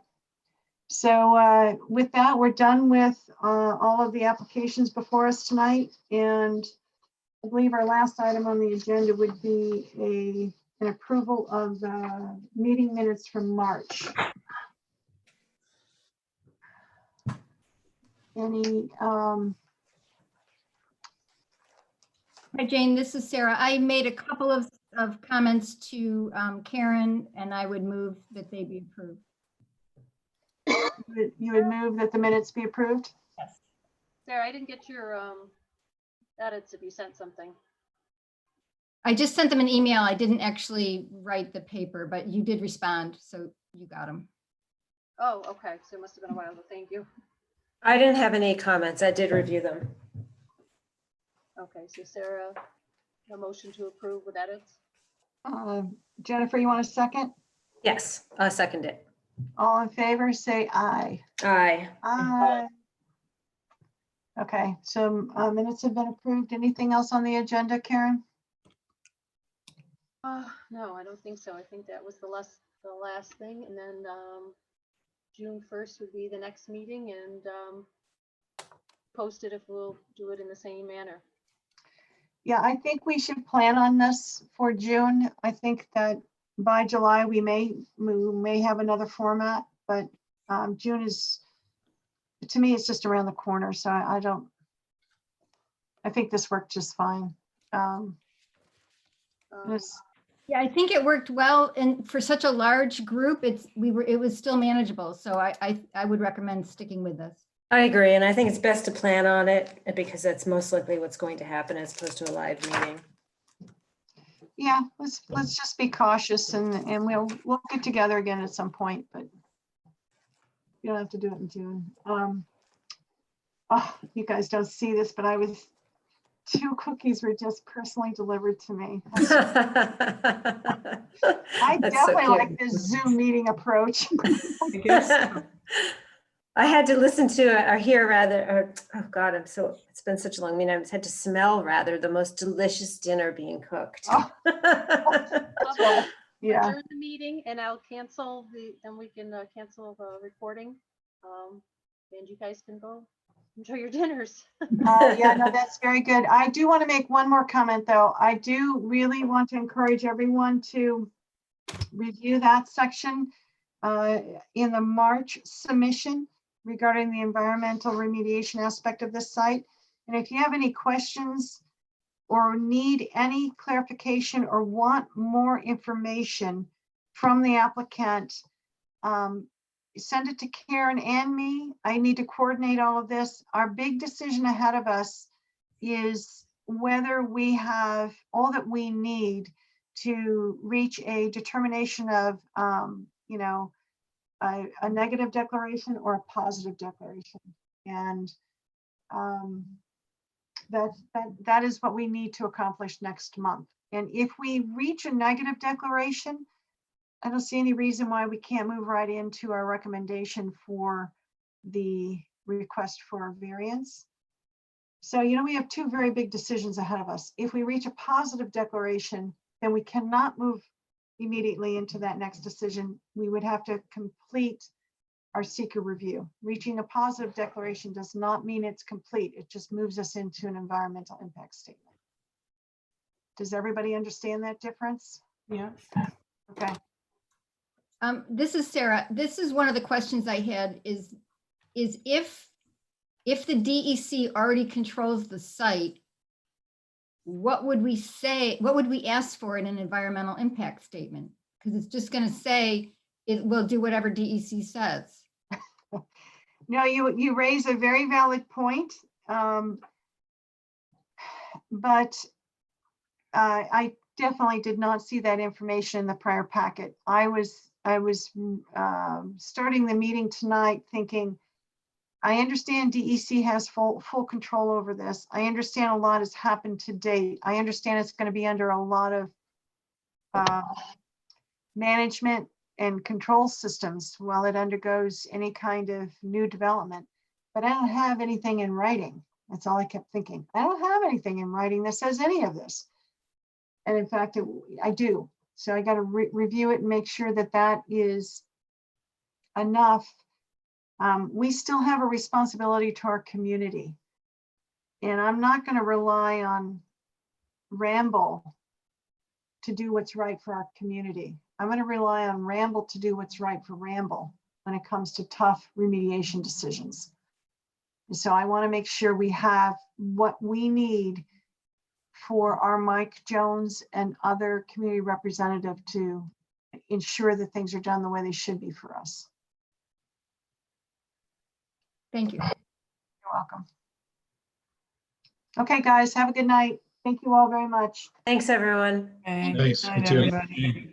So with that, we're done with all of the applications before us tonight. And I believe our last item on the agenda would be an approval of the meeting minutes from March. Any, Hi, Jane, this is Sarah. I made a couple of comments to Karen, and I would move that they be approved. you would move that the minutes be approved? Yes. Sarah, I didn't get your edits if you sent something. I just sent them an email. I didn't actually write the paper, but you did respond, so you got them. Oh, okay. So it must have been a while ago. Thank you. I didn't have any comments. I did review them. Okay, so Sarah, a motion to approve with edits? Jennifer, you want a second? Yes, I'll second it. All in favor, say aye. Aye. Aye. Okay, so minutes have been approved. Anything else on the agenda, Karen? No, I don't think so. I think that was the last thing. And then June 1st would be the next meeting, and post it if we'll do it in the same manner. Yeah, I think we should plan on this for June. I think that by July, we may have another format, but June is, to me, it's just around the corner. So I think this worked just fine. Yeah, I think it worked well, and for such a large group, it was still manageable. So I would recommend sticking with this. I agree, and I think it's best to plan on it because that's most likely what's going to happen as opposed to a live meeting. Yeah, let's just be cautious, and we'll get together again at some point, but you don't have to do it in June. Oh, you guys don't see this, but 2 cookies were just personally delivered to me. I definitely like this Zoom meeting approach. I guess so. I had to listen to or hear rather, oh God, it's been such a long meeting. I had to smell rather the most delicious dinner being cooked. Oh. Yeah. Adjourn the meeting, and I'll cancel then we can cancel the recording. And you guys can go enjoy your dinners. Yeah, no, that's very good. I do want to make one more comment, though. I do really want to encourage everyone to review that section in the March submission regarding the environmental remediation aspect of this site. And if you have any questions or need any clarification or want more information from the applicant, send it to Karen and me. I need to coordinate all of this. Our big decision ahead of us is whether we have all that we need to reach a determination of, a negative declaration or a positive declaration. And that is what we need to accomplish next month. And if we reach a negative declaration, I don't see any reason why we can't move right into our recommendation for the request for a variance. So, we have 2 very big decisions ahead of us. If we reach a positive declaration, then we cannot move immediately into that next decision. We would have to complete our seeker review. Reaching a positive declaration does not mean it's complete. It just moves us into an environmental impact statement. Does everybody understand that difference? Yeah. Okay. This is Sarah. This is one of the questions I had is if the DEC already controls the site, what would we say, what would we ask for in an environmental impact statement? Because it's just going to say it will do whatever DEC says. No, you raise a very valid point. But I definitely did not see that information in the prior packet. I was starting the meeting tonight thinking, I understand DEC has full control over this. I understand a lot has happened to date. I understand it's going to be under a lot of management and control systems while it undergoes any kind of new development. But I don't have anything in writing. That's all I kept thinking. I don't have anything in writing that says any of this. And in fact, I do. So I got to review it and make sure that that is enough. We still have a responsibility to our community. And I'm not going to rely on Ramble to do what's right for our community. I'm going to rely on Ramble to do what's right for Ramble when it comes to tough remediation decisions. And so I want to make sure we have what we need for our Mike Jones and other community representative to ensure that things are done the way they should be for us. Thank you. You're welcome. Okay, guys, have a good night. Thank you all very much. Thanks, everyone. Okay. Thanks. Good You night, too. everybody.